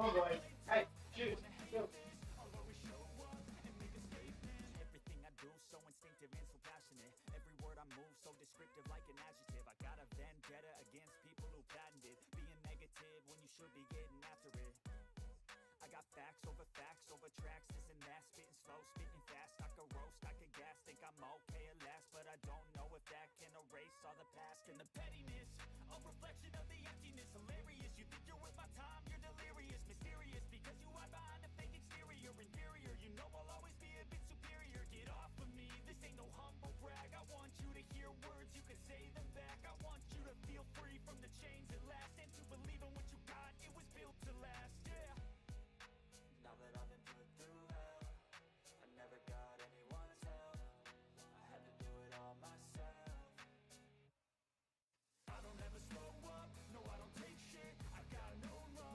Oh boy. Hey, shoot. Go. Everything I do so instinctive and so passionate. Every word I move so descriptive like an adjective. I got a vendetta against people who patented being negative when you should be getting after it. I got facts over tracks, this and that. Spitting slow, spitting fast. I could roast, I could gas. Think I'm okay at last, but I don't know if that can erase all the past. And the pettiness, a reflection of the emptiness. Hilarious, you think you're worth my time, you're delirious. Mysterious, because you hide behind a fake exterior. Inferior, you know I'll always be a bit superior. Get off of me, this ain't no humble brag. I want you to hear words, you can say them back. I want you to feel free from the chains that last, and to believe in what you got, it was built to last, yeah. Now that I've been put through hell, I never got anyone's help. I had to do it all myself. I don't ever slow up, no I don't take shit. I got no run.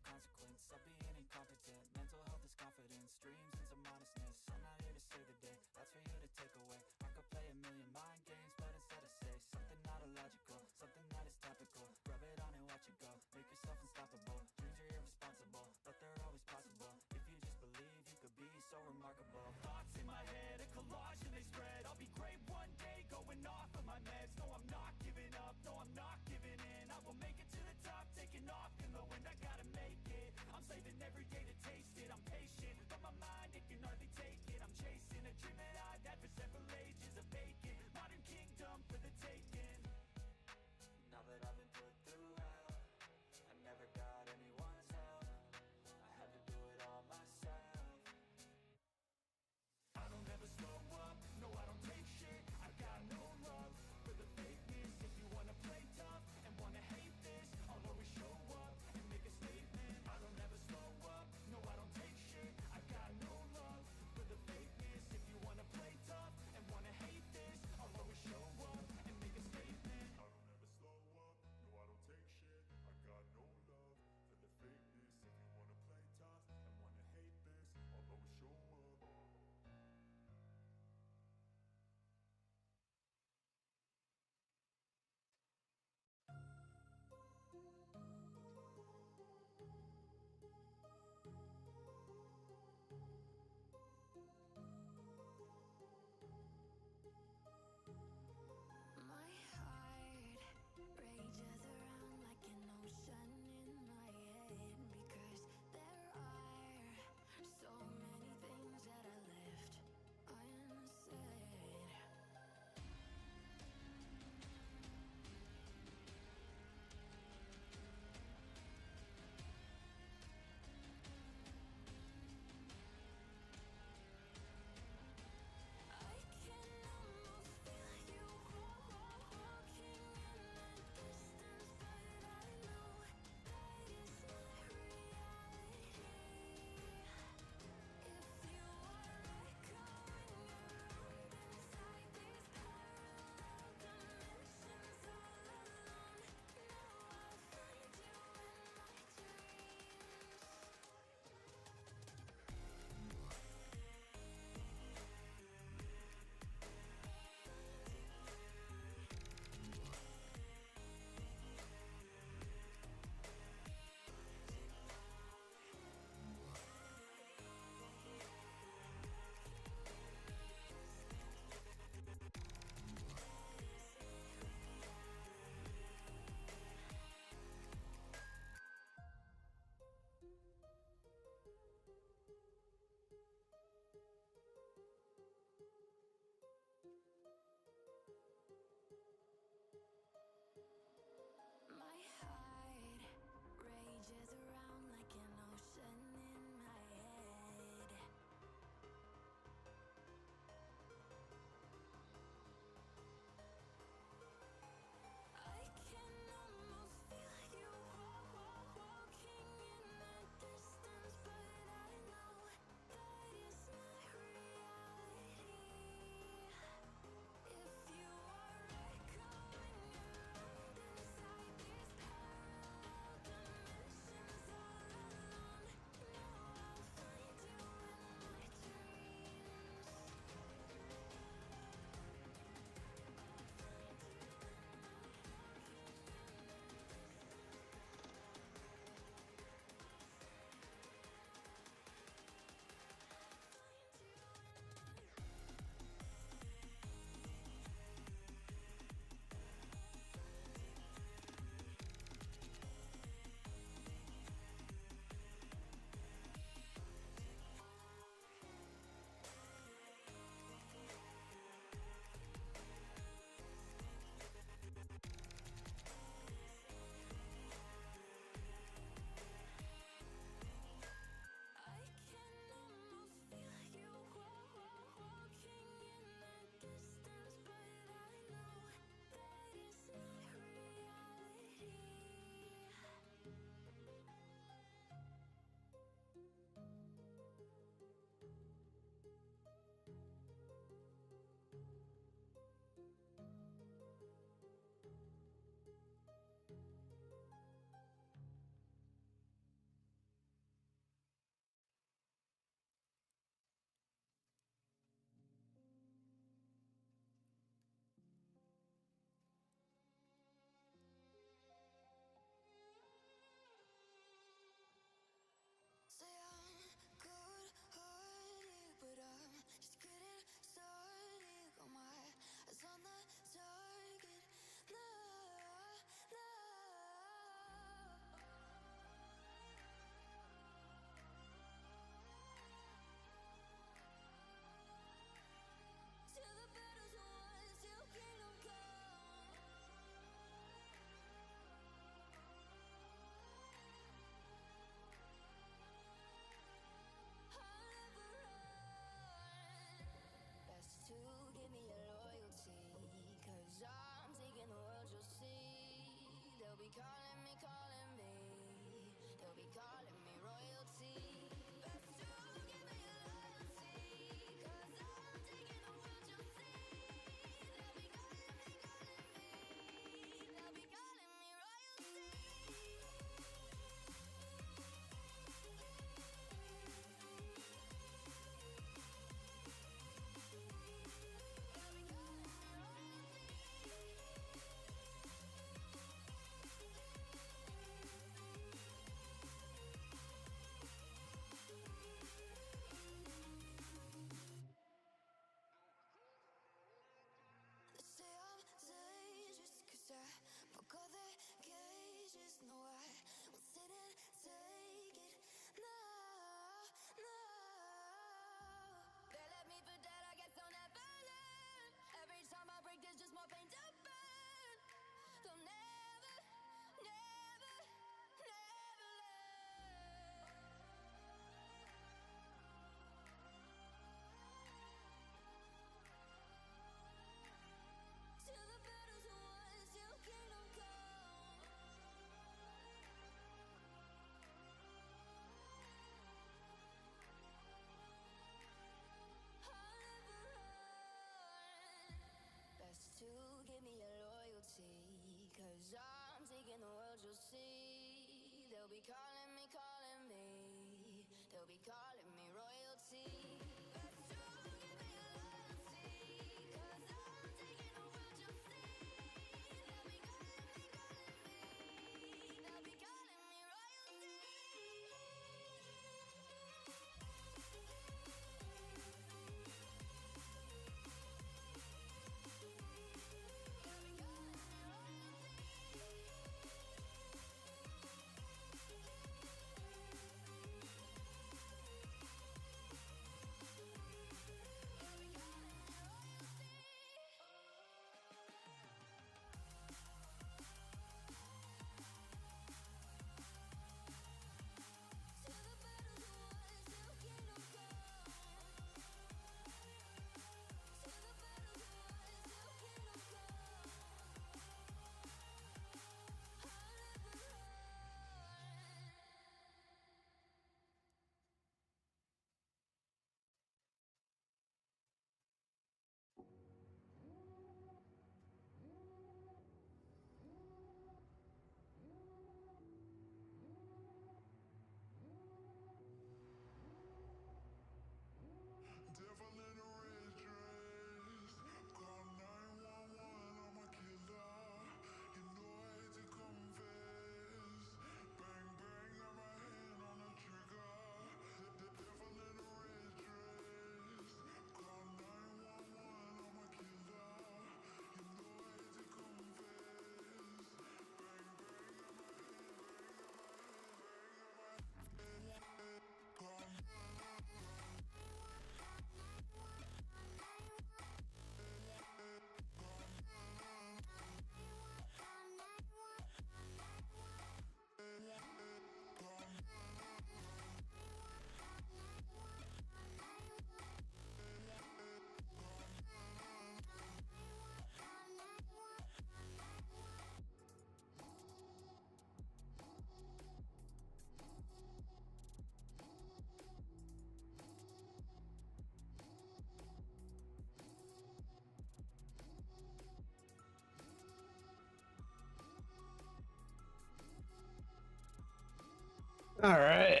All right,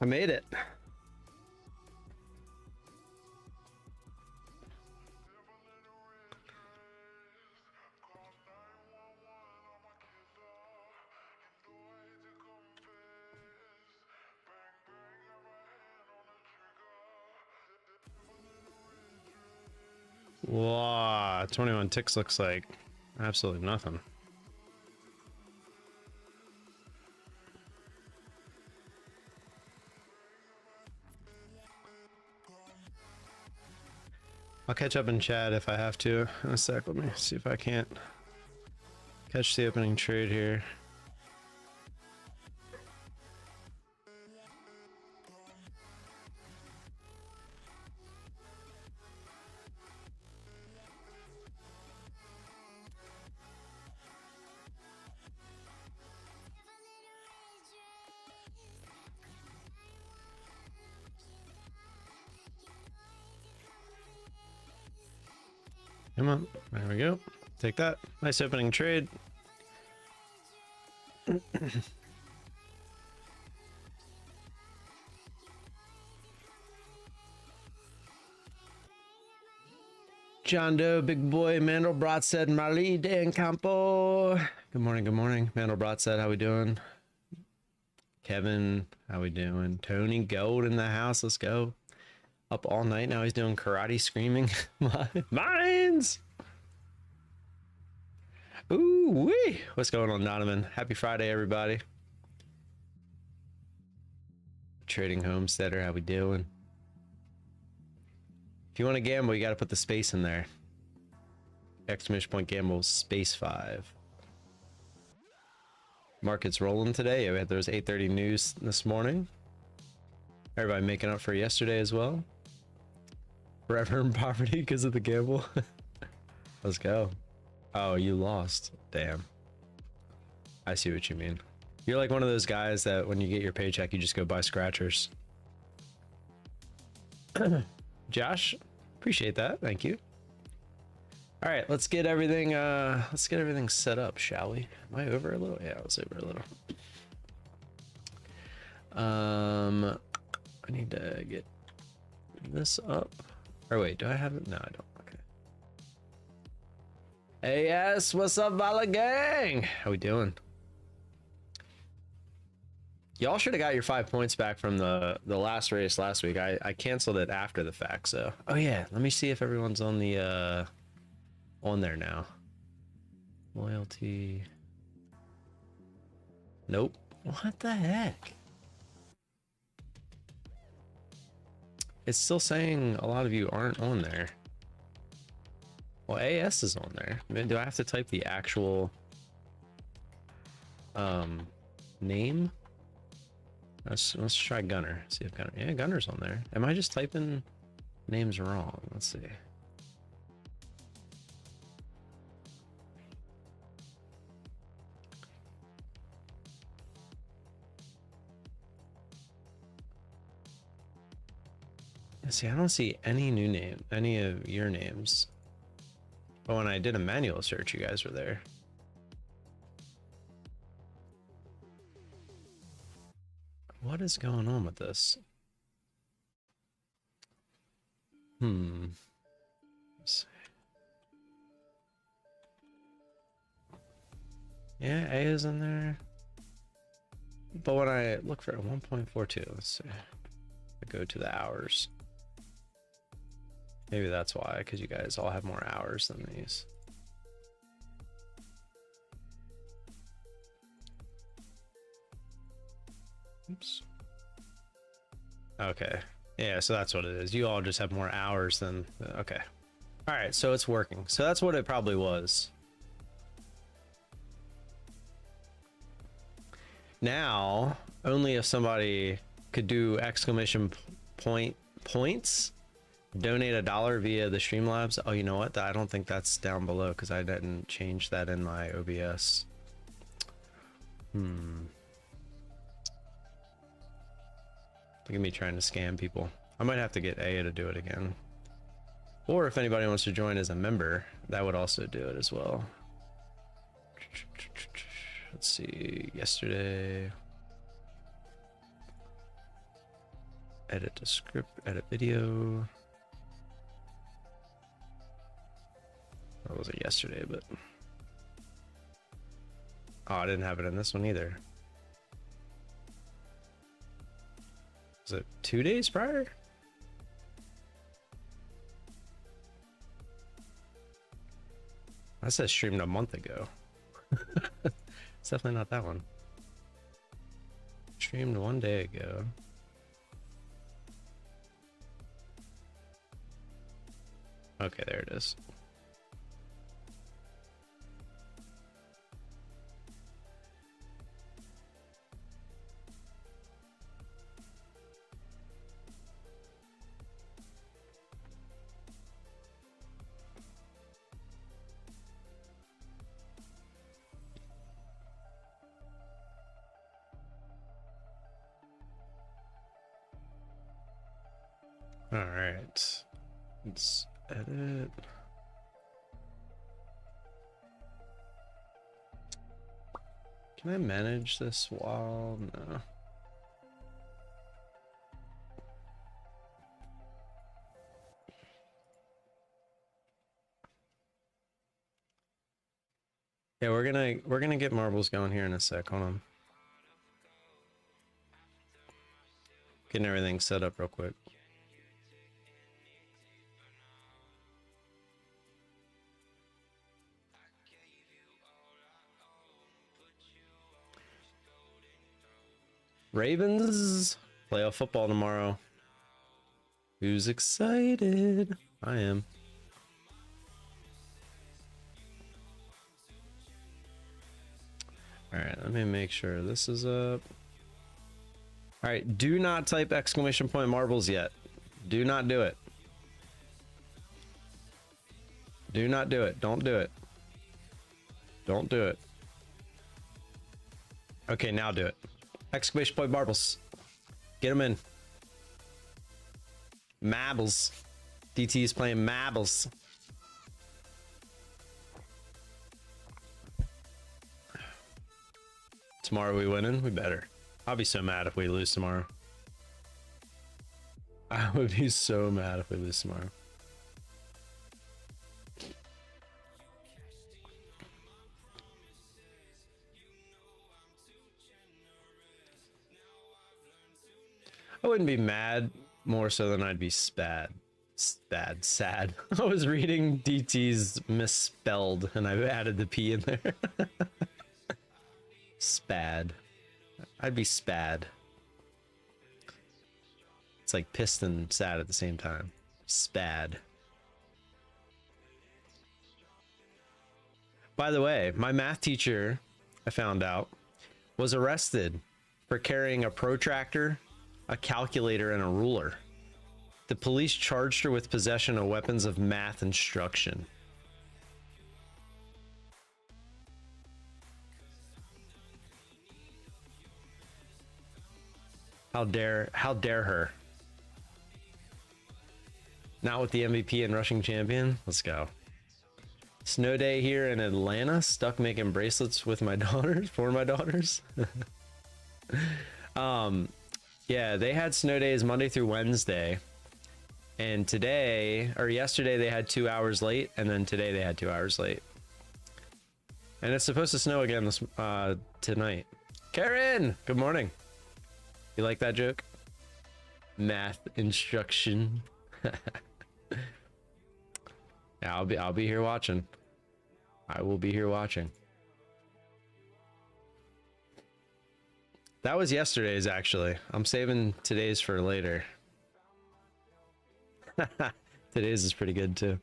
I made it. Wow, 21 ticks looks like absolutely nothing. I'll catch up in chat if I have to in a sec. Let me see if I can't catch the opening trade here. Come on. There we go. Take that. Nice opening trade. John Doe, Big Boy, Mandelbrot said, Marley de Campo. Good morning, good morning. Mandelbrot said, how we doing? Kevin, how we doing? Tony Gold in the house, let's go. Up all night, now he's doing karate screaming. Mines! Ooh wee! What's going on, Donovan? Happy Friday, everybody. Trading Homesteader, how we doing? If you want to gamble, you got to put the space in there. Exclamation point gamble space 5. Market's rolling today. Yeah, we had those 8:30 news this morning. Everybody making up for yesterday as well. Forever in poverty because of the gamble. Let's go. Oh, you lost. Damn. I see what you mean. You're like one of those guys that when you get your paycheck, you just go buy scratchers. Josh, appreciate that. Thank you. All right, let's get everything set up, shall we? Am I over a little? Yeah, I was over a little. I need to get this up. Or wait, do I have it? No, I don't. Okay. Hey, yes, what's up, Vala Gang? How we doing? Y'all should have got your 5 points back from the last race last week. I canceled it after the fact, so. Oh yeah, let me see if everyone's on the on there now. Loyalty. Nope. What the heck? It's still saying a lot of you aren't on there. Well, AS is on there. I mean, do I have to type the actual name? Let's try Gunner. See if Gunner. Yeah, Gunner's on there. Am I just typing names wrong? Let's see. See, I don't see any new name, any of your names. But when I did a manual search, you guys were there. What is going on with this? Let's see. Yeah, A is in there. But when I look for 1.42, let's see. I go to the hours. Maybe that's why, because you guys all have more hours than these. Oops. Okay. Yeah, so that's what it is. You all just have more hours than... Okay. All right, so it's working. So that's what it probably was. Now, only if somebody could do exclamation points, donate $1 via the Streamlabs. Oh, you know what? I don't think that's down below because I didn't change that in my OBS. Look at me trying to scam people. I might have to get A to do it again. Or if anybody wants to join as a member, that would also do it as well. Let's see, yesterday. Edit the script, edit video. That wasn't yesterday, but. Oh, I didn't have it in this one either. Was it 2 days prior? That says streamed a month ago. It's definitely not that one. Streamed 1 day ago. Okay, there it is. All right, let's edit. Can I manage this while? No. Yeah, we're gonna get marbles going here in a sec. Hold on. Getting everything set up real quick. Ravens playoff football tomorrow. Who's excited? I am. All right, let me make sure this is up. All right, do not type exclamation point marbles yet. Do not do it. Do not do it. Don't do it. Don't do it. Okay, now do it. Exclamation point marbles. Get them in. Marbles. DT is playing marbles. Tomorrow we winning? We better. I'll be so mad if we lose tomorrow. I would be so mad if we lose tomorrow. I wouldn't be mad, more so than I'd be sad. Sad. I was reading DT's misspelled and I added the P in there. Spad. I'd be spad. It's like pissed and sad at the same time. Spad. By the way, my math teacher, I found out, was arrested for carrying a protractor, a calculator, and a ruler. The police charged her with possession of weapons of math instruction. How dare her? Not with the MVP and rushing champion. Let's go. Snow day here in Atlanta. Stuck making bracelets with my daughters, for my daughters. Yeah, they had snow days Monday through Wednesday. And today, or yesterday, they had 2 hours late, and then today they had 2 hours late. And it's supposed to snow again this tonight. Karen, good morning. You like that joke? Math instruction. Yeah, I'll be here watching. I will be here watching. That was yesterday's, actually. I'm saving today's for later. Today's is pretty good too.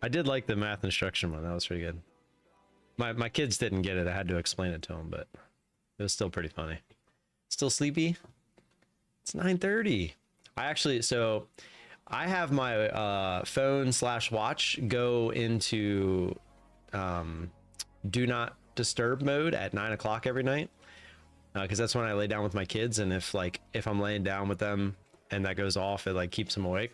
I did like the math instruction one. That was pretty good. My kids didn't get it. I had to explain it to them, but it was still pretty funny. Still sleepy? It's 9:30. So I have my phone / watch go into do not disturb mode at 9 o'clock every night, because that's when I lay down with my kids, and if I'm laying down with them and that goes off, it like keeps them awake.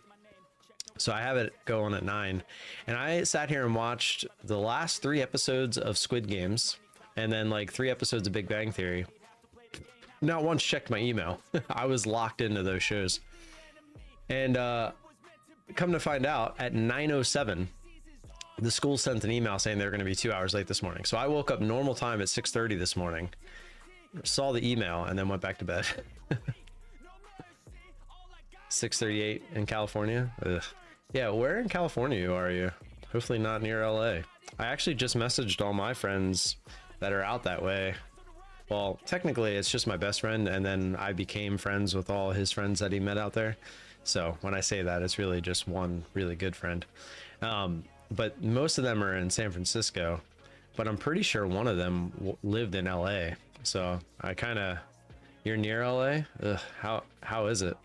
So I have it going at 9, and I sat here and watched the last 3 episodes of Squid Games and then like 3 episodes of Big Bang Theory. Not once checked my email. I was locked into those shows. And come to find out, at 9:07 the school sent an email saying they were going to be 2 hours late this morning. So I woke up normal time at 6:30 this morning, saw the email, and then went back to bed. 6:38 in California. Ugh. Yeah, where in California are you? Hopefully not near LA. I actually just messaged all my friends that are out that way. Well, technically it's just my best friend, and then I became friends with all his friends that he met out there. So when I say that, it's really just one really good friend. But most of them are in San Francisco, but I'm pretty sure one of them lived in LA. So I kind of, you're near LA? Ugh, how is it?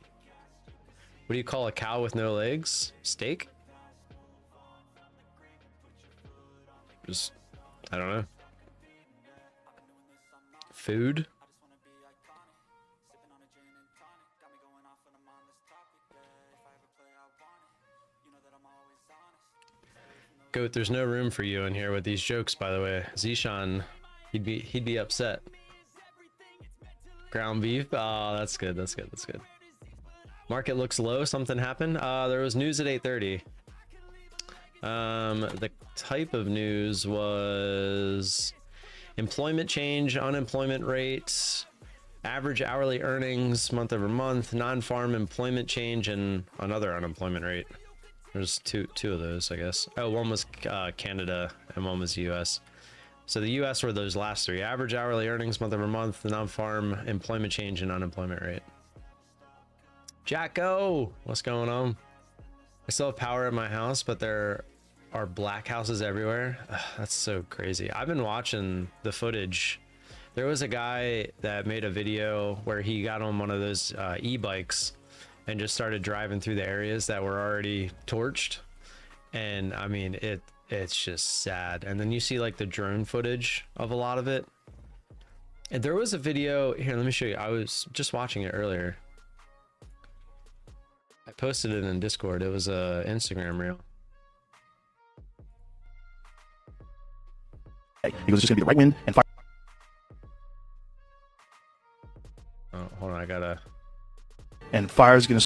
What do you call a cow with no legs? Steak? Just, I don't know. Food? Goat, there's no room for you in here with these jokes, by the way. Zishan He'd be upset. Ground beef. Oh, that's good. That's good. That's good. Market looks low. Something happened. There was news at 8:30. The type of news was employment change, unemployment rates, average hourly earnings month over month, non-farm employment change, and another unemployment rate. There's two of those, I guess. Oh, one was Canada and one was US. So the US were those last three: average hourly earnings month over month, the non-farm employment change, and unemployment rate. Jacko, what's going on? I still have power at my house, but there are black houses everywhere. Ugh, that's so crazy. I've been watching the footage. There was a guy that made a video where he got on one of those e-bikes and just started driving through the areas that were already torched. And I mean, it's just sad. And then you see like the drone footage of a lot of it. And there was a video here, let me show you. I was just watching it earlier. I posted it in Discord. It was a Instagram reel. He goes, it's just gonna be the right wind and fire. Oh, hold on, I gotta. And fire's gonna.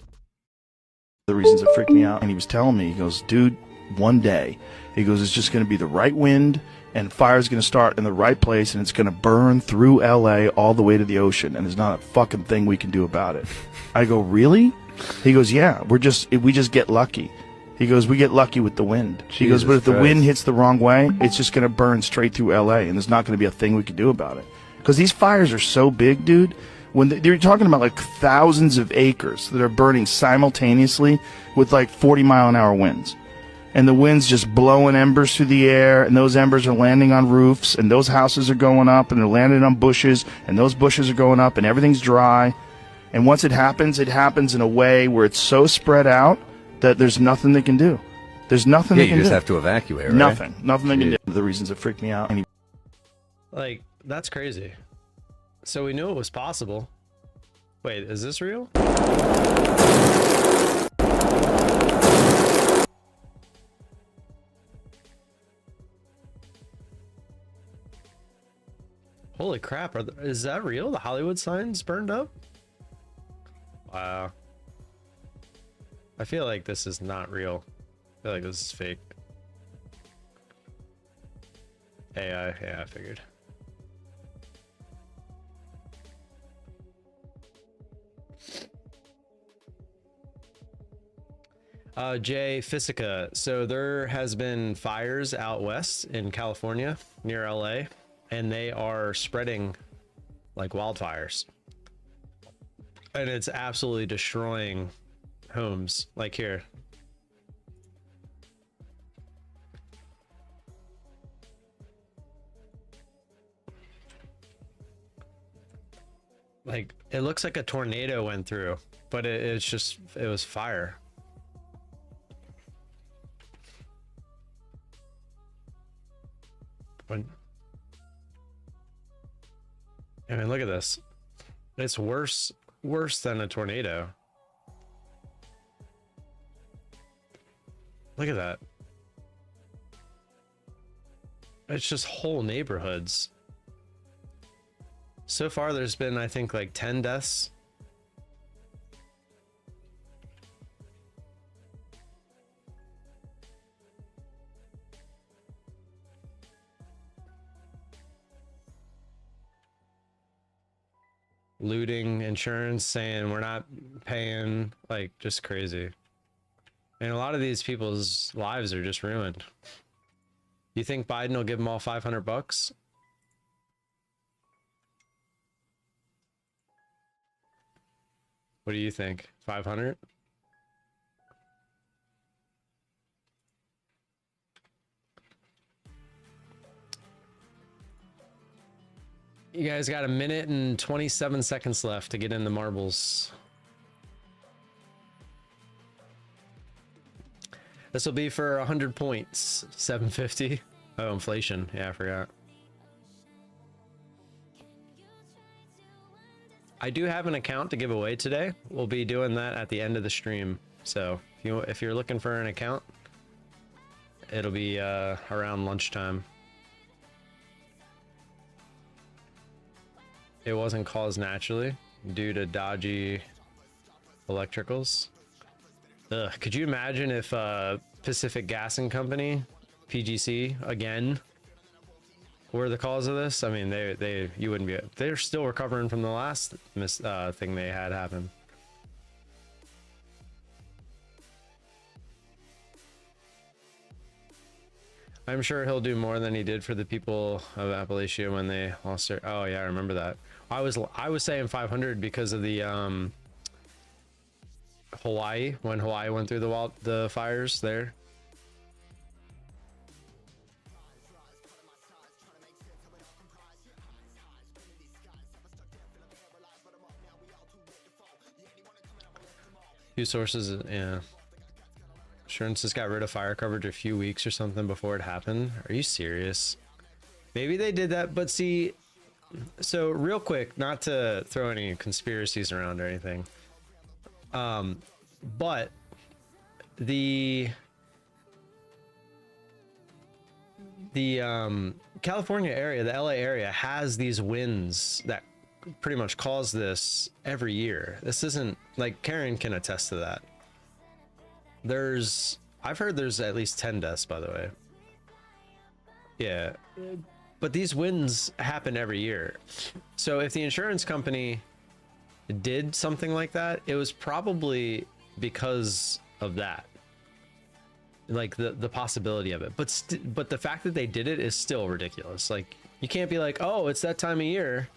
The reasons that freaked me out. And he was telling me, he goes, dude, one day, he goes, it's just gonna be the right wind and fire's gonna start in the right place and it's gonna burn through LA all the way to the ocean and there's not a fucking thing we can do about it. I go, really? He goes, yeah, we just get lucky. He goes, we get lucky with the wind. He goes, but if the wind hits the wrong way, it's just going to burn straight through LA, and there's not going to be a thing we can do about it. Because these fires are so big, dude. When they're talking about like thousands of acres that are burning simultaneously with like 40-mile-an-hour winds. And the wind's just blowing embers through the air, and those embers are landing on roofs, and those houses are going up, and they're landing on bushes, and those bushes are going up, and everything's dry. And once it happens in a way where it's so spread out that there's nothing they can do. There's nothing they can do. You just have to evacuate, right? Nothing they can do. The reasons that freaked me out. Like, that's crazy. So we knew it was possible. Wait, is this real? Holy crap, is that real? The Hollywood signs burned up? Wow. I feel like this is not real. I feel like this is fake. AI, yeah, I figured. Jay Fisica. So there has been fires out west in California near LA, and they are spreading like wildfires. And it's absolutely destroying homes. Like here. Like, it looks like a tornado went through, but it was fire. I mean, look at this. It's worse than a tornado. Look at that. It's just whole neighborhoods. So far, there's been, I think, like 10 deaths. Looting, insurance, saying we're not paying, like, just crazy. And a lot of these people's lives are just ruined. You think Biden will give them all $500? What do you think? 500? You guys got 1 minute and 27 seconds left to get in the marbles. This will be for 100 points. 750. Oh, inflation. Yeah, I forgot. I do have an account to give away today. We'll be doing that at the end of the stream. So if you're looking for an account, it'll be around lunchtime. it wasn't caused naturally due to dodgy electricals. Ugh, could you imagine if Pacific Gas and Company, PGC, again, were the cause of this? I mean, you wouldn't be. They're still recovering from the last thing they had happen. I'm sure he'll do more than he did for the people of Appalachia when they lost their. Oh yeah, I remember that. I was saying 500 because of the Hawaii, when Hawaii went through the fires there. Few sources, yeah. Insurance just got rid of fire coverage a few weeks or something before it happened. Are you serious? Maybe they did that, but see, so real quick, not to throw any conspiracies around or anything, but the California area, the LA area, has these winds that pretty much cause this every year. This isn't like, Karen can attest to that. I've heard there's at least 10 deaths, by the way. Yeah, but these winds happen every year. So if the insurance company did something like that, it was probably because of that, like the possibility of it. But the fact that they did it is still ridiculous. Like, you can't be like, oh, it's that time of year,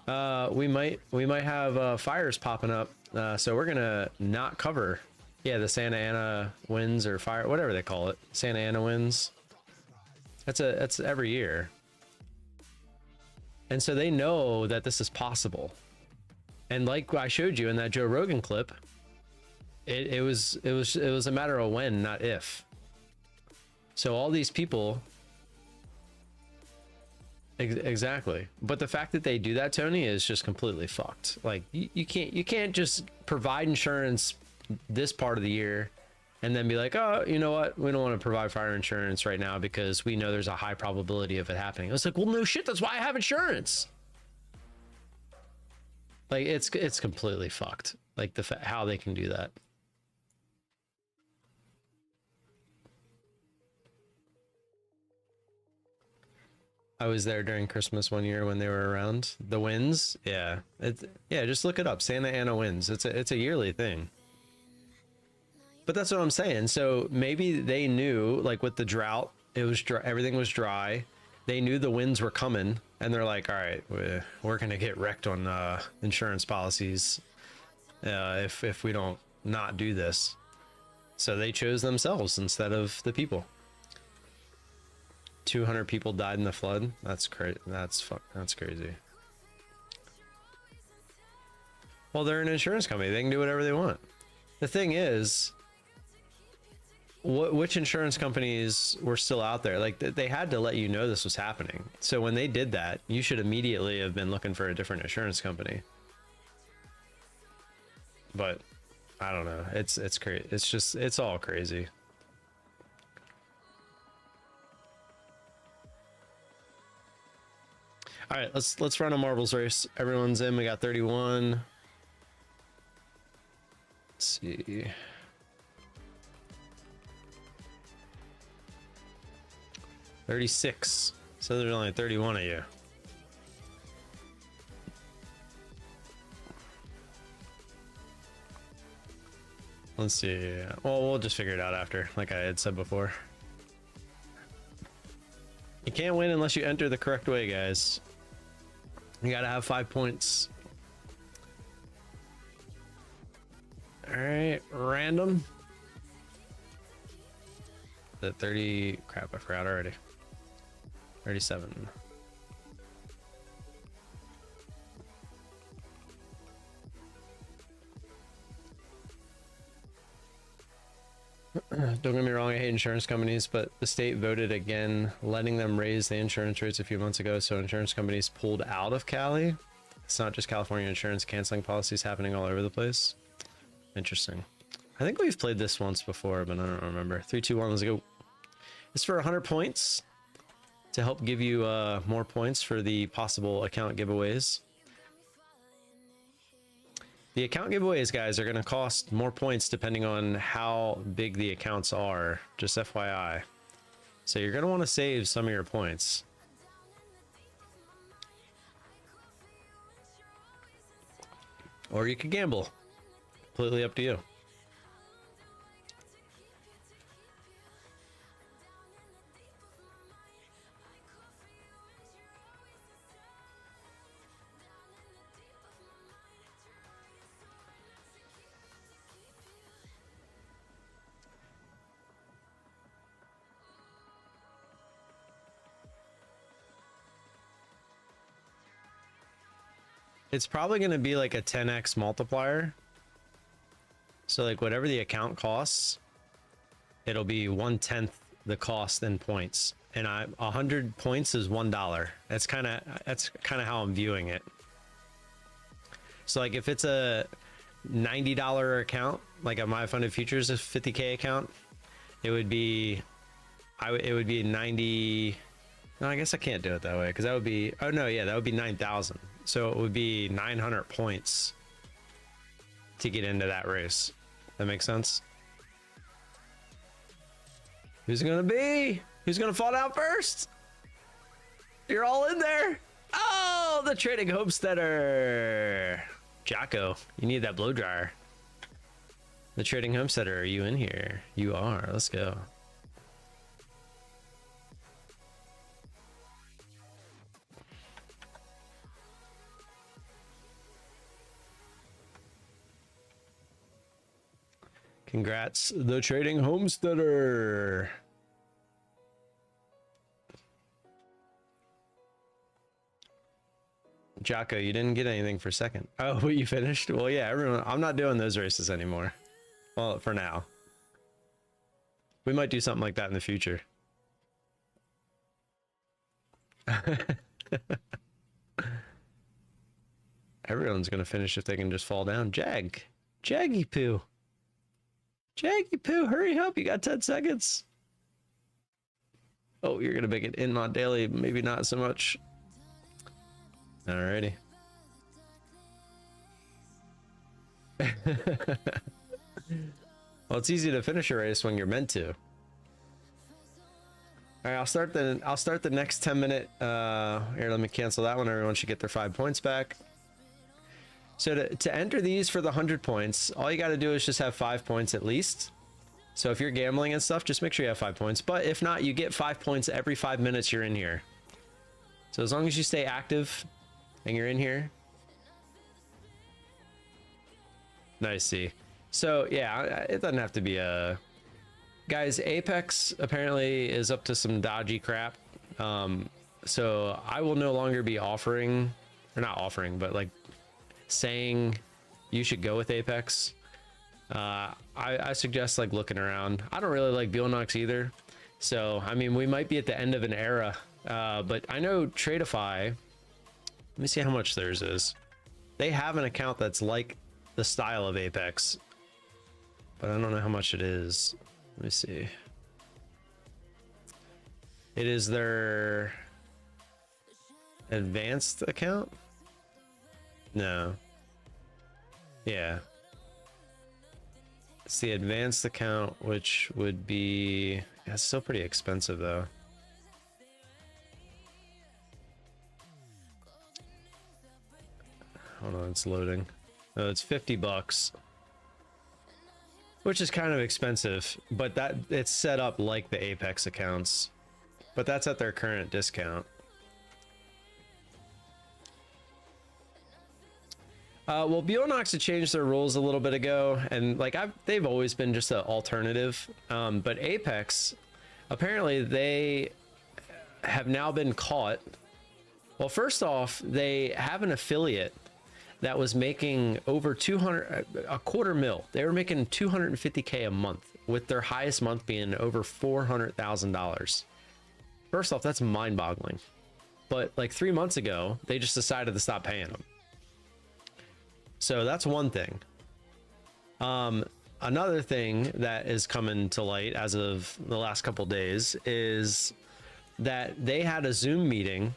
we might have fires popping up, so we're gonna not cover. Yeah, the Santa Ana winds, or fire, whatever they call it, Santa Ana winds. That's every year. And so they know that this is possible. And like I showed you in that Joe Rogan clip, it was a matter of when, not if. So all these people, exactly. But the fact that they do that, Tony, is just completely fucked. Like, you can't just provide insurance this part of the year and then be like, oh, you know what, we don't want to provide fire insurance right now because we know there's a high probability of it happening. It's like, well, no shit, that's why I have insurance. Like, it's completely fucked, like how they can do that. I was there during Christmas one year when they were around. The winds, yeah, just look it up. Santa Ana winds. It's a yearly thing. But that's what I'm saying. So maybe they knew, like with the drought, it was dry, everything was dry. They knew the winds were coming, and they're like, all right, we're gonna get wrecked on insurance policies if we don't not do this. So they chose themselves instead of the people. 200 people died in the flood. That's crazy. That's crazy. Well, they're an insurance company. They can do whatever they want. The thing is, which insurance companies were still out there? Like, they had to let you know this was happening. So when they did that, you should immediately have been looking for a different insurance company. But I don't know. It's crazy. It's all crazy. All right, let's run a marbles race. Everyone's in. We got 31. Let's see. 36. So there's only 31 of you. Let's see. Well, we'll just figure it out after, like I had said before. You can't win unless you enter the correct way, guys. You gotta have 5 points. All right, random. The 30, crap, I forgot already. 37. Don't get me wrong, I hate insurance companies, but the state voted again, letting them raise the insurance rates a few months ago, so insurance companies pulled out of Cali. It's not just California insurance, canceling policies happening all over the place. Interesting. I think we've played this once before, but I don't remember. 3, 2, 1, let's go. It's for 100 points to help give you more points for the possible account giveaways. The account giveaways, guys, are going to cost more points depending on how big the accounts are. Just FYI. So you're going to want to save some of your points. Or you could gamble. Completely up to you. It's probably going to be like a 10x multiplier. So like whatever the account costs, it'll be 1/10 the cost in points. And 100 points is $1. That's kind of how I'm viewing it. So like if it's a $90 account, like a My Funded Futures, a 50K account, it would be, it would be 90. No, I guess I can't do it that way because that would be, oh no, yeah, that would be 9,000. So it would be 900 points to get into that race. That makes sense? Who's it gonna be? Who's gonna fall down first? You're all in there. Oh, the trading homesteader. Jocko, you need that blow dryer. The trading homesteader, are you in here? You are. Let's go. Congrats, the trading homesteader. Jocko, you didn't get anything for second. Oh, but you finished? Well, yeah, everyone. I'm not doing those races anymore. Well, for now. We might do something like that in the future. Everyone's gonna finish if they can just fall down. Jaggy Poo. Jaggy Poo, hurry up, you got 10 seconds. Oh, you're gonna make it in on daily, maybe not so much. Alrighty. Well, it's easy to finish a race when you're meant to. All right, I'll start the next 10-minute. Here, let me cancel that one. Everyone should get their 5 points back. So to enter these for the 100 points, all you got to do is just have 5 points at least. So if you're gambling and stuff, just make sure you have 5 points. But if not, you get 5 points every 5 minutes you're in here. So as long as you stay active and you're in here. Nice, see. So yeah, it doesn't have to be a... Guys, Apex apparently is up to some dodgy crap. So I will no longer be offering, or not offering, but like saying you should go with Apex. I suggest like looking around. I don't really like Bulenox either. So, I mean, we might be at the end of an era. But I know Tradeify, let me see how much theirs is. They have an account that's like the style of Apex, but I don't know how much it is. Let me see. It is their advanced account? No. Yeah. It's the advanced account, which would be... Yeah, it's still pretty expensive, though. Hold on, it's loading. Oh, it's $50. Which is kind of expensive, but that it's set up like the Apex accounts. But that's at their current discount. Well, Bulenox had changed their rules a little bit ago, and like they've always been just an alternative. But Apex, apparently they have now been caught. Well, first off, they have an affiliate that was making over a quarter mil. They were making 250K a month, with their highest month being over $400,000. First off, that's mind-boggling. But like 3 months ago, they just decided to stop paying them. So that's one thing. Another thing that is coming to light as of the last couple days is that they had a Zoom meeting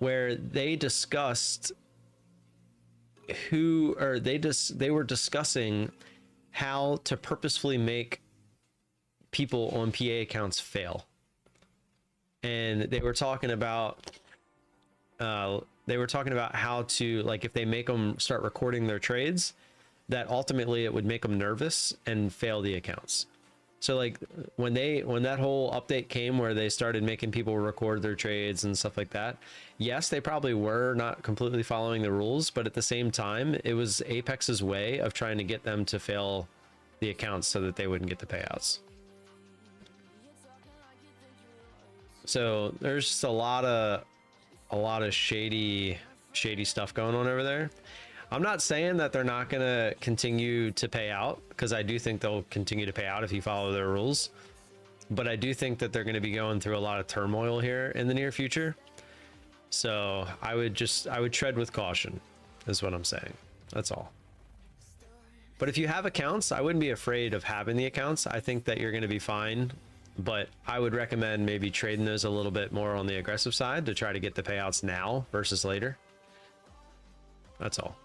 where they discussed they were discussing how to purposefully make people on PA accounts fail. And they were talking about how to, like, if they make them start recording their trades, that ultimately it would make them nervous and fail the accounts. So like when that whole update came where they started making people record their trades and stuff like that, yes, they probably were not completely following the rules, but at the same time, it was Apex's way of trying to get them to fail the accounts so that they wouldn't get the payouts. So there's just a lot of shady stuff going on over there. I'm not saying that they're not going to continue to pay out, because I do think they'll continue to pay out if you follow their rules. But I do think that they're going to be going through a lot of turmoil here in the near future. So I would tread with caution, is what I'm saying. That's all. But if you have accounts, I wouldn't be afraid of having the accounts. I think that you're going to be fine. But I would recommend maybe trading those a little bit more on the aggressive side to try to get the payouts now versus later. That's all.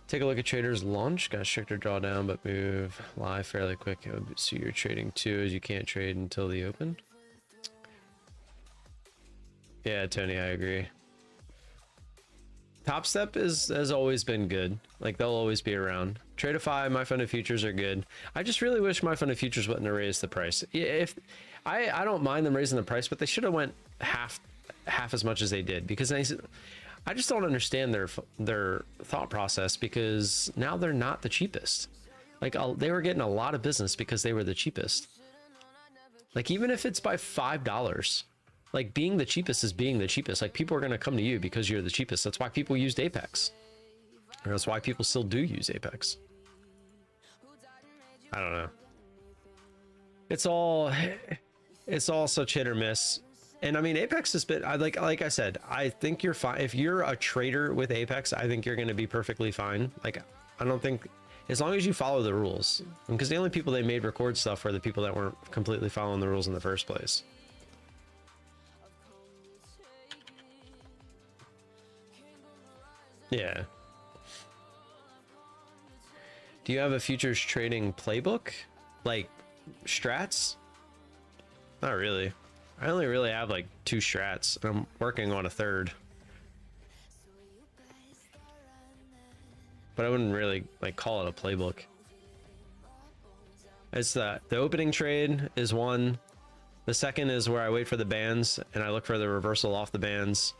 Take a look at traders launch. Got a stricter drawdown, but move live fairly quick. So you're trading too, as you can't trade until the open. Yeah, Tony, I agree. Top Step has always been good. Like, they'll always be around. Tradeify, My Funded Futures are good. I just really wish My Funded Futures wouldn't have raised the price. If I don't mind them raising the price, but they should have went half as much as they did, because I just don't understand their thought process, because now they're not the cheapest. Like, they were getting a lot of business because they were the cheapest. Like, even if it's by $5, like, being the cheapest is being the cheapest. Like, people are going to come to you because you're the cheapest. That's why people used Apex. Or that's why people still do use Apex. I don't know. It's all such hit or miss. And I mean, Apex has been, like I said, I think you're fine. If you're a trader with Apex, I think you're going to be perfectly fine. Like, I don't think, as long as you follow the rules, because the only people they made record stuff were the people that weren't completely following the rules in the first place. Yeah. Do you have a futures trading playbook? Like, strats? Not really. I only really have like 2 strats, and I'm working on a 3rd. But I wouldn't really like call it a playbook. It's the opening trade is one. The second is where I wait for the bands and I look for the reversal off the bands.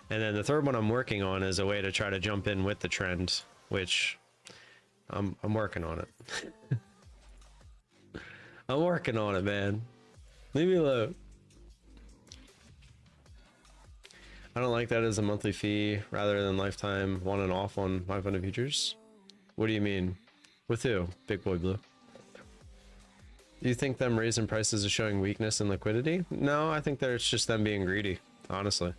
And then the 3rd one I'm working on is a way to try to jump in with the trend, which I'm working on it. I'm working on it, man. Leave me alone. I don't like that as a monthly fee rather than lifetime on and off on My Funded Futures. What do you mean? With who? Big Boy Blue. Do you think them raising prices is showing weakness in liquidity? No, I think that it's just them being greedy, honestly.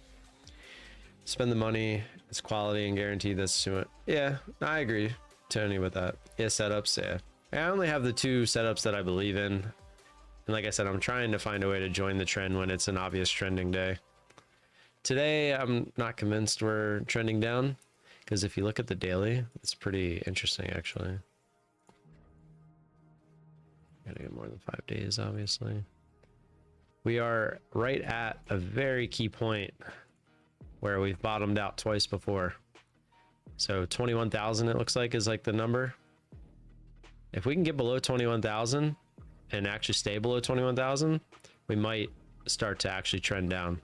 Spend the money, it's quality and guaranteed that's too much. Yeah, I agree, Tony, with that. Yeah, setups, yeah. I only have the 2 setups that I believe in. And like I said, I'm trying to find a way to join the trend when it's an obvious trending day. Today, I'm not convinced we're trending down, because if you look at the daily, it's pretty interesting, actually. Gotta get more than 5 days, obviously. We are right at a very key point where we've bottomed out twice before. So 21,000, it looks like, is like the number. If we can get below 21,000 and actually stay below 21,000, we might start to actually trend down.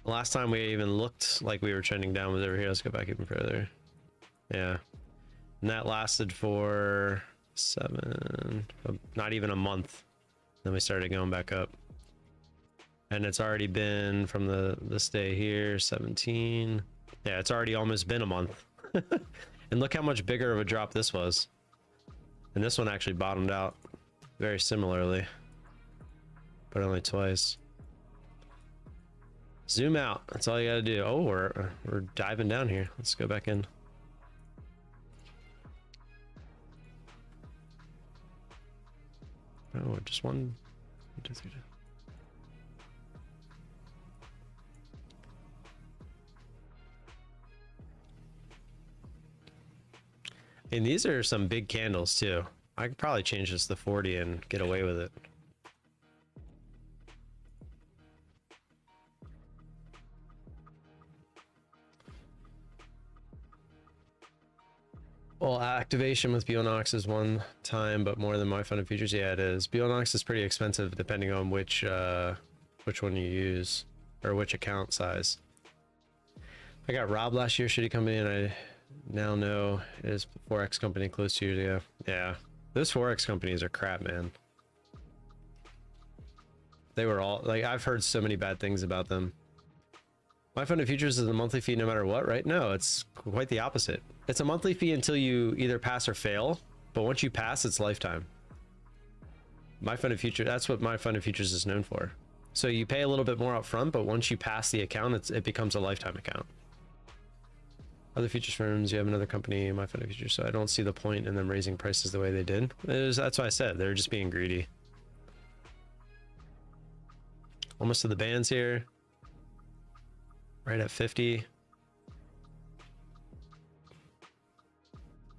Last time we even looked like we were trending down was over here. Let's go back even further. Yeah. And that lasted for not even a month. Then we started going back up. And it's already been from this day here, 17. Yeah, it's already almost been a month. And look how much bigger of a drop this was. And this one actually bottomed out very similarly, but only twice. Zoom out. That's all you gotta do. Oh, we're diving down here. Let's go back in. Oh, just 1, 2, 3. And these are some big candles too. I could probably change this to 40 and get away with it. Well, activation with Bulenox is one time, but more than my funded futures. Yeah, it is. Bulenox is pretty expensive depending on which one you use or which account size. I got robbed last year. Shitty company, and I now know it is Forex company close to years ago. Yeah, those Forex companies are crap, man. They were all like, I've heard so many bad things about them. My funded futures is a monthly fee no matter what, right? No, it's quite the opposite. It's a monthly fee until you either pass or fail, but once you pass, it's lifetime. My funded future, that's what my funded futures is known for. So you pay a little bit more up front, but once you pass the account, it becomes a lifetime account. Other futures firms, you have another company, my funded futures, so I don't see the point in them raising prices the way they did. That's why I said they're just being greedy. Almost to the bands here. Right at 50.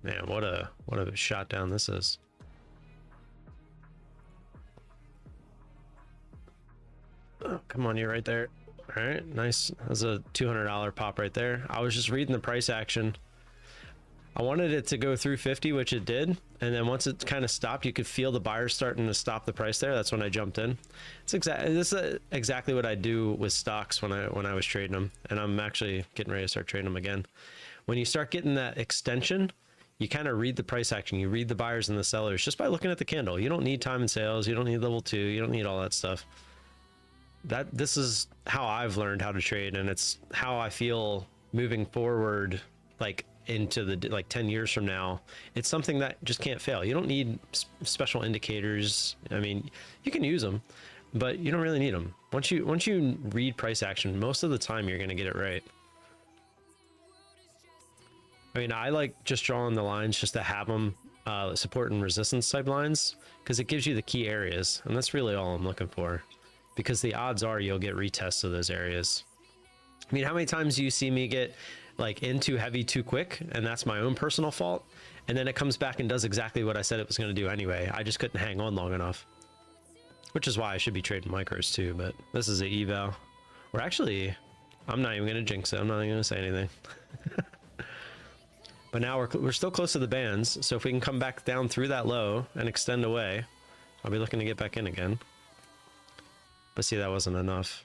Man, what a shot down this is. Oh, come on, you're right there. All right, nice. That's a $200 pop right there. I was just reading the price action. I wanted it to go through 50, which it did, and then once it kind of stopped, you could feel the buyers starting to stop the price there. That's when I jumped in. This is exactly what I do with stocks when I was trading them, and I'm actually getting ready to start trading them again. When you start getting that extension, you kind of read the price action. You read the buyers and the sellers just by looking at the candle. You don't need time and sales. You don't need level 2. You don't need all that stuff. This is how I've learned how to trade, and it's how I feel moving forward, like into the like 10 years from now. It's something that just can't fail. You don't need special indicators. I mean, you can use them, but you don't really need them. Once you read price action, most of the time you're going to get it right. I mean, I like just drawing the lines just to have them support and resistance type lines, because it gives you the key areas, and that's really all I'm looking for, because the odds are you'll get retests of those areas. I mean, how many times do you see me get like in too heavy too quick, and that's my own personal fault, and then it comes back and does exactly what I said it was going to do anyway. I just couldn't hang on long enough, which is why I should be trading micros too. But this is an eval. We're actually, I'm not even going to jinx it. I'm not even going to say anything. But now we're still close to the bands, so if we can come back down through that low and extend away, I'll be looking to get back in again. But see, that wasn't enough.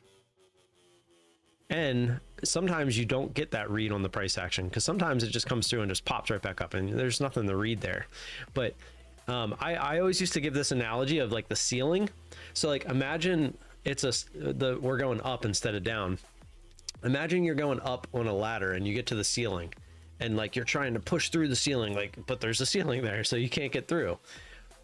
And sometimes you don't get that read on the price action, because sometimes it just comes through and just pops right back up and there's nothing to read there. But I always used to give this analogy of like the ceiling. So like imagine we're going up instead of down. Imagine you're going up on a ladder and you get to the ceiling, and like you're trying to push through the ceiling, like, but there's a ceiling there, so you can't get through.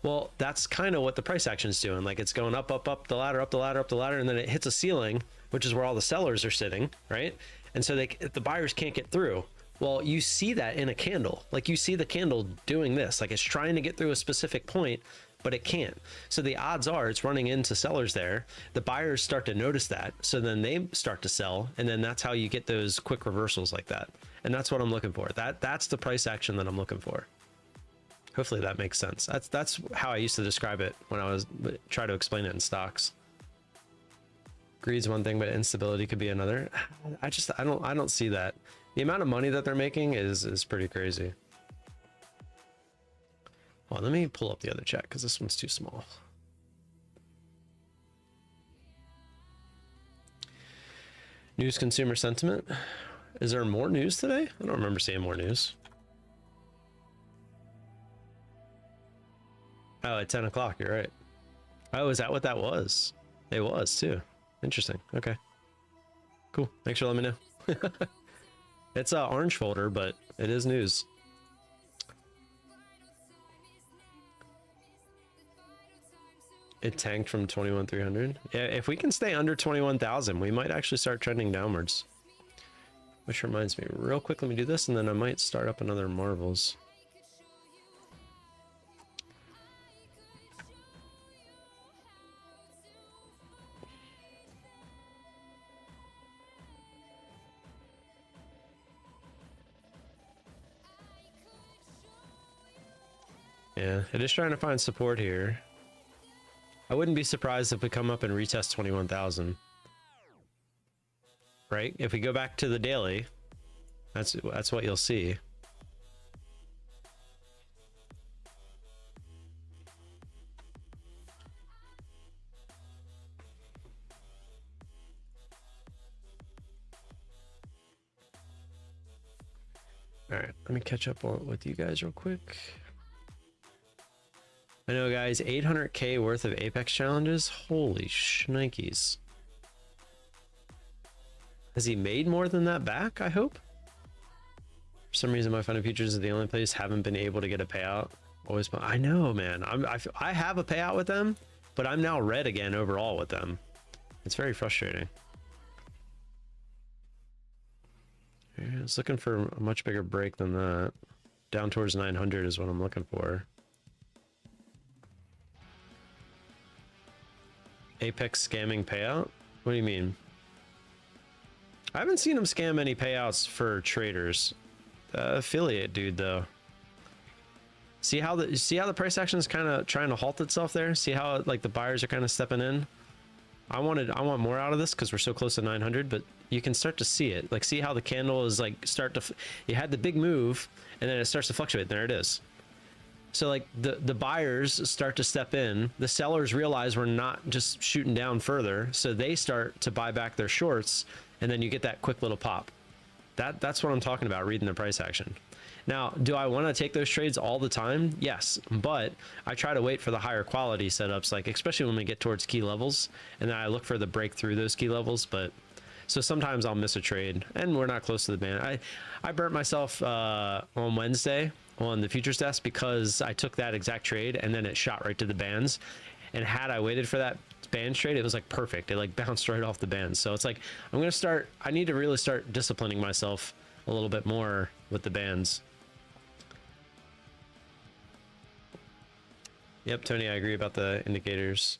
Well, that's kind of what the price action is doing. Like it's going up, up, up the ladder, up the ladder, up the ladder, and then it hits a ceiling, which is where all the sellers are sitting, right? And so the buyers can't get through. Well, you see that in a candle. Like you see the candle doing this, like it's trying to get through a specific point, but it can't. So the odds are it's running into sellers there. The buyers start to notice that, so then they start to sell, and then that's how you get those quick reversals like that. And that's what I'm looking for. That's the price action that I'm looking for. Hopefully that makes sense. That's how I used to describe it when I was trying to explain it in stocks. Greed's one thing, but instability could be another. I don't see that. The amount of money that they're making is pretty crazy. Well, let me pull up the other chat because this one's too small. News, consumer sentiment. Is there more news today? I don't remember seeing more news. Oh, at 10 o'clock, you're right. Oh, is that what that was? It was too. Interesting. Okay. Cool. Thanks for letting me know. It's an orange folder, but it is news. It tanked from 21,300. Yeah, if we can stay under 21,000, we might actually start trending downwards. Which reminds me, real quick, let me do this, and then I might start up another Marvels. Yeah, it is trying to find support here. I wouldn't be surprised if we come up and retest 21,000. Right? If we go back to the daily, that's what you'll see. All right, let me catch up with you guys real quick. I know, guys, 800K worth of Apex challenges. Holy shnikes. Has he made more than that back, I hope? For some reason, my Fun and Futures is the only place haven't been able to get a payout. Always, I know, man. I have a payout with them, but I'm now red again overall with them. It's very frustrating. I was looking for a much bigger break than that. Down towards 900 is what I'm looking for. Apex scamming payout? What do you mean? I haven't seen him scam any payouts for traders. Affiliate dude, though. See how the price action is kind of trying to halt itself there? See how like the buyers are kind of stepping in? I want more out of this because we're so close to 900, but you can start to see it. Like, see how the candle is like you had the big move and then it starts to fluctuate. There it is. So like the buyers start to step in, the sellers realize we're not just shooting down further, so they start to buy back their shorts, and then you get that quick little pop. That's what I'm talking about, reading the price action. Now, do I want to take those trades all the time? Yes, but I try to wait for the higher quality setups, like especially when we get towards key levels, and then I look for the break through those key levels. But so sometimes I'll miss a trade, and we're not close to the band. I burnt myself on Wednesday on the futures desk because I took that exact trade and then it shot right to the bands. And had I waited for that band trade, it was like perfect. It like bounced right off the bands. So it's like I need to really start disciplining myself a little bit more with the bands. Yep, Tony, I agree about the indicators.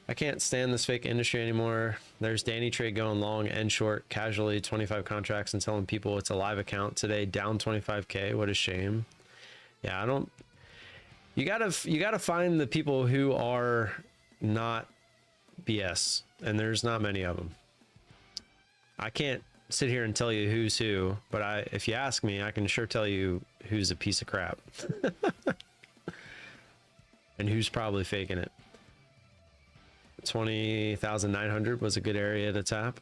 I can't stand this fake industry anymore. There's Danny Trade going long and short casually 25 contracts and telling people it's a live account today, down 25K. What a shame. Yeah, I don't. You gotta find the people who are not BS, and there's not many of them. I can't sit here and tell you who's who, but if you ask me, I can sure tell you who's a piece of crap. And who's probably faking it. 20,900 was a good area to tap.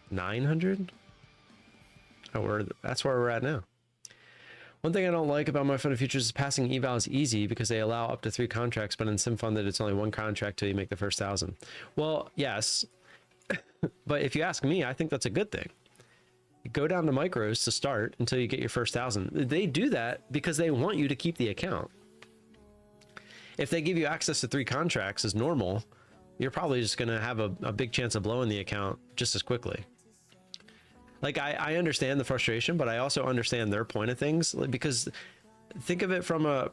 900? Oh, that's where we're at now. One thing I don't like about my fund of futures is passing eval is easy because they allow up to 3 contracts, but in sim funded it's only 1 contract till you make the first 1,000. Well, yes, but if you ask me, I think that's a good thing. Go down to micros to start until you get your first 1,000. They do that because they want you to keep the account. If they give you access to 3 contracts as normal, you're probably just going to have a big chance of blowing the account just as quickly. Like, I understand the frustration, but I also understand their point of things, because think of it from their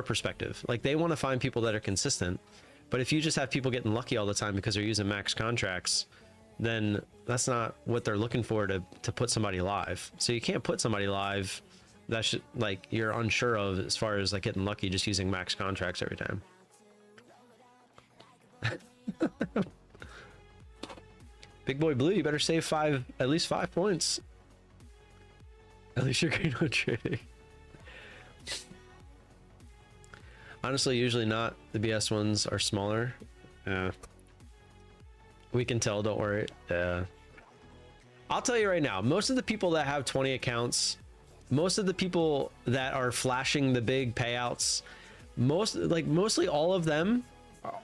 perspective. Like, they want to find people that are consistent, but if you just have people getting lucky all the time because they're using max contracts, then that's not what they're looking for to put somebody live. So you can't put somebody live that should, like, you're unsure of as far as like getting lucky just using max contracts every time. Big boy blue, you better save at least 5 points. At least you're green on trading. Honestly, usually not. The BS ones are smaller. Yeah. We can tell, don't worry. I'll tell you right now, most of the people that have 20 accounts, most of the people that are flashing the big payouts, mostly all of them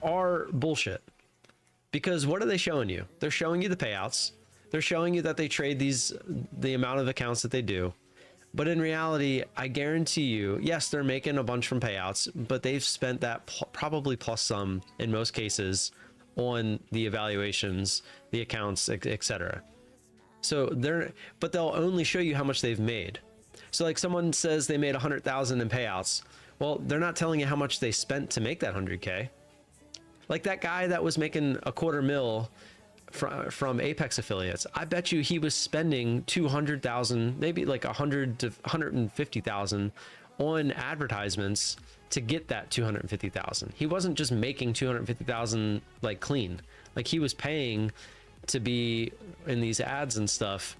are bullshit. Because what are they showing you? They're showing you the payouts. They're showing you that they trade the amount of accounts that they do. But in reality, I guarantee you, yes, they're making a bunch from payouts, but they've spent that probably plus some in most cases on the evaluations, the accounts, etc. So but they'll only show you how much they've made. So like someone says they made 100,000 in payouts. Well, they're not telling you how much they spent to make that 100K. Like that guy that was making $250,000 from Apex affiliates. I bet you he was spending 200,000, maybe like 100 to 150,000 on advertisements to get that 250,000. He wasn't just making 250,000 like clean. Like he was paying to be in these ads and stuff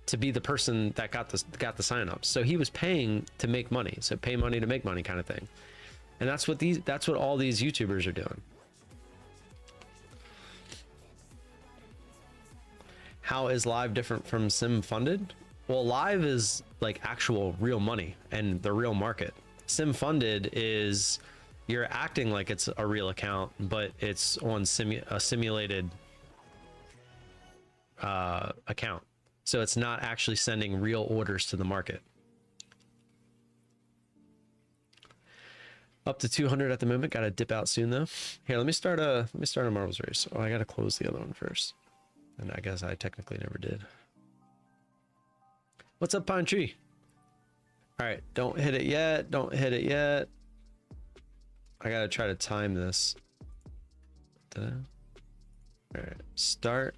to be the person that got the signups. So he was paying to make money. So pay money to make money kind of thing. And that's what all these YouTubers are doing. How is live different from sim funded? Well, live is like actual real money and the real market. Sim funded is you're acting like it's a real account, but it's on a simulated account. So it's not actually sending real orders to the market. Up to 200 at the moment. Got to dip out soon though. Here, let me start a marbles race. Oh, I got to close the other one first. And I guess I technically never did. What's up, Pine Tree? All right, don't hit it yet. Don't hit it yet. I gotta try to time this. All right, start.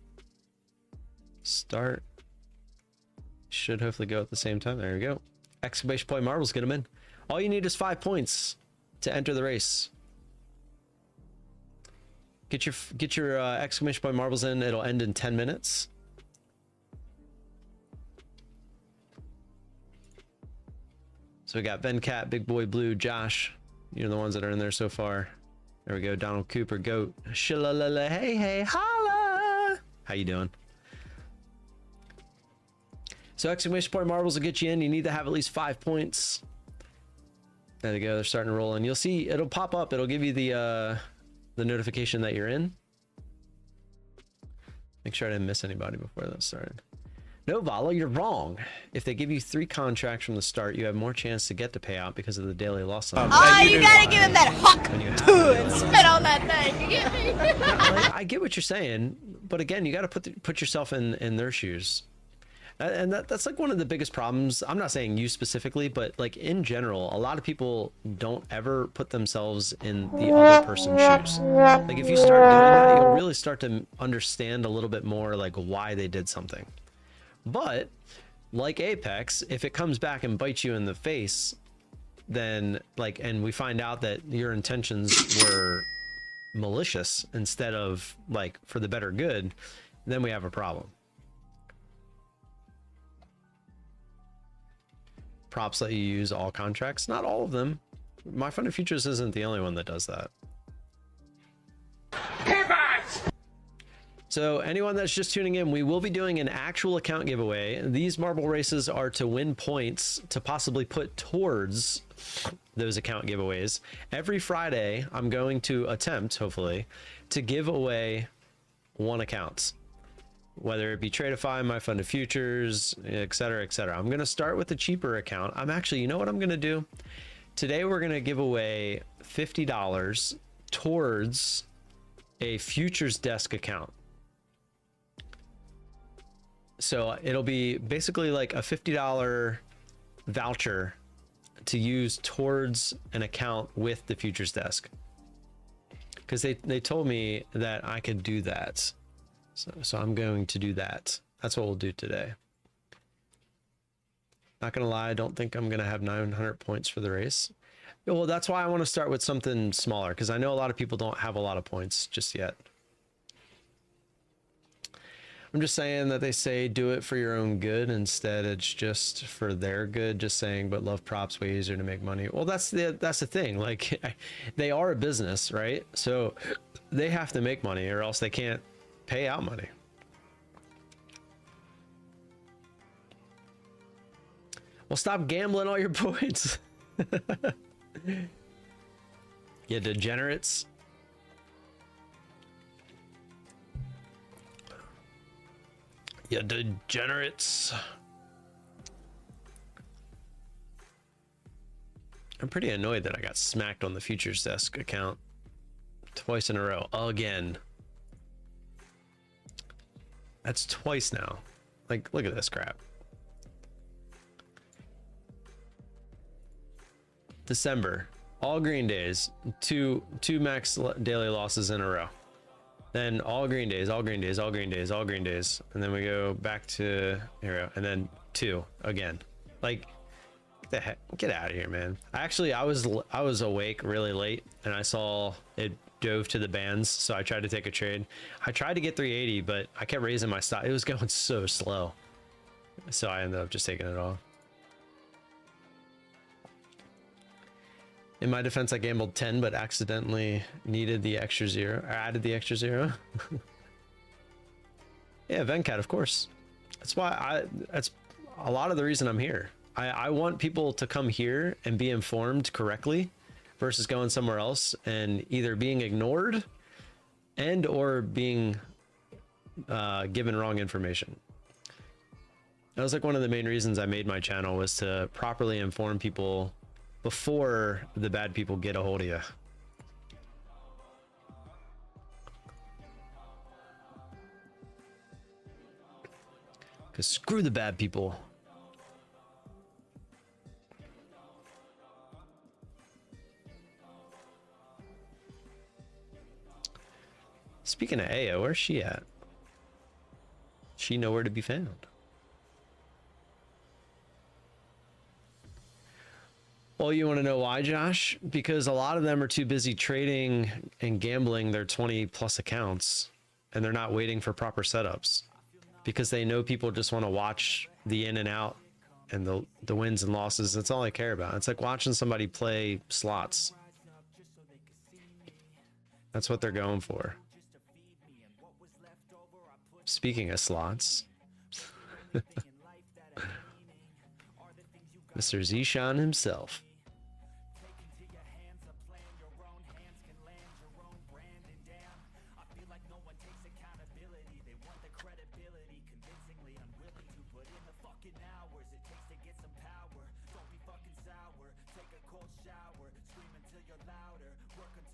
Should hopefully go at the same time. There we go. Exclamation point marbles, get them in. All you need is 5 points to enter the race. Get your exclamation point marbles in. It'll end in 10 minutes. So we got Venkat, Big Boy Blue, Josh. You're the ones that are in there so far. There we go. Donald Cooper, Goat. Shilalala, hey, holla. How you doing? So exclamation point marbles will get you in. You need to have at least 5 points. There we go. They're starting to roll in. You'll see it'll pop up. It'll give you the notification that you're in. Make sure I didn't miss anybody before that started. No, Vala, you're wrong. If they give you 3 contracts from the start, you have more chance to get the payout because of the daily loss. Oh, you gotta give him that huck and spit on that thing. You get me? I get what you're saying, but again, you got to put yourself in their shoes. And that's like one of the biggest problems. I'm not saying you specifically, but like in general, a lot of people don't ever put themselves in the other person's shoes. Like if you start doing that, you'll really start to understand a little bit more like why they did something. But like Apex, if it comes back and bites you in the face, then like, and we find out that your intentions were malicious instead of like for the better good, then we have a problem. Props let you use all contracts. Not all of them. My Fund of Futures isn't the only one that does that. So anyone that's just tuning in, we will be doing an actual account giveaway. These marble races are to win points to possibly put towards those account giveaways. Every Friday, I'm going to attempt, hopefully, to give away 1 account. Whether it be Tradeify, My Fund of Futures, etc., etc. I'm going to start with the cheaper account. I'm actually, you know what I'm going to do? Today, we're going to give away $50 towards a Futures Desk account. So it'll be basically like a $50 voucher to use towards an account with the Futures Desk. Because they told me that I could do that. So I'm going to do that. That's what we'll do today. Not gonna lie, I don't think I'm gonna have 900 points for the race. Well, that's why I want to start with something smaller, because I know a lot of people don't have a lot of points just yet. I'm just saying that they say do it for your own good. Instead, it's just for their good. Just saying, but love props way easier to make money. Well, that's the thing. Like, they are a business, right? So they have to make money, or else they can't pay out money. Well, stop gambling all your points. You degenerates. You degenerates. I'm pretty annoyed that I got smacked on the Futures Desk account twice in a row again. That's twice now. Like, look at this crap. December, all green days, two max daily losses in a row. Then all green days, all green days, all green days, all green days. And then we go back to, here we go. And then 2 again. Like, get the heck, get out of here, man. Actually, I was awake really late and I saw it dove to the bands. So I tried to take a trade. I tried to get 380, but I kept raising my stop. It was going so slow. So I ended up just taking it all. In my defense, I gambled 10, but accidentally needed the extra 0, or added the extra 0. Yeah, Venkat, of course. That's why that's a lot of the reason I'm here. I want people to come here and be informed correctly versus going somewhere else and either being ignored and or being given wrong information. That was like one of the main reasons I made my channel, was to properly inform people before the bad people get a hold of you. Because screw the bad people. Speaking of Aya, where's she at? She nowhere to be found. Well, you want to know why, Josh? Because a lot of them are too busy trading and gambling their 20 plus accounts, and they're not waiting for proper setups because they know people just want to watch the in and out and the wins and losses. That's all I care about. It's like watching somebody play slots. That's what they're going for. Speaking of slots, Mr. Zishan himself.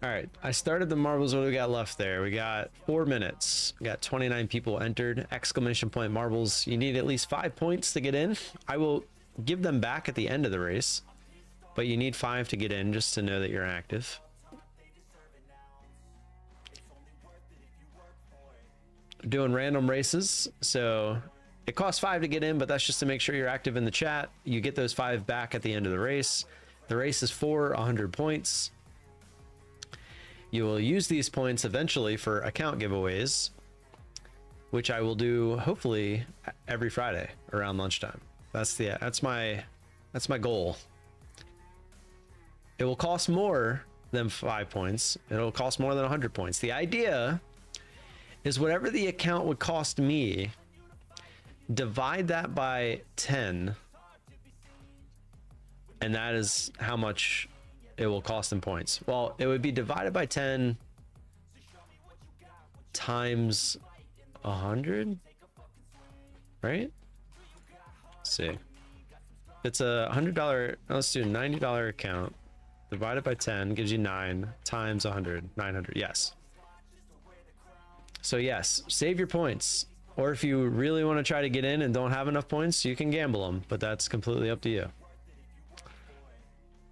All right, I started the marbles. What do we got left there? We got 4 minutes. We got 29 people entered. Exclamation point marbles. You need at least 5 points to get in. I will give them back at the end of the race, but you need 5 to get in, just to know that you're active. Doing random races, so it costs 5 to get in, but that's just to make sure you're active in the chat. You get those 5 back at the end of the race. The race is for 100 points. You will use these points eventually for account giveaways, which I will do hopefully every Friday around lunchtime. That's my goal. It will cost more than 5 points. It'll cost more than 100 points. The idea is whatever the account would cost me, divide that by 10, and that is how much it will cost in points. Well, it would be divided by 10 times 100, right? Let's see. It's a $100, let's do a $90 account. Divided by 10 gives you 9 times 100, 900, yes. So yes, save your points. Or if you really want to try to get in and don't have enough points, you can gamble them, but that's completely up to you.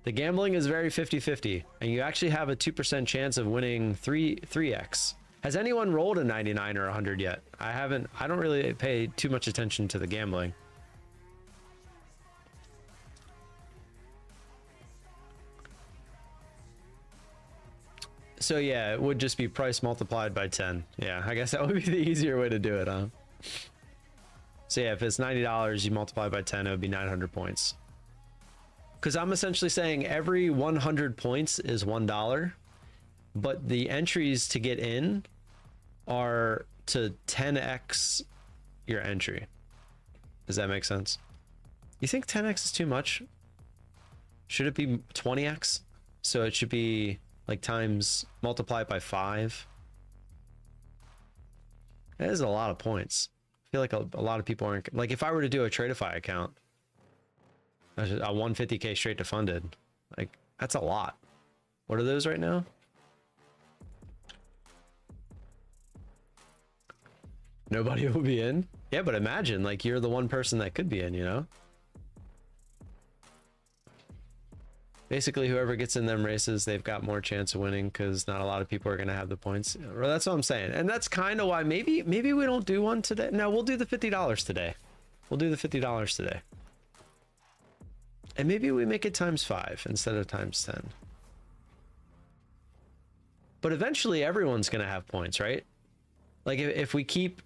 The gambling is very 50-50, and you actually have a 2% chance of winning 3x. Has anyone rolled a 99 or 100 yet? I don't really pay too much attention to the gambling. So yeah, it would just be price multiplied by 10. Yeah, I guess that would be the easier way to do it, huh? So yeah, if it's $90, you multiply by 10, it would be 900 points. Because I'm essentially saying every 100 points is $1, but the entries to get in are to 10x your entry. Does that make sense? You think 10x is too much? Should it be 20x? So it should be like times multiplied by 5. That is a lot of points. I feel like a lot of people aren't, like if I were to do a Tradeify account, a 150k straight to funded, like that's a lot. What are those right now? Nobody will be in. Yeah, but imagine like you're the one person that could be in, you know? Basically, whoever gets in them races, they've got more chance of winning because not a lot of people are going to have the points. Well, that's what I'm saying. And that's kind of why maybe we don't do one today. No, we'll do the $50 today. We'll do the $50 today. And maybe we make it times 5 instead of times 10. But eventually everyone's going to have points, right? Like if we keep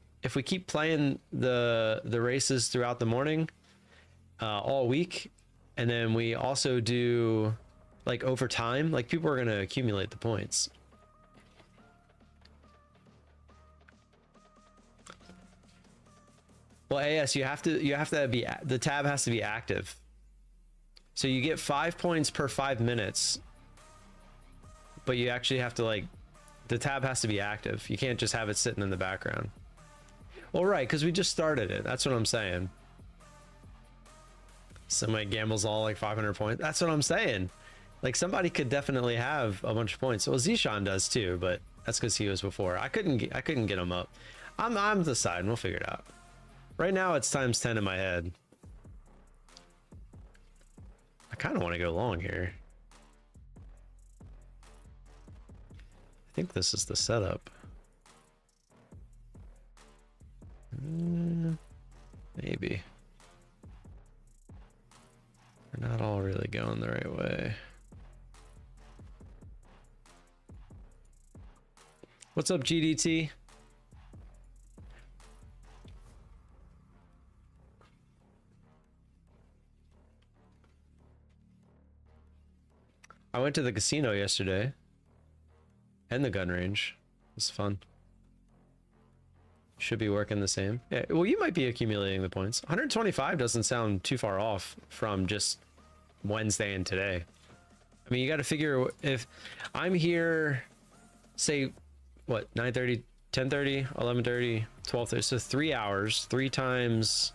playing the races throughout the morning, all week, and then we also do like over time, like people are going to accumulate the points. Well, AS, you have to be, the tab has to be active. So you get 5 points per 5 minutes, but you actually have to, like, the tab has to be active. You can't just have it sitting in the background. Well, right, because we just started it. That's what I'm saying. Somebody gambles all like 500 points. That's what I'm saying. Like, somebody could definitely have a bunch of points. Well, Zishan does too, but that's because he was before. I couldn't get him up. I'm deciding. We'll figure it out. Right now, it's times 10 in my head. I kind of want to go long here. I think this is the setup. Maybe. We're not all really going the right way. What's up, GDT? I went to the casino yesterday and the gun range. It was fun. Should be working the same. Yeah, well, you might be accumulating the points. 125 doesn't sound too far off from just Wednesday and today. I mean, you got to figure if I'm here, say, what, 9:30, 10:30, 11:30, 12:30, so 3 hours, 3 times,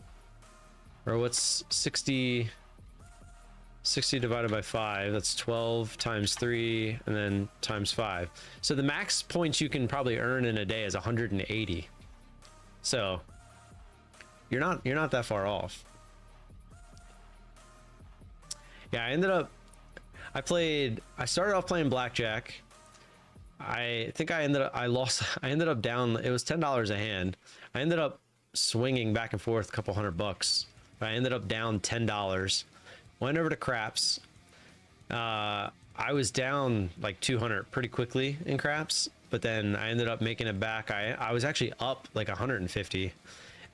or what's 60 divided by 5, that's 12 times 3 and then times 5. So the max points you can probably earn in a day is 180. So you're not that far off. Yeah, I started off playing blackjack. I think I ended up down, it was $10 a hand. I ended up swinging back and forth a couple $100, but I ended up down $10. Went over to craps. I was down like 200 pretty quickly in craps, but then I ended up making it back. I was actually up like 150,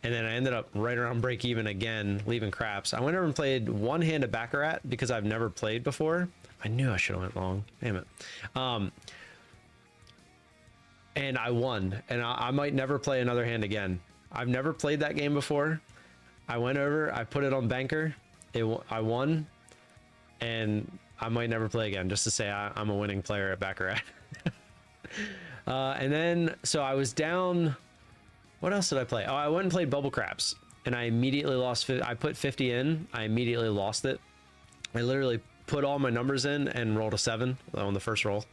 and then I ended up right around break even again, leaving craps. I went over and played one hand of Baccarat because I've never played before. I knew I should have went long. Damn it. And I won, and I might never play another hand again. I've never played that game before. I went over, I put it on banker. I won, and I might never play again, just to say I'm a winning player at Baccarat. And then, so I was down. What else did I play? Oh, I went and played Bubble Craps, and I immediately lost. I put 50 in. I immediately lost it. I literally put all my numbers in and rolled a 7 on the first roll.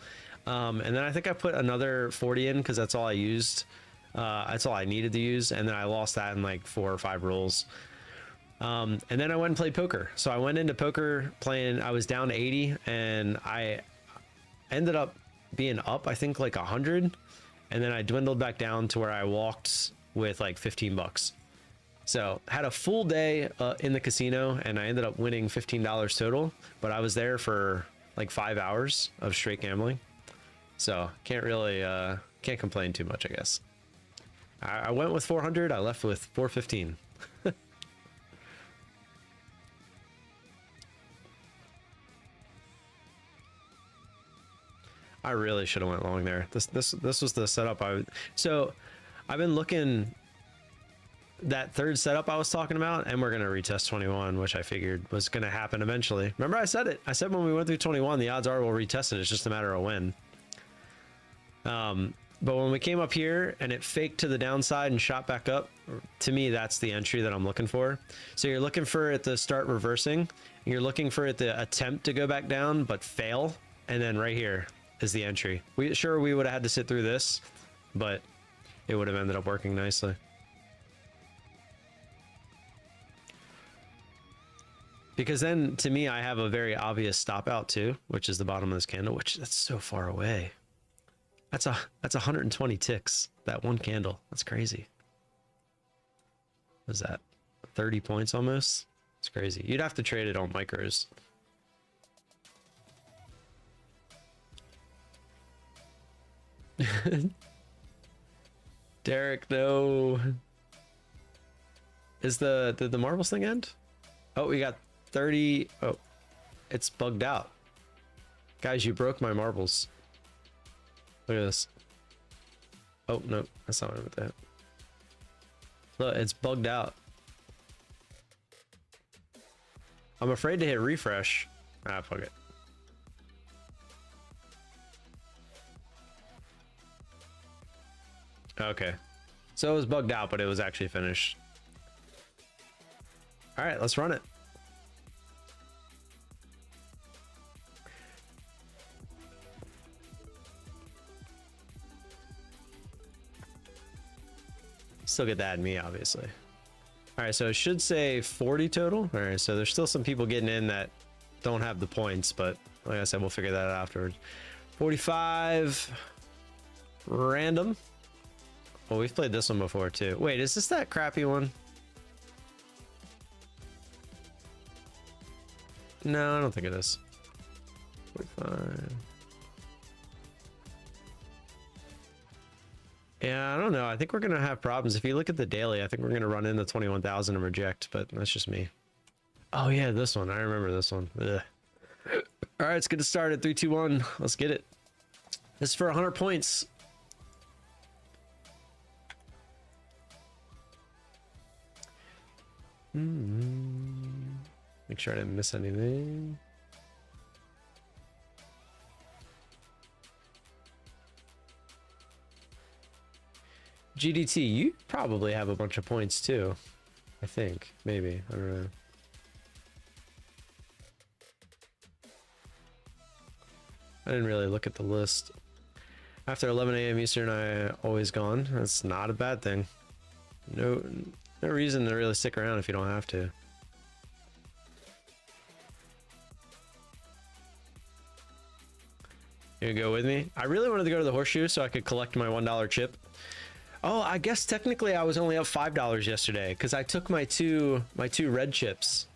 And then I think I put another 40 in because that's all I used. That's all I needed to use, and then I lost that in like 4 or 5 rolls. And then I went and played poker. So I went into poker playing, I was down to 80, and I ended up being up, I think like 100. And then I dwindled back down to where I walked with like $15. So had a full day in the casino, and I ended up winning $15 total, but I was there for like 5 hours of straight gambling. So can't really, can't complain too much, I guess. I went with 400. I left with 415. I really should have went long there. This was the setup so I've been looking, that third setup I was talking about, and we're gonna retest 21, which I figured was gonna happen eventually. Remember I said it. I said when we went through 21, the odds are we'll retest it. It's just a matter of when. But when we came up here and it faked to the downside and shot back up, to me that's the entry that I'm looking for. So you're looking for it to start reversing. You're looking for it to attempt to go back down but fail, and then right here is the entry. We would have had to sit through this, but it would have ended up working nicely. Because then to me, I have a very obvious stop out too, which is the bottom of this candle, which that's so far away. That's 120 ticks, that one candle. That's crazy. What is that? 30 points almost? It's crazy. You'd have to trade it on micros. Derek, no. Did the marbles thing end? Oh, we got 30. Oh, it's bugged out. Guys, you broke my marbles. Look at this. Oh, no, that's not what I meant that. Look, it's bugged out. I'm afraid to hit refresh. Ah, fuck it. Okay. So it was bugged out, but it was actually finished. All right, let's run it. Still get that in me, obviously. All right, so it should say 40 total. All right, so there's still some people getting in that don't have the points, but like I said, we'll figure that out afterwards. 45 random. Well, we've played this one before too. Wait, is this that crappy one? No, I don't think it is. 45. Yeah, I don't know. I think we're going to have problems. If you look at the daily, I think we're going to run into 21,000 and reject, but that's just me. Oh, yeah, this one. I remember this one. Ugh. All right, let's get it started. 3, 2, 1. Let's get it. This is for 100 points. Make sure I didn't miss anything. GDT, you probably have a bunch of points too. I think. Maybe. I don't know. I didn't really look at the list. After 11 a.m. Eastern, I always gone. That's not a bad thing. No reason to really stick around if you don't have to. You go with me? I really wanted to go to the horseshoe so I could collect my $1 chip. Oh, I guess technically I was only up $5 yesterday because I took my two red chips,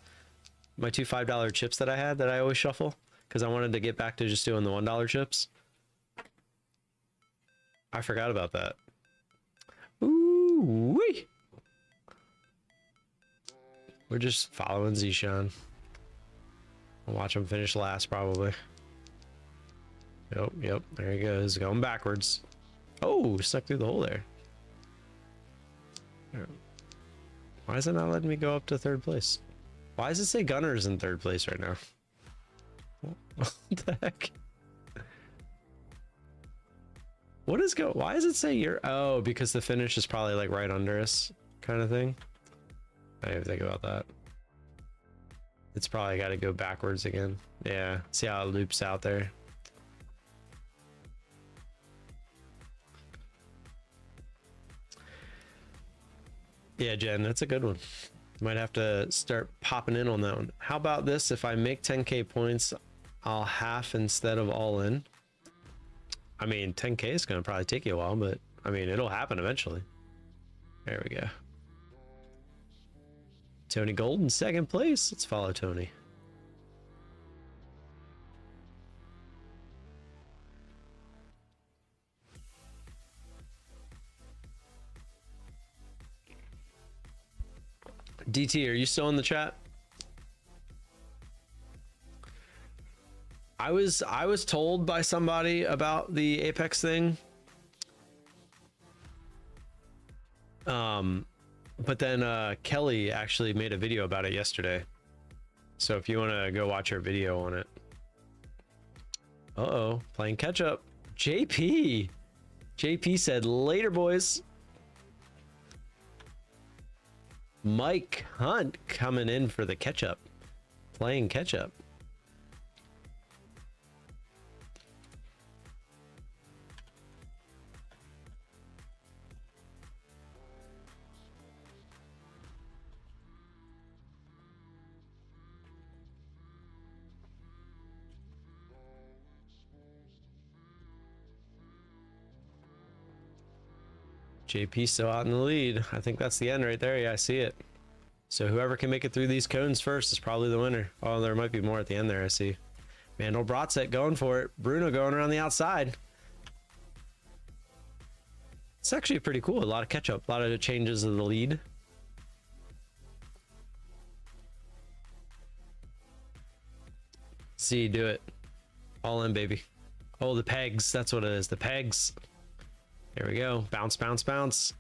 my two $5 chips that I had that I always shuffle because I wanted to get back to just doing the $1 chips. I forgot about that. Ooh wee. We're just following Zishan. I'll watch him finish last probably. Yep, there he goes, going backwards. Oh, stuck through the hole there. Why is it not letting me go up to third place? Why does it say Gunner's in third place right now? What the heck? What is why does it say you're, oh, because the finish is probably like right under us kind of thing. I didn't even think about that. It's probably got to go backwards again. Yeah, see how it loops out there. Yeah, Jen, that's a good one. Might have to start popping in on that one. How about this? If I make 10k points, I'll half instead of all in. I mean, 10k is going to probably take you a while, but I mean, it'll happen eventually. There we go. Tony Gold in second place. Let's follow Tony. DT, are you still in the chat? I was told by somebody about the Apex thing. But then Kelly actually made a video about it yesterday. So if you want to go watch her video on it. Uh-oh, playing catch up. JP said later, boys. Mike Hunt coming in for the catch up. Playing catch up. JP still out in the lead. I think that's the end right there. Yeah, I see it. So whoever can make it through these cones first is probably the winner. Oh, there might be more at the end there, I see. Mandel Brotzett going for it. Bruno going around the outside. It's actually pretty cool. A lot of catch up, a lot of changes of the lead. See, do it. All in, baby. Oh, the pegs. That's what it is. The pegs. There we go. Bounce, bounce, bounce.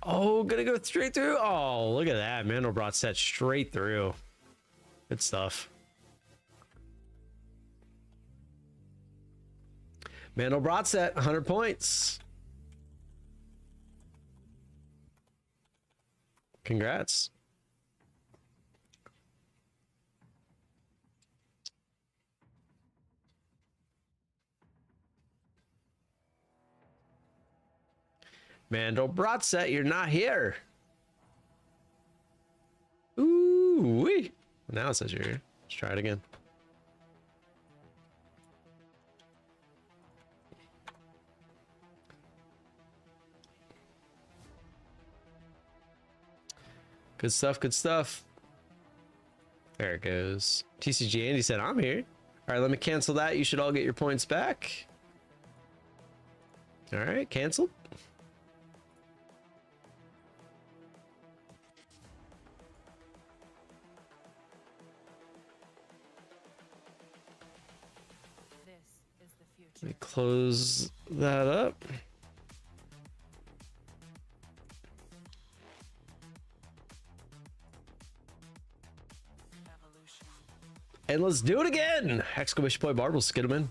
Oh, gonna go straight through. Oh, look at that. Mandel Brotzett straight through. Good stuff. Mandel Brotzett, 100 points. Congrats. Mandel Brotzett, you're not here. Ooh, wee. Now it says you're here. Let's try it again. Good stuff, good stuff. There it goes. TCG Andy said, I'm here. All right, let me cancel that. You should all get your points back. All right, canceled. Let me close that up. And let's do it again. Exclamation point marbles, get them in.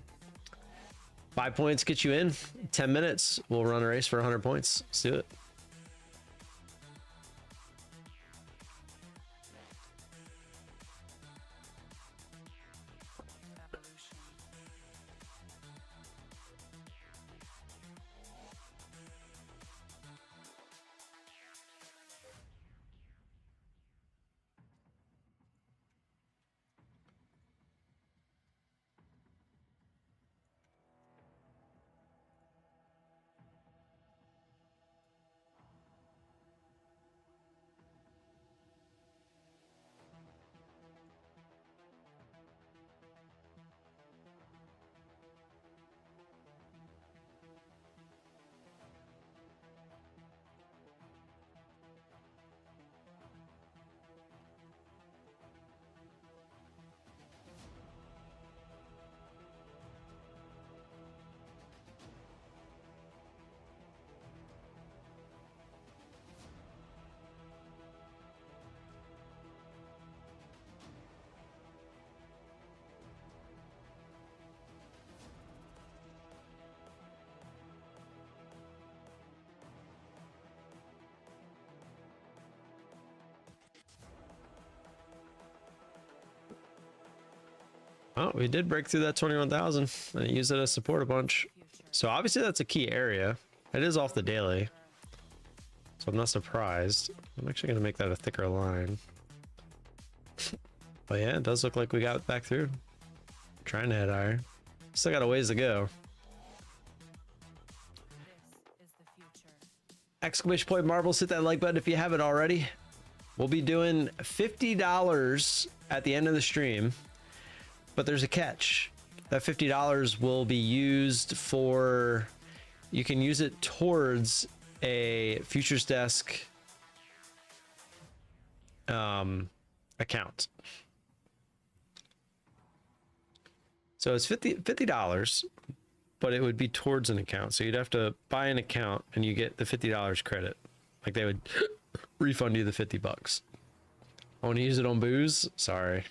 5 points get you in. 10 minutes, we'll run a race for 100 points. Let's do it. Oh, we did break through that 21,000 and use it as support a bunch. So obviously that's a key area. It is off the daily, so I'm not surprised. I'm actually going to make that a thicker line. But yeah, it does look like we got it back through. Trying to head higher. Still got a ways to go. Exclamation point marbles, hit that like button if you haven't already. We'll be doing $50 at the end of the stream, but there's a catch. That $50 will be used for, you can use it towards a futures desk account. So it's $50, but it would be towards an account. So you'd have to buy an account and you get the $50 credit. Like they would refund you the 50 bucks. I want to use it on booze. Sorry.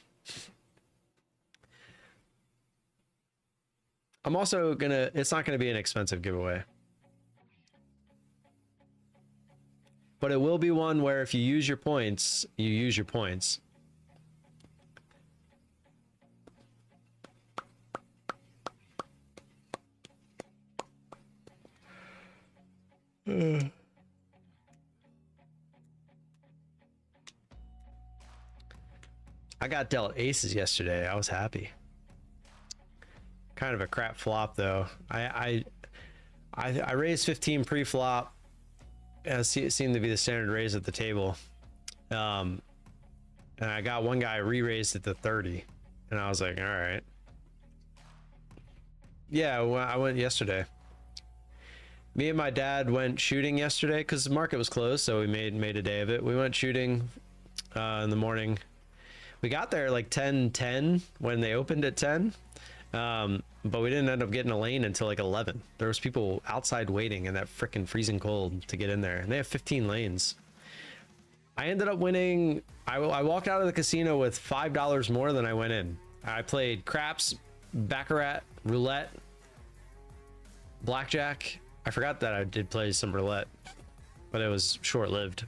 I'm also gonna, it's not gonna be an expensive giveaway, but it will be one where if you use your points, you use your points. I got dealt aces yesterday. I was happy. Kind of a crap flop though. I raised 15 pre-flop seemed to be the standard raise at the table. And I got one guy re-raised it to 30, and I was like, all right. Yeah, well, I went yesterday. Me and my dad went shooting yesterday because the market was closed, so we made a day of it. We went shooting in the morning. We got there like 10:10 when they opened at 10, but we didn't end up getting a lane until like 11. There was people outside waiting in that freaking freezing cold to get in there, and they have 15 lanes. I ended up winning. I walked out of the casino with $5 more than I went in. I played craps, baccarat, roulette, blackjack. I forgot that I did play some roulette, but it was short-lived.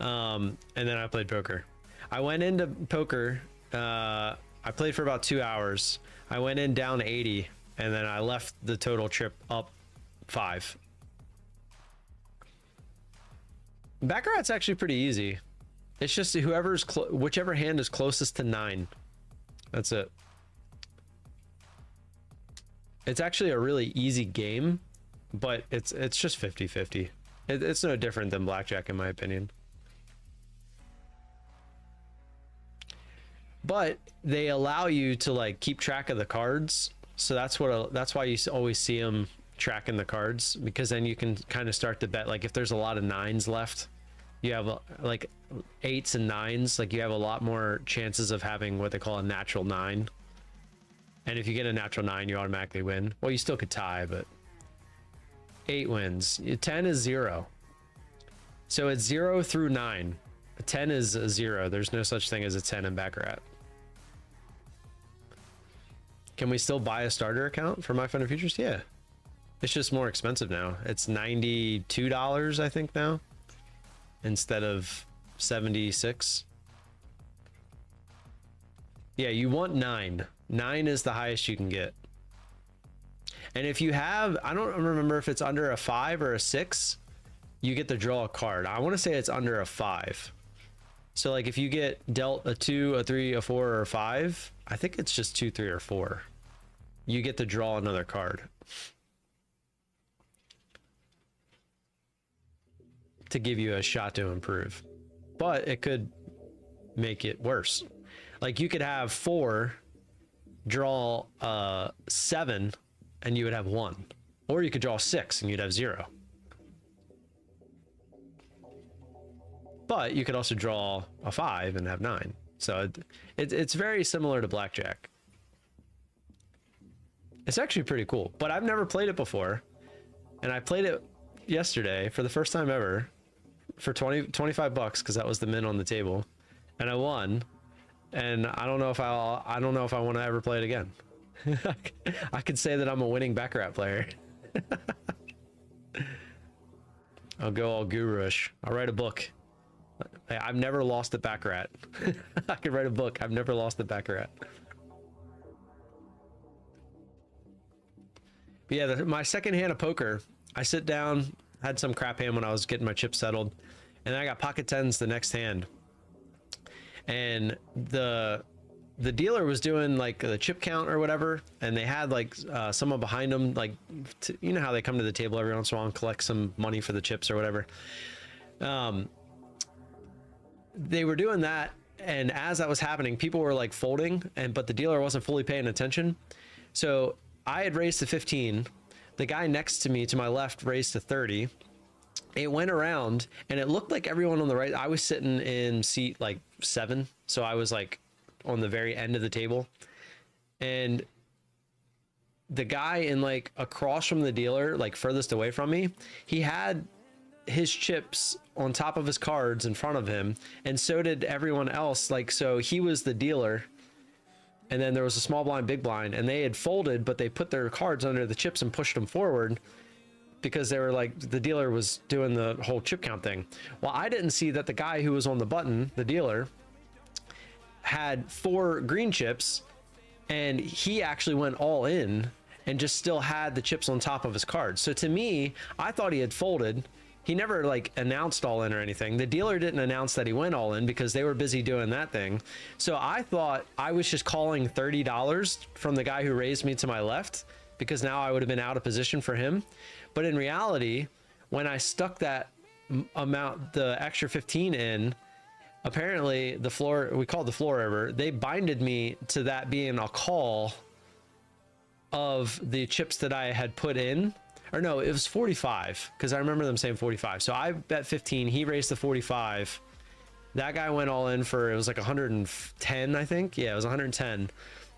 And then I played poker. I went into poker. I played for about 2 hours. I went in down 80, and then I left the total trip up 5. Baccarat's actually pretty easy. It's just whichever hand is closest to 9. That's it. It's actually a really easy game, but it's just 50-50. It's no different than blackjack in my opinion. But they allow you to like keep track of the cards, so that's why you always see them tracking the cards, because then you can kind of start to bet. Like if there's a lot of 9s left, you have like 8s and 9s, like you have a lot more chances of having what they call a natural 9. And if you get a natural 9, you automatically win. Well, you still could tie, but 8 wins. 10 is 0. So it's 0 through 9. 10 is a 0. There's no such thing as a 10 in Baccarat. Can we still buy a starter account for My Fun Futures? Yeah. It's just more expensive now. It's $92, I think, now, instead of 76. Yeah, you want 9. 9 is the highest you can get. And if you have, I don't remember if it's under a 5 or a 6, you get to draw a card. I want to say it's under a 5. So like if you get dealt a 2, a 3, a 4, or a 5, I think it's just 2, 3, or 4. You get to draw another card to give you a shot to improve. But it could make it worse. Like you could have 4, draw 7, and you would have 1. Or you could draw 6 and you'd have 0. But you could also draw a 5 and have 9. So it's very similar to blackjack. It's actually pretty cool, but I've never played it before. And I played it yesterday for the first time ever for 25 bucks, because that was the min on the table, and I won. And I don't know if I want to ever play it again. I could say that I'm a winning Baccarat player. I'll go all guru-ish. I'll write a book. I've never lost at Baccarat. I could write a book. I've never lost at Baccarat. But yeah, my second hand of poker, I sit down, had some crap hand when I was getting my chips settled, and then I got pocket 10s the next hand. And the dealer was doing like the chip count or whatever, and they had like someone behind them, like you know how they come to the table every once in a while and collect some money for the chips or whatever. They were doing that, and as that was happening, people were like folding, but the dealer wasn't fully paying attention. So I had raised to 15. The guy next to me to my left raised to 30. It went around, and it looked like everyone on the right. I was sitting in seat like 7, so I was like on the very end of the table, and the guy in like across from the dealer, like furthest away from me, he had his chips on top of his cards in front of him, and so did everyone else. Like, so he was the dealer, and then there was a small blind, big blind, and they had folded, but they put their cards under the chips and pushed them forward because they were like, the dealer was doing the whole chip count thing. Well, I didn't see that the guy who was on the button, the dealer, had 4 green chips, and he actually went all in and just still had the chips on top of his cards. So to me, I thought he had folded. He never like announced all in or anything. The dealer didn't announce that he went all in because they were busy doing that thing. So I thought I was just calling $30 from the guy who raised me to my left, because now I would have been out of position for him. But in reality, when I stuck that amount, the extra 15 in, apparently the floor, we called the floor over, they binded me to that being a call of the chips that I had put in. Or no, it was 45, because I remember them saying 45. So I bet 15, he raised the 45. That guy went all in for, it was like 110, I think. Yeah, it was 110. And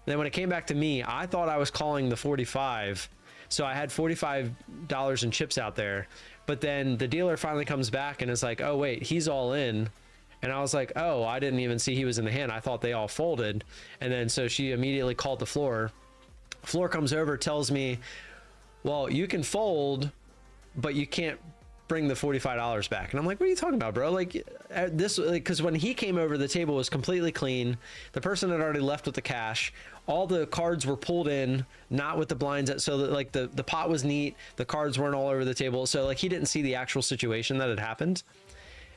then when it came back to me, I thought I was calling the 45. So I had $45 in chips out there. But then the dealer finally comes back and is like, oh, wait, he's all in. And I was like, oh, I didn't even see he was in the hand. I thought they all folded. And then so she immediately called the floor. Floor comes over, tells me, well, you can fold, but you can't bring the $45 back. And I'm like, what are you talking about, bro? Like this, because when he came over, the table was completely clean. The person had already left with the cash. All the cards were pulled in, not with the blinds. So that, like the pot was neat. The cards weren't all over the table. So like he didn't see the actual situation that had happened.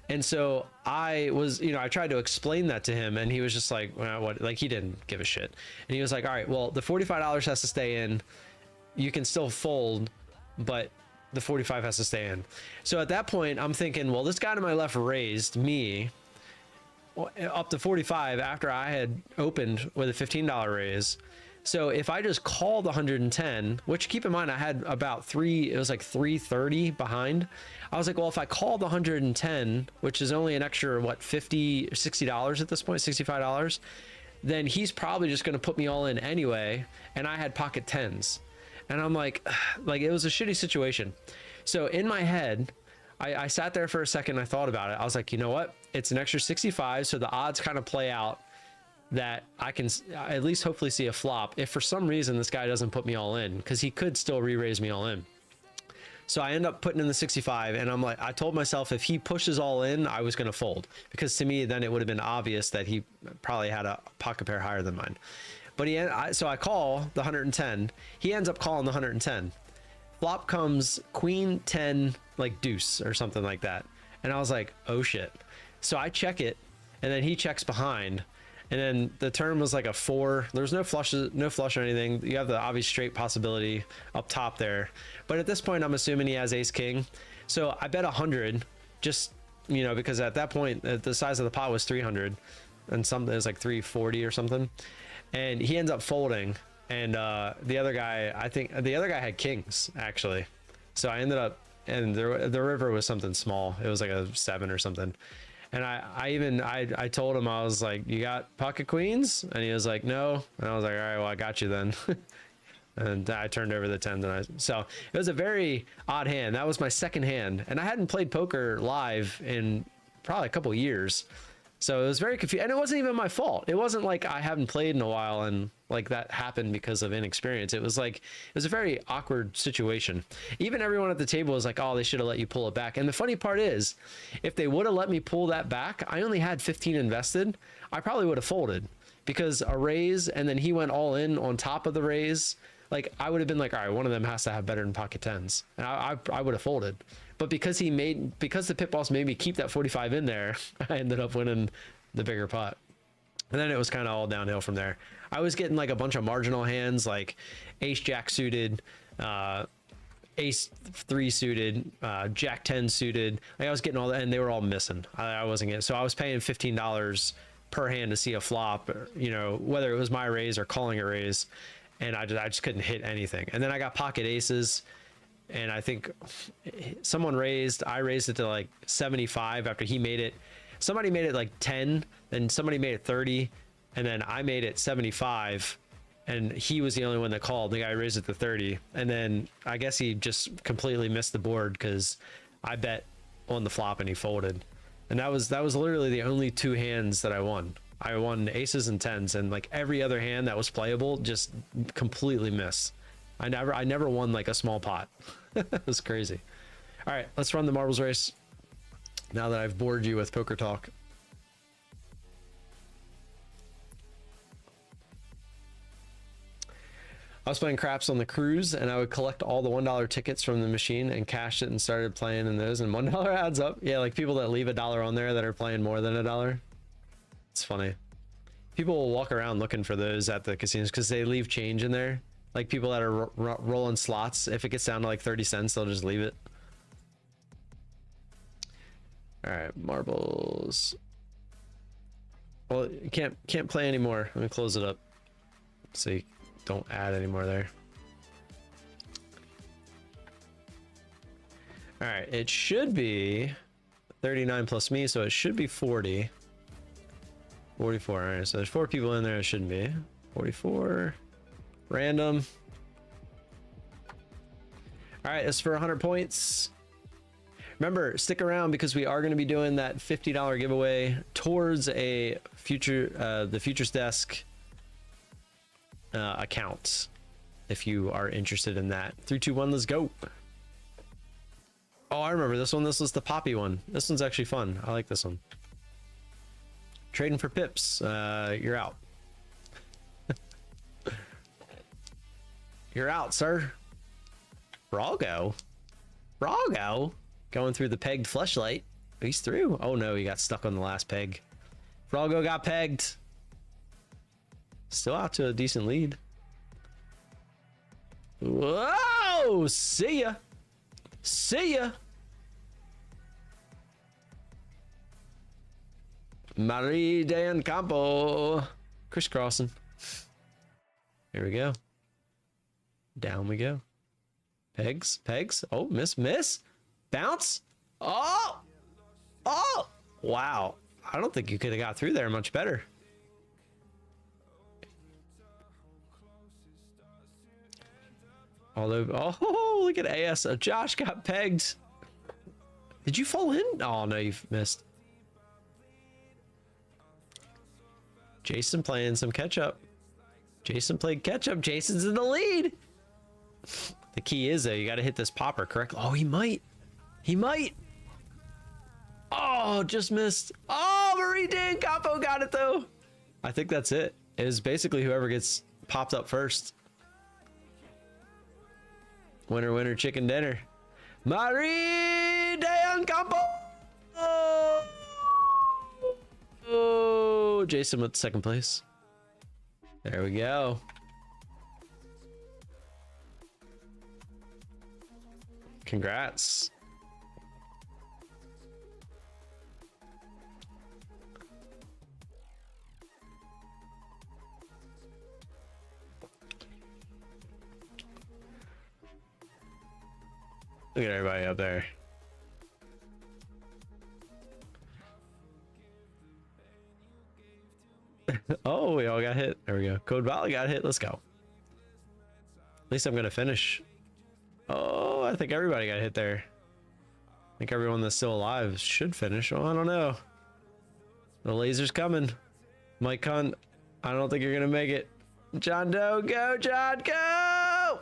And so I was, I tried to explain that to him, and he was just like, well, what? Like he didn't give a shit. And he was like, all right, well, the $45 has to stay in. You can still fold, but the 45 has to stay in. So at that point, I'm thinking, well, this guy to my left raised me up to 45 after I had opened with a $15 raise. So if I just called 110, which keep in mind, I had about it was like 330 behind. I was like, well, if I called 110, which is only an extra, what, $60 at this point, $65, then he's probably just going to put me all in anyway. And I had pocket tens. And I'm like it was a shitty situation. So in my head, I sat there for a second. I thought about it. I was like, you know what? It's an extra 65. So the odds kind of play out that I can at least hopefully see a flop if for some reason this guy doesn't put me all in, because he could still re-raise me all in. So I end up putting in the 65, and I'm like, I told myself if he pushes all in, I was going to fold, because to me then it would have been obvious that he probably had a pocket pair higher than mine. But so I call the 110. He ends up calling the 110. Flop comes queen 10, like deuce or something like that, and I was like, oh shit. So I check it, and then he checks behind. And then the turn was like a 4. There's no flush or anything. You have the obvious straight possibility up top there. But at this point, I'm assuming he has ace king. So I bet 100, just, because at that point, the size of the pot was 300 and something, it was like 340 or something. And he ends up folding. And the other guy, I think the other guy had kings actually. So I ended up, and the river was something small. It was like a 7 or something. And I told him, I was like, you got pocket queens? And he was like, no. And I was like, all right, well, I got you then. And I turned over the 10s. So it was a very odd hand. That was my second hand. And I hadn't played poker live in probably a couple years. So it was very confusing. And it wasn't even my fault. It wasn't like I haven't played in a while and like that happened because of inexperience. It was a very awkward situation. Even everyone at the table was like, oh, they should have let you pull it back. And the funny part is, if they would have let me pull that back, I only had 15 invested. I probably would have folded, because a raise and then he went all in on top of the raise. Like I would have been like, all right, one of them has to have better than pocket tens. And I would have folded. But because the pit boss made me keep that 45 in there, I ended up winning the bigger pot. And then it was kind of all downhill from there. I was getting like a bunch of marginal hands, like ace jack suited, ace 3 suited, jack 10 suited. Like I was getting all that, and they were all missing. I wasn't getting, so I was paying $15 per hand to see a flop, whether it was my raise or calling a raise. And I just couldn't hit anything. And then I got pocket aces. And I think someone I raised it to like 75 after he made it. Somebody made it like 10, then somebody made it 30, and then I made it 75, and he was the only one that called. The guy raised it to 30, and then I guess he just completely missed the board because I bet on the flop and he folded. And that was literally the only 2 hands that I won. I won aces and 10s, and like every other hand that was playable just completely missed. I never won like a small pot. It was crazy. All right, let's run the marbles race now that I've bored you with poker talk. I was playing craps on the cruise, and I would collect all the $1 tickets from the machine and cash it and started playing in those, and $1 adds up. Yeah, like people that leave $1 on there that are playing more than $1. It's funny. People will walk around looking for those at the casinos because they leave change in there. Like people that are rolling slots, if it gets down to like 30 cents, they'll just leave it. All right, marbles. Well, you can't play anymore. Let me close it up so you don't add any more there. All right, it should be 39 plus me, so it should be 40. 44. All right, so there's 4 people in there. It shouldn't be 44. Random. All right, it's for 100 points. Remember, stick around because we are going to be doing that $50 giveaway towards a future, the Futures Desk account. If you are interested in that, 3, 2, 1, let's go. Oh, I remember this one. This was the Poppy one. This one's actually fun. I like this one. Trading for pips. You're out. You're out, sir. Brago. Brago. Going through the pegged fleshlight. He's through. Oh no, he got stuck on the last peg. Brago got pegged. Still out to a decent lead. Whoa! See ya. See ya. Marie Dan Campo. Crisscrossing. Here we go. Down we go. Pegs. Pegs. Oh, miss. Bounce. Oh. Oh. Wow. I don't think you could have got through there much better. Although, oh, look at AS. Josh got pegged. Did you fall in? Oh, no, you've missed. Jason playing some catch up. Jason played catch up. Jason's in the lead. The key is, though, you got to hit this popper correctly. Oh, he might. He might. Oh, just missed. Oh, Marie Dan Campo got it, though. I think that's it. It is basically whoever gets popped up first. Winner, winner, chicken dinner. Marie Dan Campo. Oh, Jason with second place. There we go. Congrats. Look at everybody up there. Oh, we all got hit. There we go. Code Valley got hit. Let's go. At least I'm going to finish. Oh, I think everybody got hit there. I think everyone that's still alive should finish. Oh, I don't know. The laser's coming. Mike Hunt, I don't think you're going to make it. John Doe, go, John, go!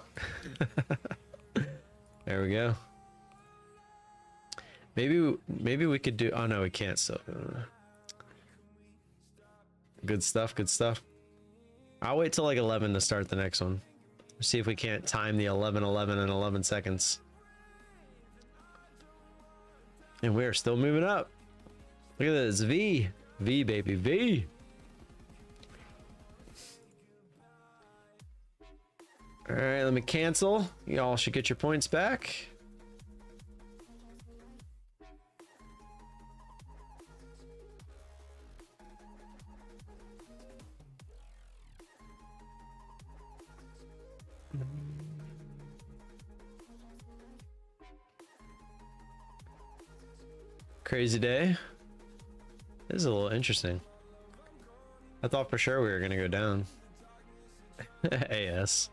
There we go. Maybe we could do... Oh, no, we can't still. Good stuff, good stuff. I'll wait till like 11 to start the next one. See if we can't time the 11, 11, and 11 seconds. And we're still moving up. Look at this. V. V, baby. V. All right, let me cancel. Y'all should get your points back. Crazy day. This is a little interesting. I thought for sure we were gonna go down. AS.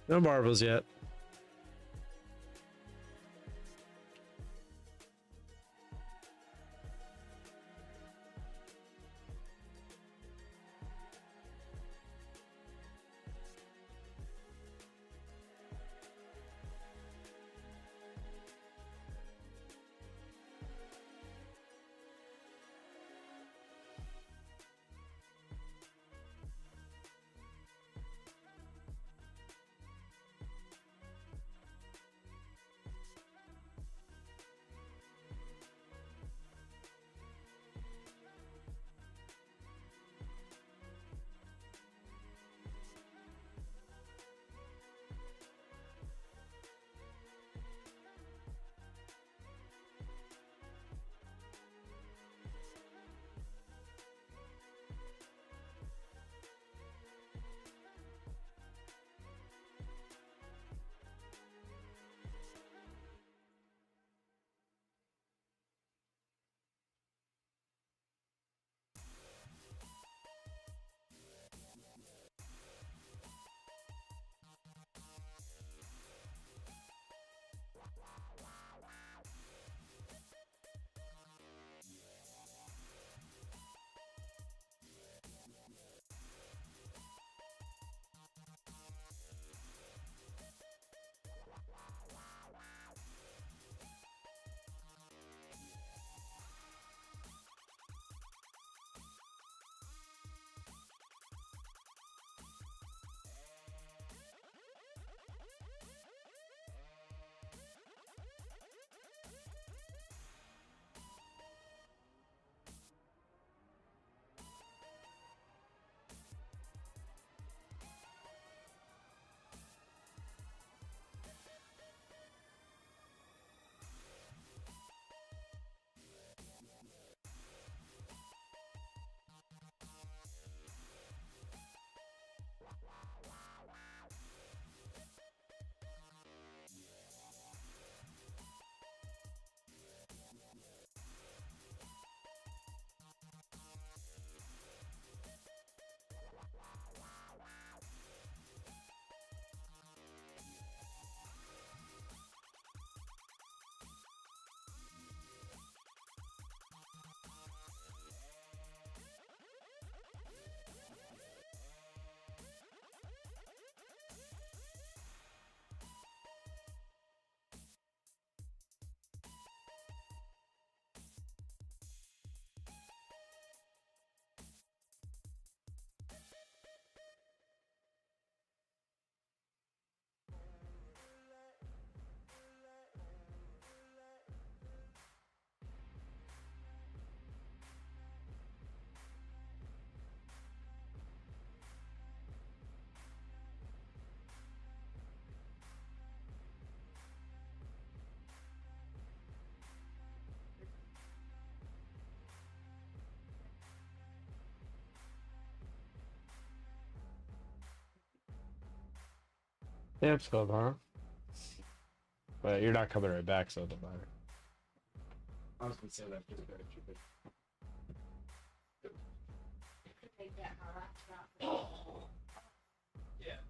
No marbles yet. Yeah, it's still huh? But you're not coming right back, so it don't matter. I was gonna say that just better. Yeah.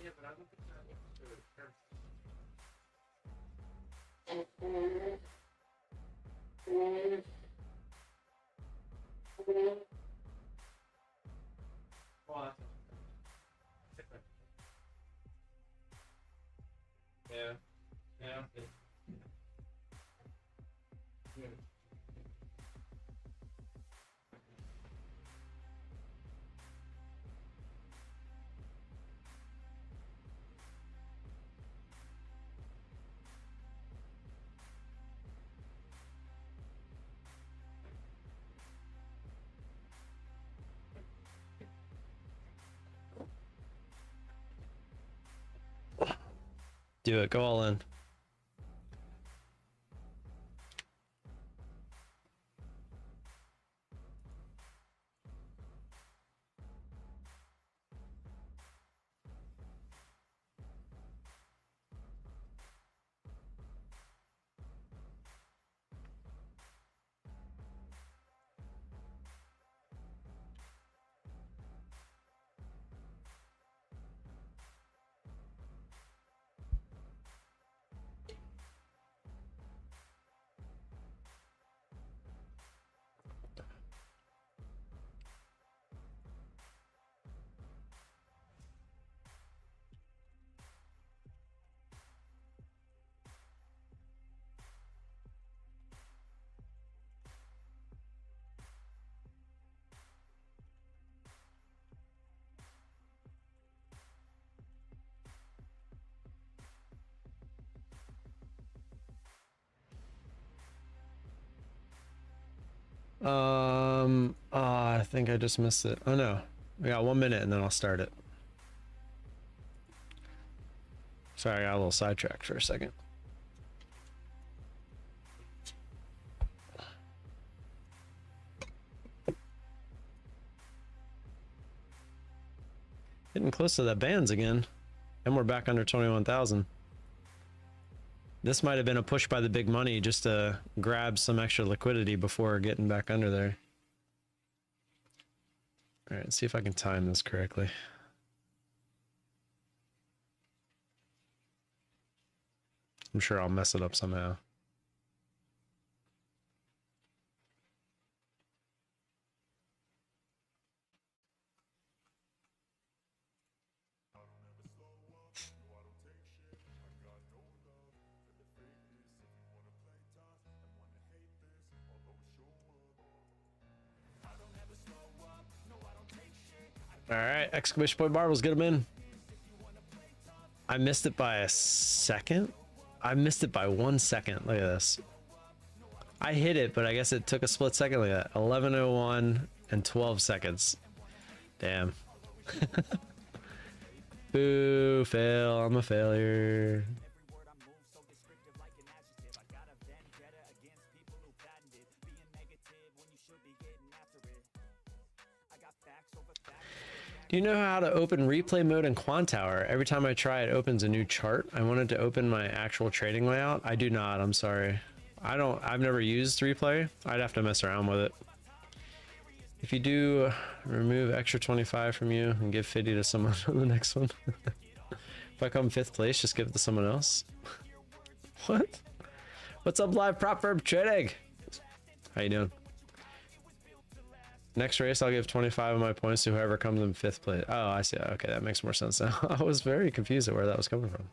Yeah, but I don't think that yeah. Yeah. Do it. Go all in. I think I just missed it. Oh no, we got 1 minute and then I'll start it. Sorry, I got a little sidetracked for a second. Getting close to the bands again. And we're back under 21,000. This might have been a push by the big money just to grab some extra liquidity before getting back under there. All right, let's see if I can time this correctly. I'm sure I'll mess it up somehow. All right, exclamation point marbles, get them in. I missed it by a second. I missed it by 1 second. Look at this. I hit it, but I guess it took a split second. Look at that. 11:01 and 12 seconds. Damn. Boo, fail. I'm a failure. Do you know how to open replay mode in Quantower? Every time I try, it opens a new chart. I wanted to open my actual trading layout. I do not. I'm sorry. I've never used replay. I'd have to mess around with it. If you do, remove extra 25 from you and give 50 to someone on the next one. If I come 5th place, just give it to someone else. What? What's up, live prop verb trading? How you doing? Next race, I'll give 25 of my points to whoever comes in 5th place. Oh, I see. Okay, that makes more sense now. I was very confused at where that was coming from.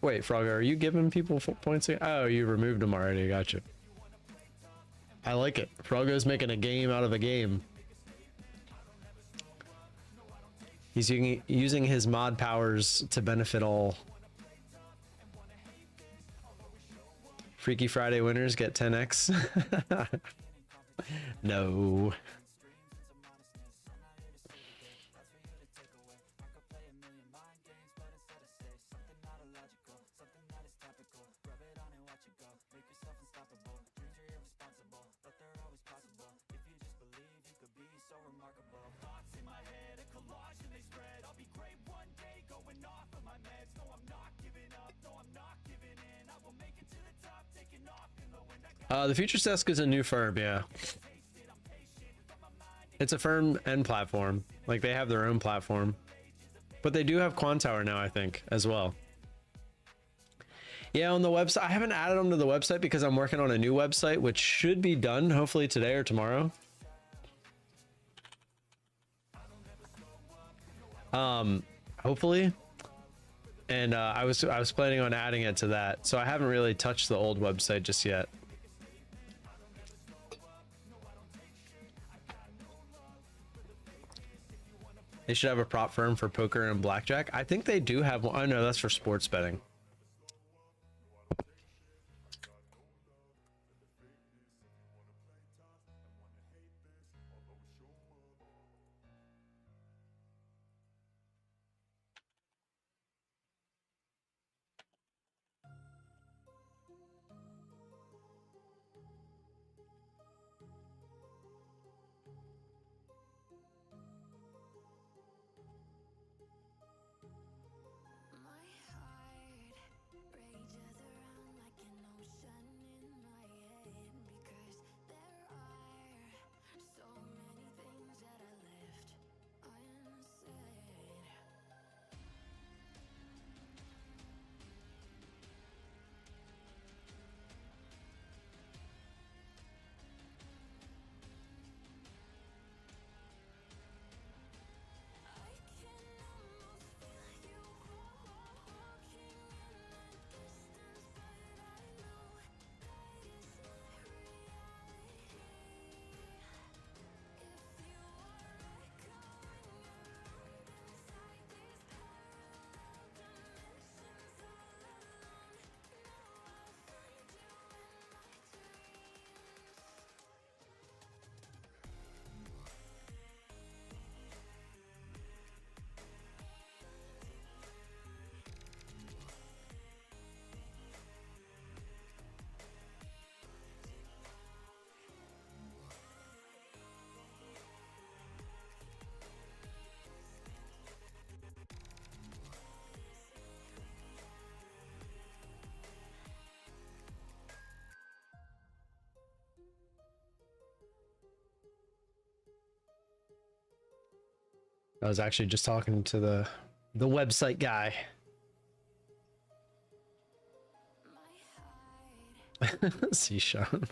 Wait, Frogger, are you giving people points? Oh, you removed them already. Gotcha. I like it. Frogger's making a game out of a game. He's using his mod powers to benefit all. Freaky Friday winners get 10x. No. The Futures Desk is a new firm, yeah. It's a firm and platform. Like, they have their own platform. But they do have Quantower now, I think, as well. Yeah, on the website. I haven't added them to the website because I'm working on a new website, which should be done, hopefully today or tomorrow. Hopefully. And I was planning on adding it to that. So I haven't really touched the old website just yet. They should have a prop firm for poker and blackjack. I think they do have one. Oh no, that's for sports betting. My heart I was actually just talking to the website guy. See, Sean.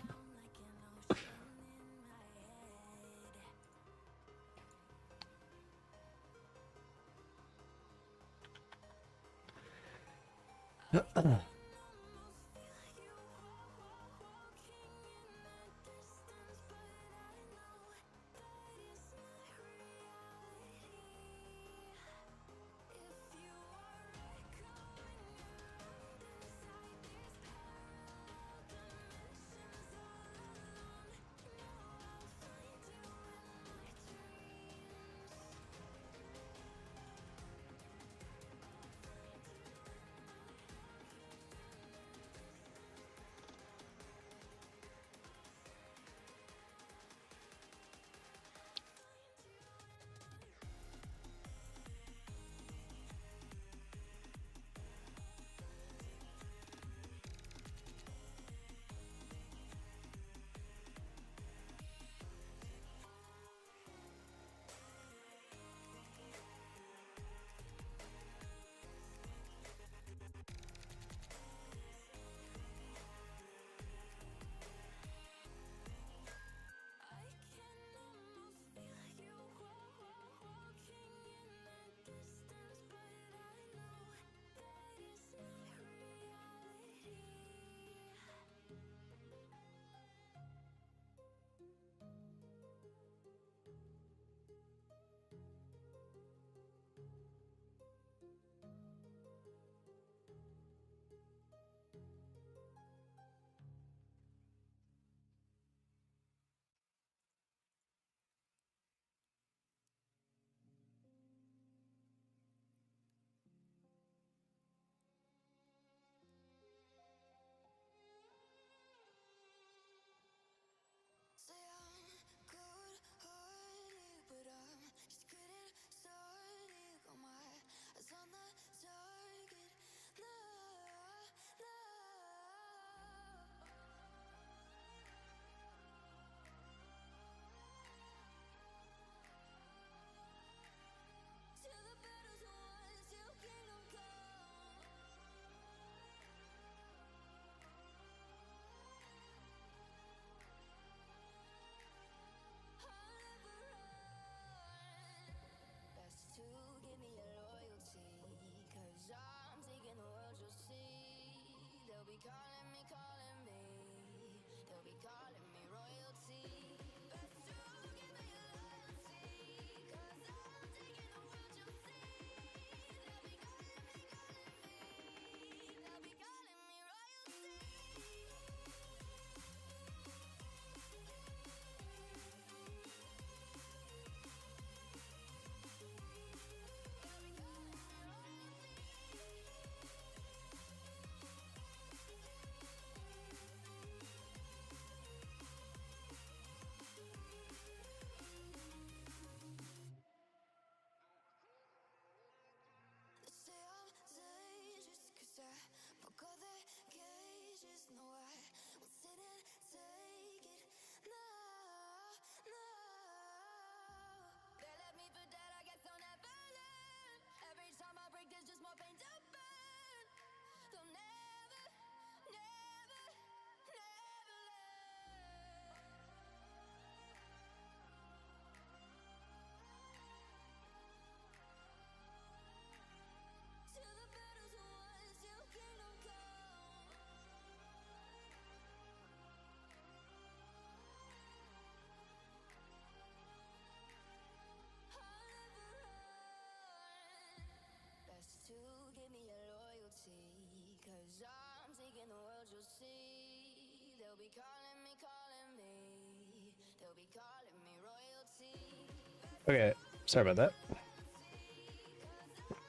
Okay, sorry about that.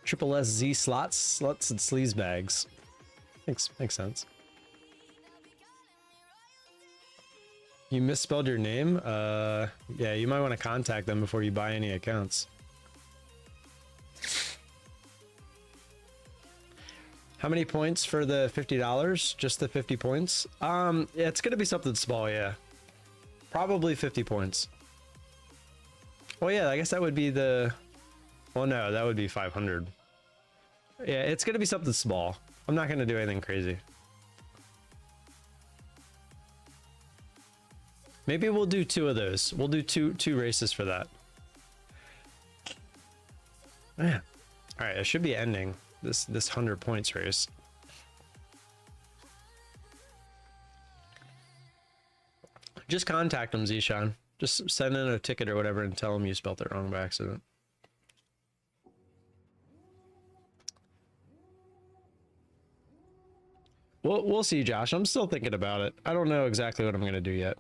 Triple SZ slots, sluts, and sleaze bags. Makes sense. You misspelled your name? Yeah, you might want to contact them before you buy any accounts. How many points for the $50? Just the 50 points? Yeah, it's gonna be something small, yeah. Probably 50 points. Well, yeah, I guess that would be the Well, no, that would be 500. Yeah, it's gonna be something small. I'm not gonna do anything crazy. Maybe we'll do 2 of those. We'll do two races for that. Man. All right, I should be ending this 100 points race. Just contact them, Zishan. Just send in a ticket or whatever and tell them you spelled it wrong by accident. We'll see, Josh. I'm still thinking about it. I don't know exactly what I'm gonna do yet.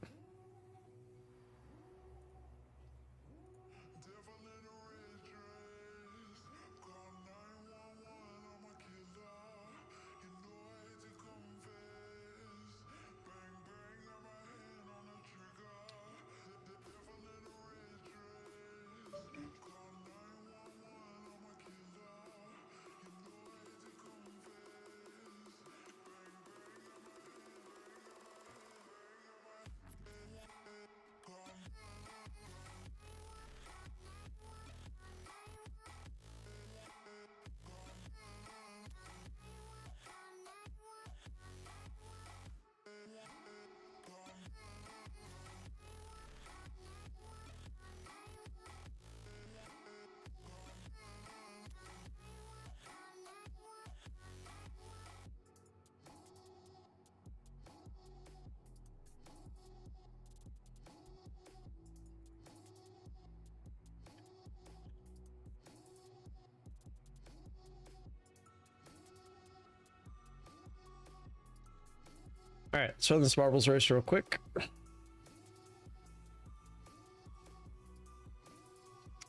All right, let's run this marbles race real quick.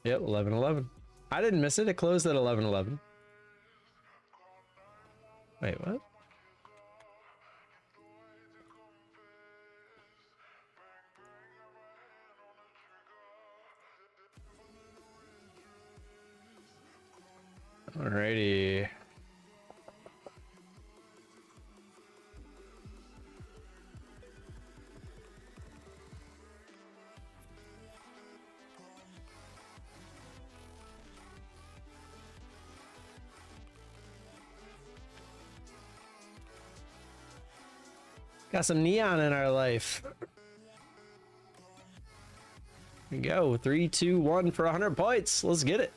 Yep, 11:11. I didn't miss it. It closed at 11:11. Wait, what? Alrighty. Got some neon in our life. Here we go. 3, 2, 1 for 100 points. Let's get it.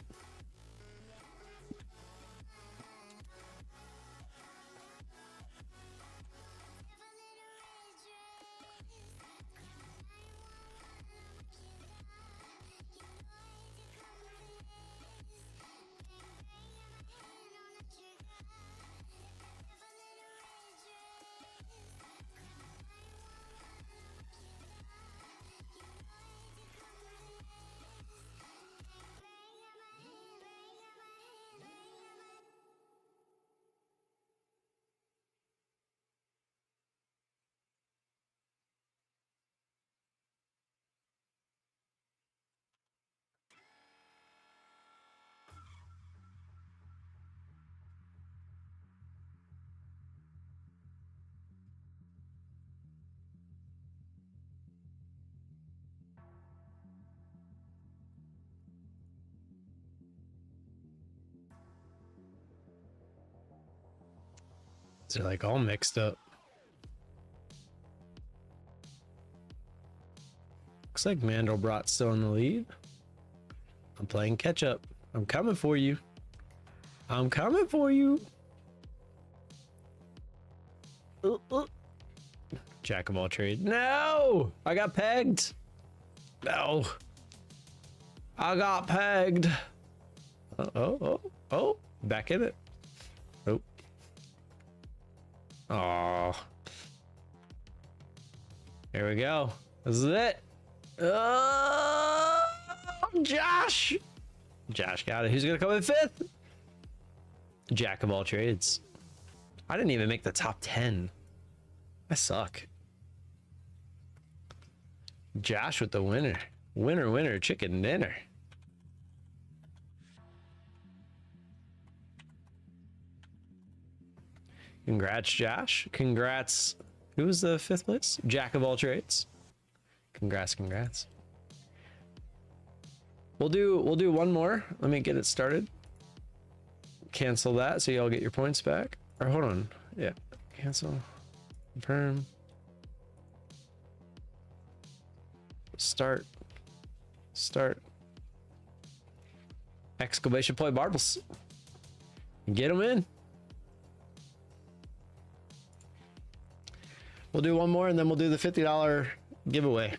They're like all mixed up. Looks like Mandelbrot's still in the lead. I'm playing catch up. I'm coming for you. I'm coming for you. Jack of all trades. No! I got pegged. No. I got pegged. Oh. Back in it. Oh. Oh. Here we go. This is it. Josh. Josh got it. Who's gonna come in 5th? Jack of all trades. I didn't even make the top 10. I suck. Josh with the winner. Winner, chicken dinner. Congrats, Josh. Congrats. Who was the 5th place? Jack of all trades. Congrats. We'll do one more. Let me get it started. Cancel that so y'all get your points back. Or hold on. Yeah. Cancel. Confirm. Start. Exclamation point marbles. Get them in. We'll do one more and then we'll do the $50 giveaway.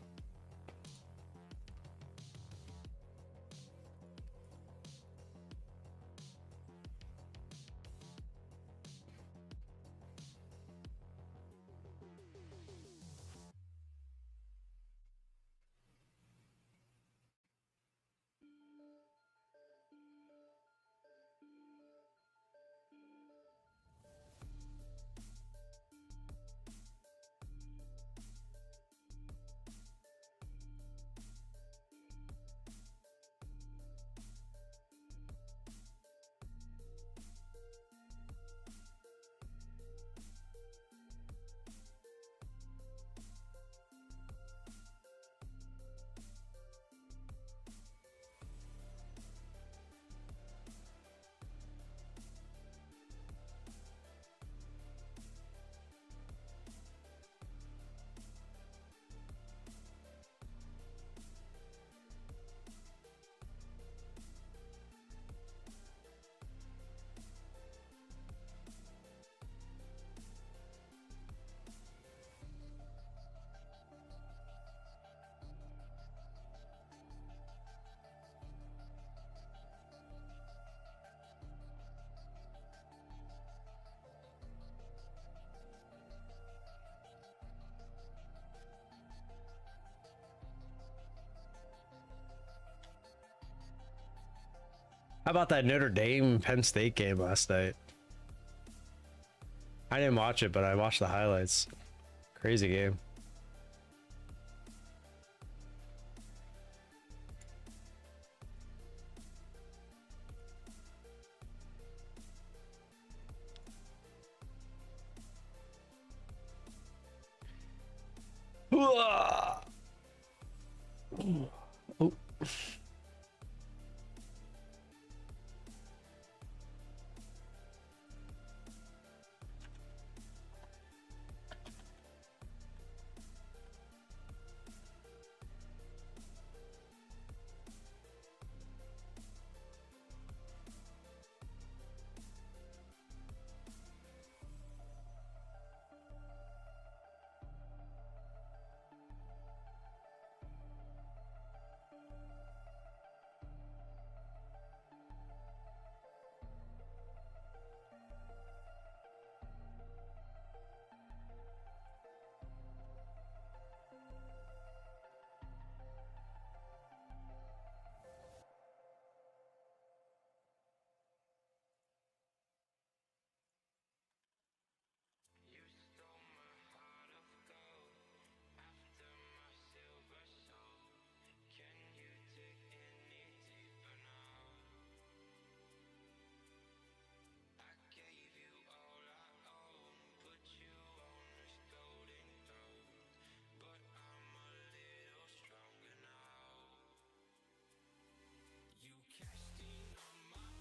How about that Notre Dame Penn State game last night? I didn't watch it, but I watched the highlights. Crazy game. Oh.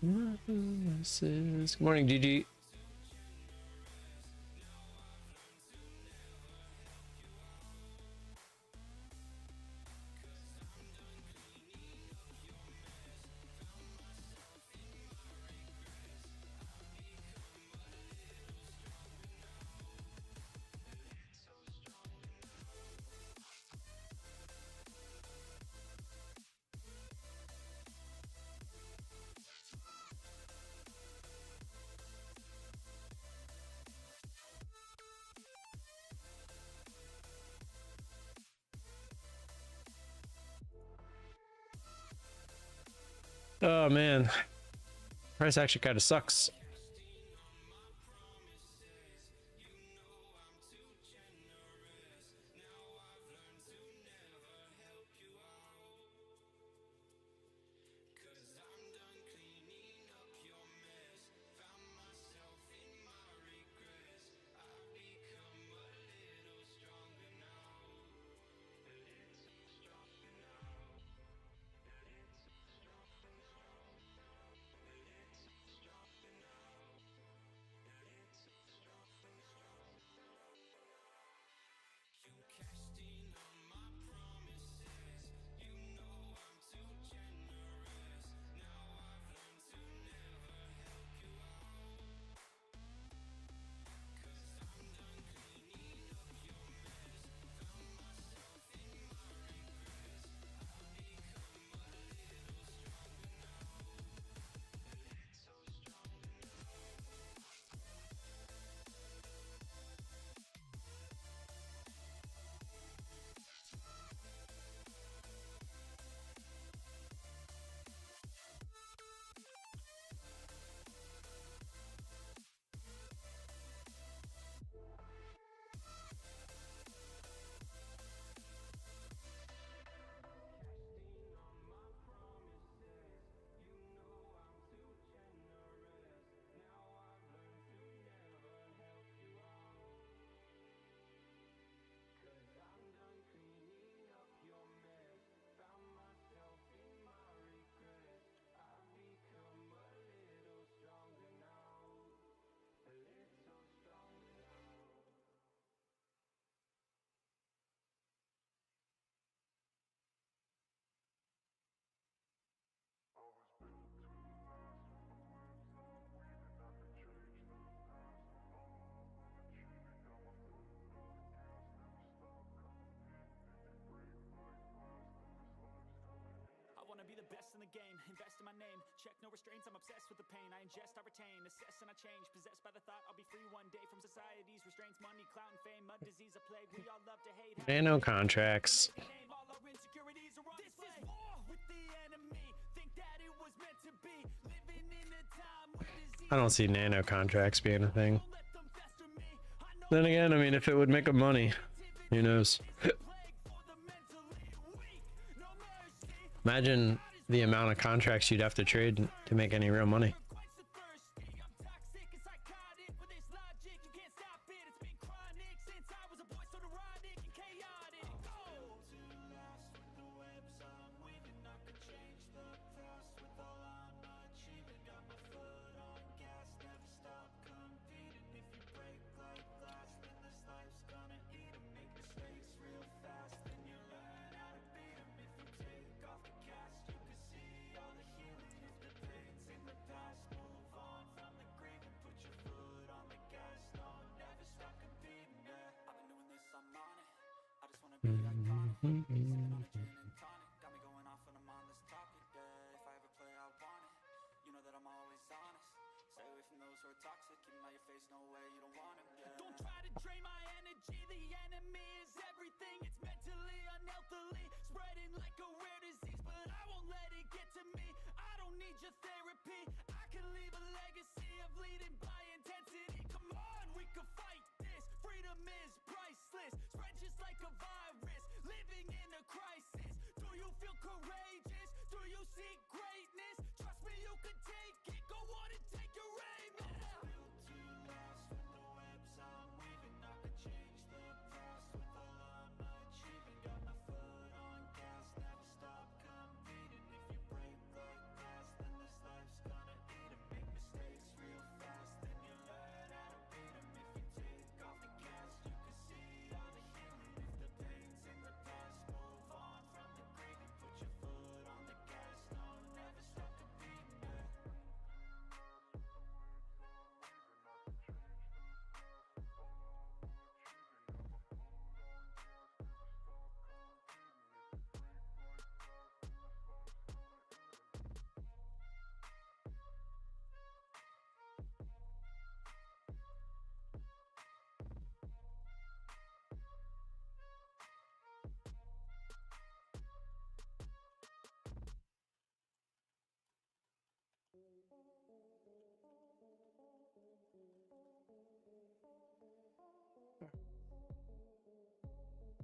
Good morning, GG. Oh man, price actually kind of sucks. game, invest in my name, check no restraints, I'm obsessed with the pain. I ingest, I retain, assess and I change, possessed by the thought I'll be free one day from society's restraints, money, clout and fame, mud, disease, a plague. We all love to hate. Nano contracts. All our insecurities are on display. This is war with the enemy. Think that it was meant to be. Living in a time where disease. I don't see nano contracts being a thing. Then again, I mean, if it would make them money, who knows? Imagine the amount of contracts you'd have to trade to make any real money. Don't try to drain my energy, the enemy is everything. It's mentally, unhealthily, spreading like a rare disease. But I won't let it get to me, I don't need your therapy. I can leave a legacy of leading by intensity. Come on, we can fight this, freedom is priceless. Spread just like a virus, living in a crisis. Do you feel courageous? Do you seek greatness? Trust me, you can take it, go on and take your aim.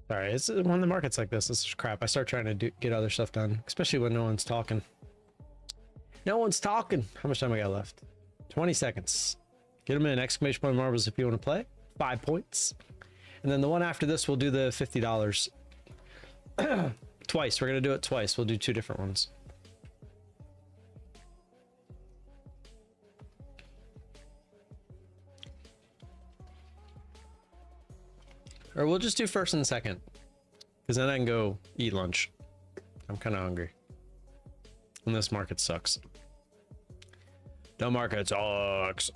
Sorry, it's when the market's like this is crap. I start trying to get other stuff done, especially when no one's talking. No one's talking. How much time I got left? 20 seconds. Get them in exclamation point marbles if you want to play. 5 points. And then the one after this, we'll do the $50. Twice. We're going to do it twice. We'll do 2 different ones. Or we'll just do first and second, because then I can go eat lunch. I'm kind of hungry. And this market sucks. The market sucks.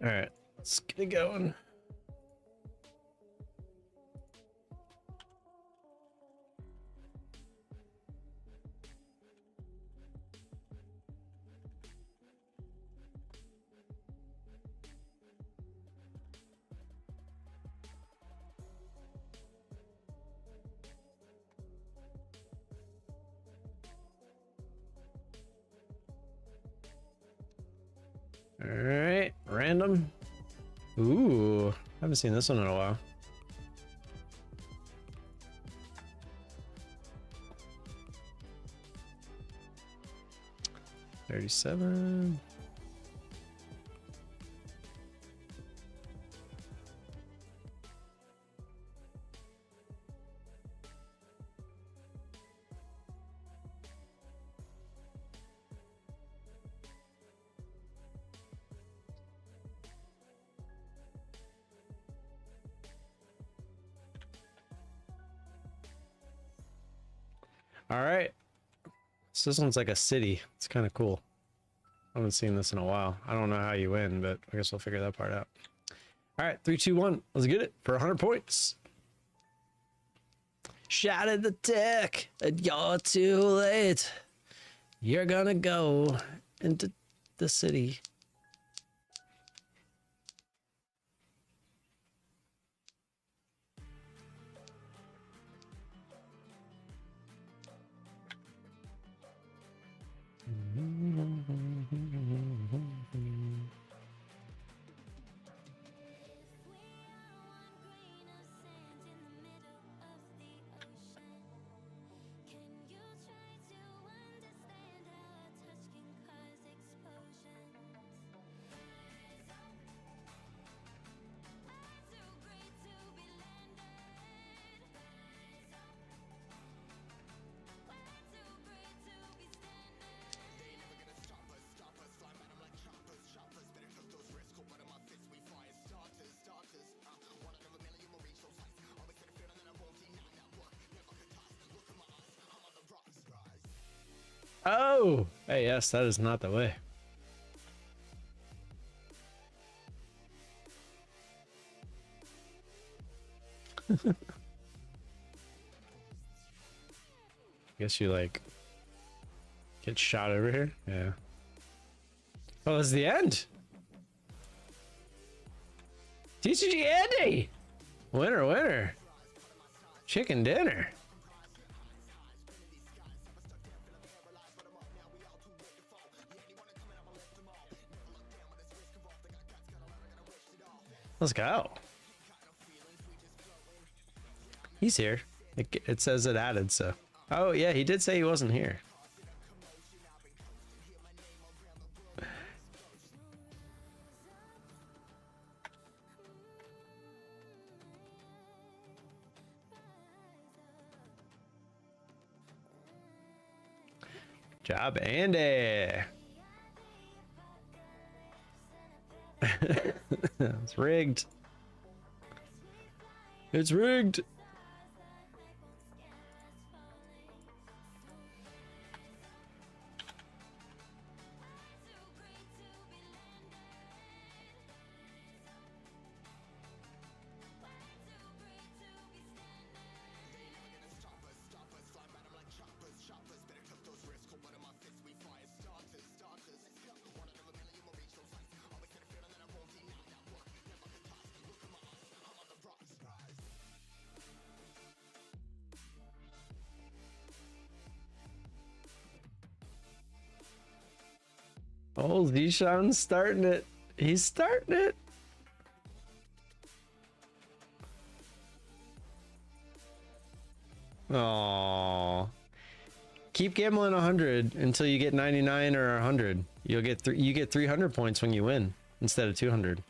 All right, let's get it going. All right, random. Ooh, haven't seen this one in a while. $37. All right. So this one's like a city. It's kind of cool. I haven't seen this in a while. I don't know how you win, but I guess we'll figure that part out. All right, 3, 2, 1. Let's get it for 100 points. Shot at the tech, and you're too late. You're gonna go into the city. Oh, hey, yes, that is not the way. Guess you like get shot over here. Yeah. Oh, it's the end. TCG Andy, winner, winner. Chicken dinner. Let's go. He's here. It says it added, so. Oh, yeah, he did say he wasn't here. Job, Andy. It's rigged. It's rigged. Oh, Zishan's starting it. He's starting it. Oh, keep gambling 100 until you get 99 or 100. You'll get you get 300 points when you win instead of 200.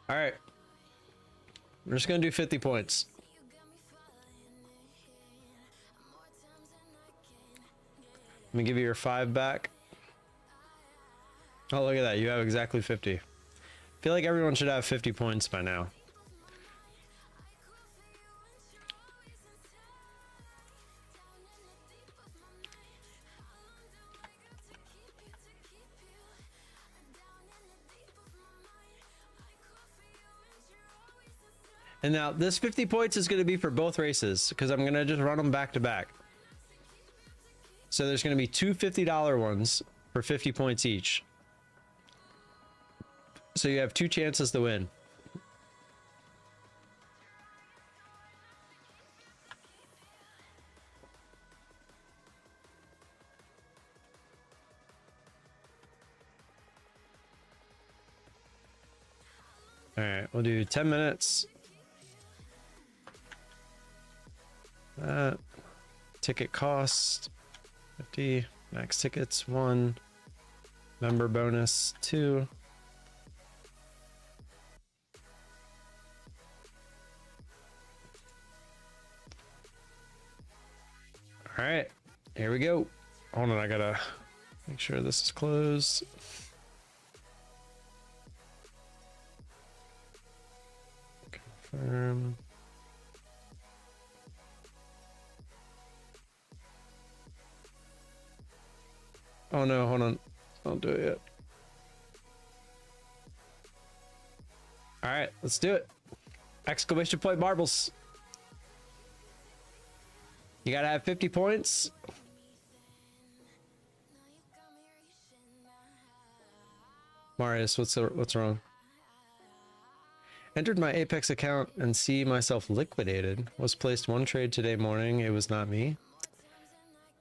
All right, we're just gonna do 50 points. Let me give you your 5 back. Oh, look at that, you have exactly 50. I feel like everyone should have 50 points by now. And now this 50 points is going to be for both races because I'm going to just run them back to back. So there's going to be two $50 ones for 50 points each. So you have 2 chances to win. All right, we'll do 10 minutes. Ticket cost 50. Max tickets 1. Member bonus 2. All right, here we go. Hold on, I gotta make sure this is closed. Confirm. Oh no, hold on. Don't do it yet. All right, let's do it. Exclamation point marbles. You gotta have 50 points. Marius, what's wrong? Entered my Apex account and see myself liquidated. Was placed 1 trade today morning. It was not me.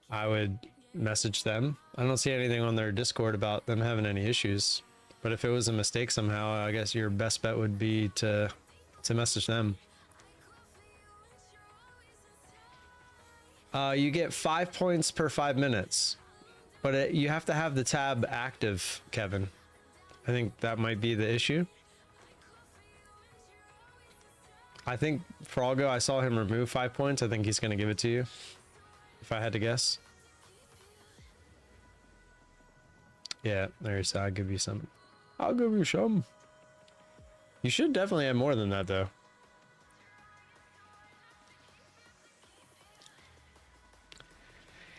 I would message them. I don't see anything on their Discord about them having any issues. But if it was a mistake somehow, I guess your best bet would be to message them. You get 5 points per 5 minutes, but you have to have the tab active, Kevin. I think that might be the issue. I think Froggo, I saw him remove 5 points. I think he's going to give it to you, if I had to guess. Yeah, there's. I'll give you some. I'll give you some. You should definitely have more than that, though.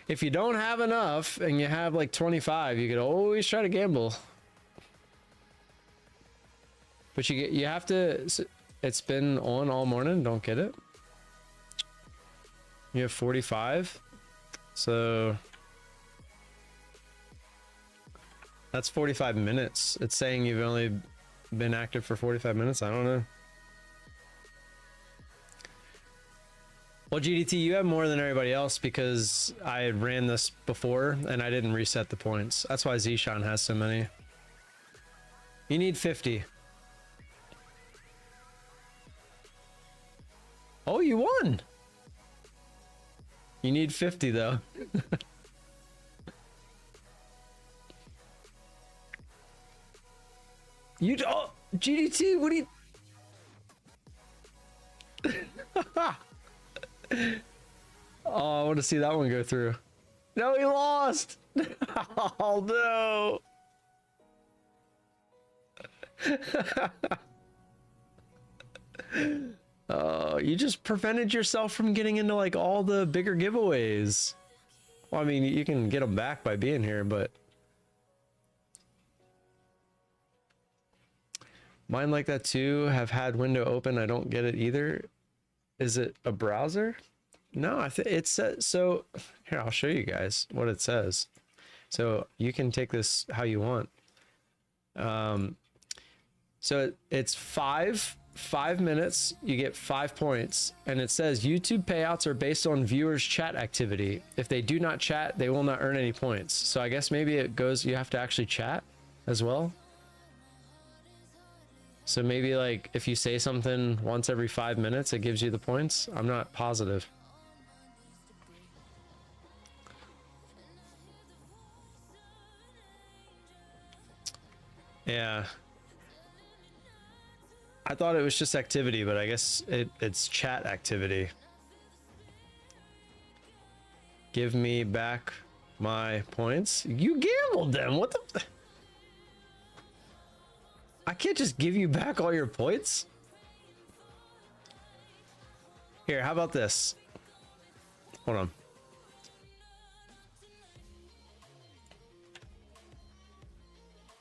If you don't have enough and you have like 25, you could always try to gamble. But you have to. It's been on all morning. Don't get it. You have 45, so that's 45 minutes. It's saying you've only been active for 45 minutes. I don't know. Well, GDT, you have more than everybody else because I had ran this before and I didn't reset the points. That's why Zishan has so many. You need 50. Oh, you won. You need 50 though. You oh, GDT, what do you Oh, I want to see that one go through. No, he lost. Oh no. Oh, you just prevented yourself from getting into like all the bigger giveaways. Well, I mean, you can get them back by being here, but mine like that too. Have had window open. I don't get it either. Is it a browser? No, I think it says so. Here, I'll show you guys what it says. So you can take this how you want. So it's 5 minutes, you get 5 points, and it says YouTube payouts are based on viewers' chat activity. If they do not chat, they will not earn any points. So I guess maybe it goes, you have to actually chat as well. So maybe like if you say something once every 5 minutes, it gives you the points. I'm not positive. Yeah. I thought it was just activity, but I guess it's chat activity. Give me back my points. You gambled them. What the? I can't just give you back all your points. Here, how about this? Hold on.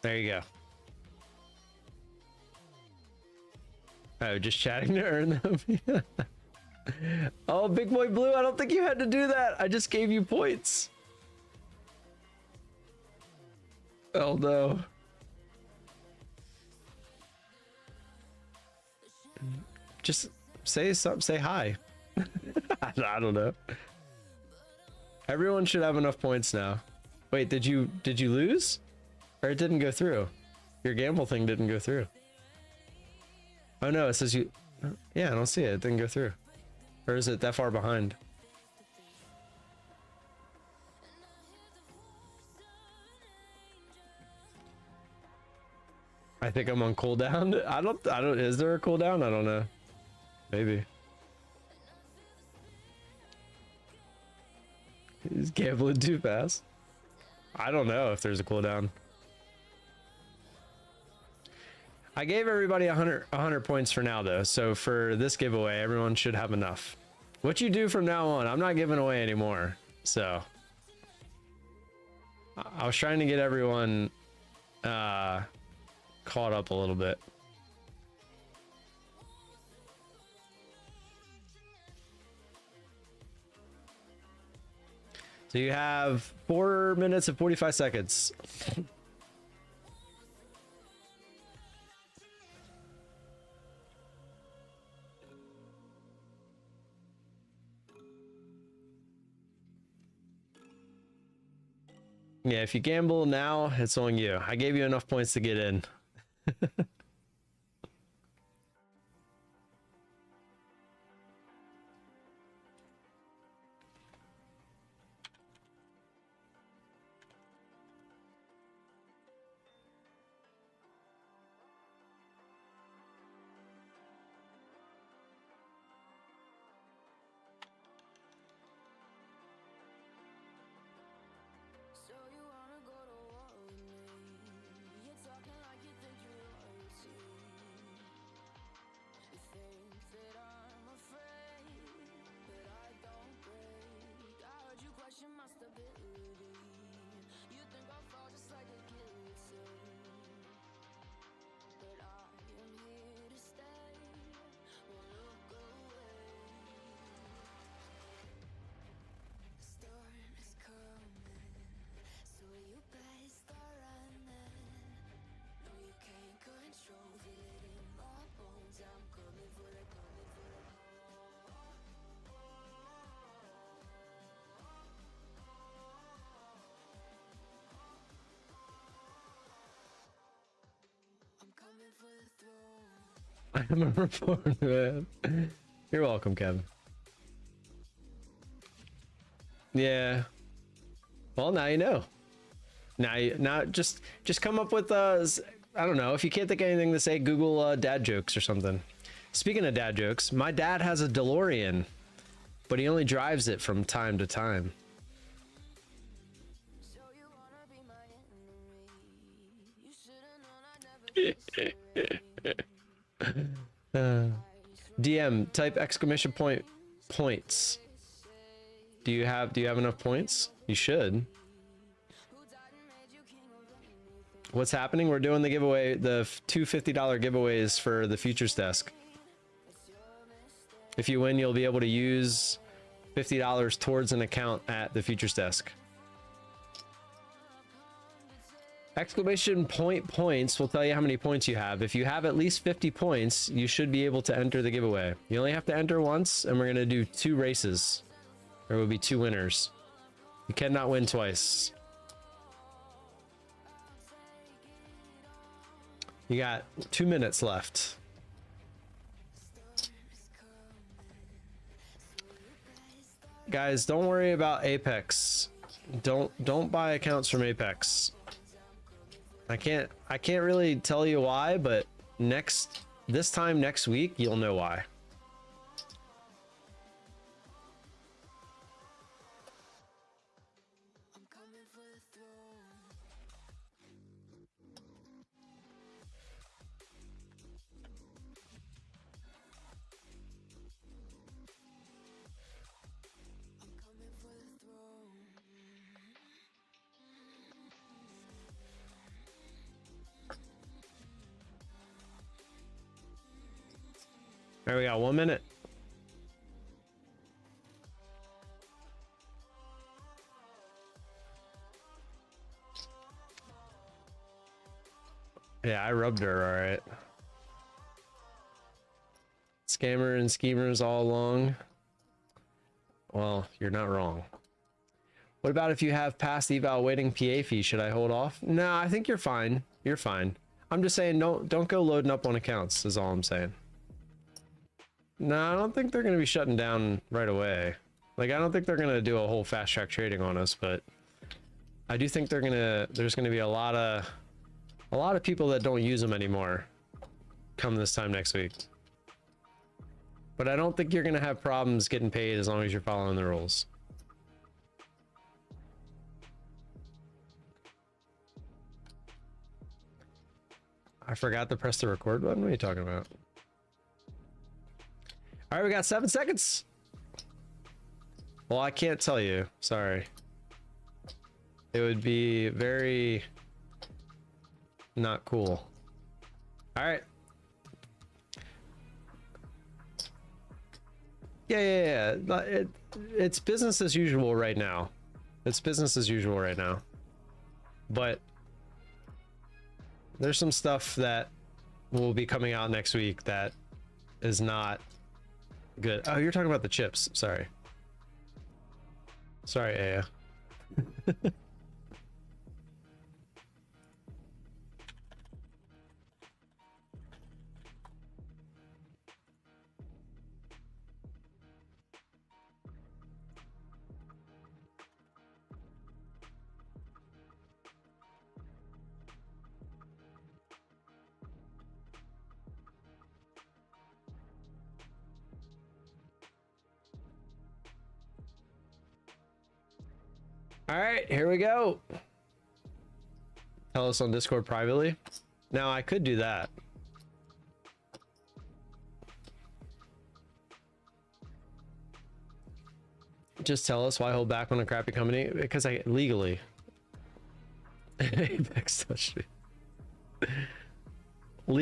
There you go. Oh, just chatting to earn them. Oh, Big Boy Blue, I don't think you had to do that. I just gave you points. Oh no. Just say something, say hi. I don't know. Everyone should have enough points now. Wait, did you lose? Or it didn't go through? Your gamble thing didn't go through. Oh no, it says you... Yeah, I don't see it. It didn't go through. Or is it that far behind? I think I'm on cooldown. I don't, is there a cooldown? I don't know. Maybe. He's gambling too fast. I don't know if there's a cooldown. I gave everybody 100 points for now though. So for this giveaway, everyone should have enough. What you do from now on, I'm not giving away anymore. So I was trying to get everyone caught up a little bit. So you have 4 minutes and 45 seconds. Yeah, if you gamble now, it's on you. I gave you enough points to get in. I'm a reporter, man. You're welcome, Kevin. Yeah. Well, now you know. Now just come up with I don't know, if you can't think of anything to say, Google dad jokes or something. Speaking of dad jokes, my dad has a DeLorean, but he only drives it from time to time. DM, type exclamation point points. Do you have enough points? You should. What's happening? We're doing the giveaway, the two $50 giveaways for the futures desk. If you win, you'll be able to use $50 towards an account at the futures desk. Exclamation point points will tell you how many points you have. If you have at least 50 points, you should be able to enter the giveaway. You only have to enter once, and we're going to do 2 races. There will be 2 winners. You cannot win twice. You got 2 minutes left. Guys, don't worry about Apex. Don't buy accounts from Apex. I can't really tell you why, but this time next week you'll know why. There we go, 1 minute. Yeah, I rubbed her, all right. Scammer and schemers all along. Well, you're not wrong. What about if you have past eval waiting PA fee? Should I hold off? No, I think you're fine. You're fine. I'm just saying don't go loading up on accounts is all I'm saying. No, I don't think they're going to be shutting down right away. Like, I don't think they're going to do a whole fast track trading on us, but I do think there's going to be a lot of A lot of people that don't use them anymore come this time next week. But I don't think you're gonna have problems getting paid as long as you're following the rules. I forgot to press the record button. What are you talking about? All right, we got 7 seconds. Well, I can't tell you. Sorry. It would be very not cool. All right. Yeah. It's business as usual right now. It's business as usual right now. But there's some stuff that will be coming out next week that is not good. Oh, you're talking about the chips. Sorry. Sorry, Aya. All right, here we go. Tell us on Discord privately. Now, I could do that. Just tell us why hold back on a crappy company. Because I legally. Apex touched me.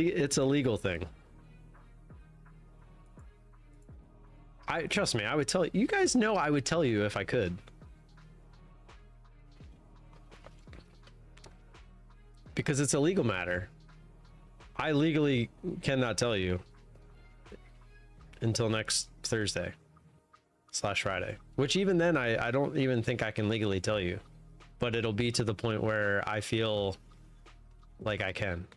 It's a legal thing. Trust me, I would tell you. You guys know I would tell you if I could. Because it's a legal matter. I legally cannot tell you until next Thursday/Friday, which even then I don't even think I can legally tell you, but it'll be to the point where I feel like I can.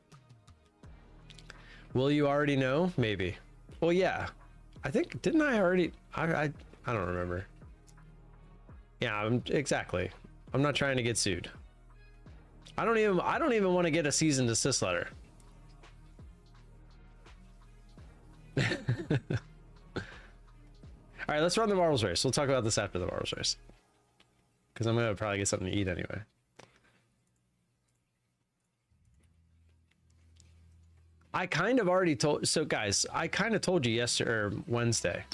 Will you already know? Maybe. Well, yeah, I think, didn't I already? I don't remember. Yeah, exactly. I'm not trying to get sued. I don't even want to get a cease and desist letter. All right, let's run the marbles race. We'll talk about this after the marbles race, because I'm gonna probably get something to eat anyway. I kind of already told. So guys, I kind of told you yesterday or Wednesday.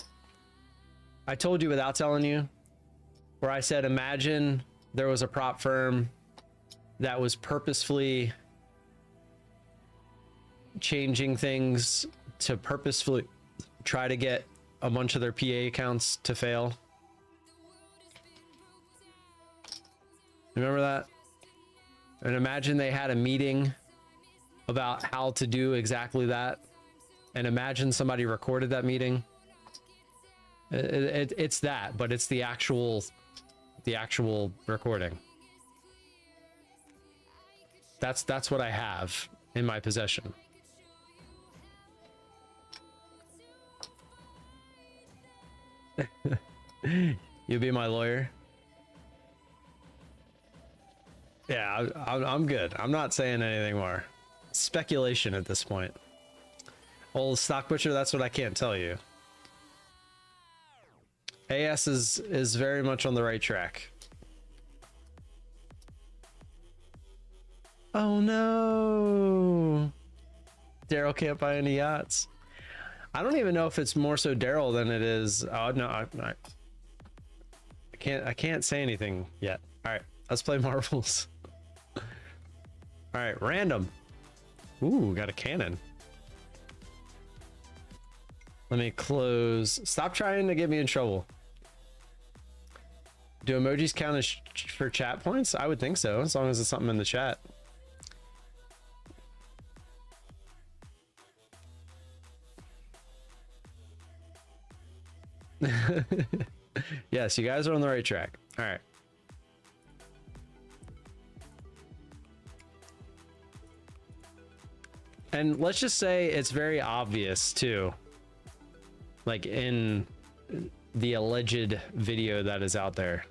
I told you without telling you, where I said, imagine there was a prop firm that was purposefully changing things to purposefully try to get a bunch of their PA accounts to fail. Remember that? And imagine they had a meeting about how to do exactly that. And imagine somebody recorded that meeting. It's that, but it's the actual recording. That's what I have in my possession. You'll be my lawyer? Yeah, I'm good. I'm not saying anything more. Speculation at this point. Old stock butcher, that's what I can't tell you. AS is very much on the right track. Oh no, Daryl can't buy any yachts. I don't even know if it's more so Daryl than it is. Oh no, I can't say anything yet. All right, let's play marbles. All right, random. Ooh, got a cannon. Let me close. Stop trying to get me in trouble. Do emojis count as for chat points? I would think so, as long as it's something in the chat. Yes, you guys are on the right track. All right. And let's just say it's very obvious too, like in the alleged video that is out there,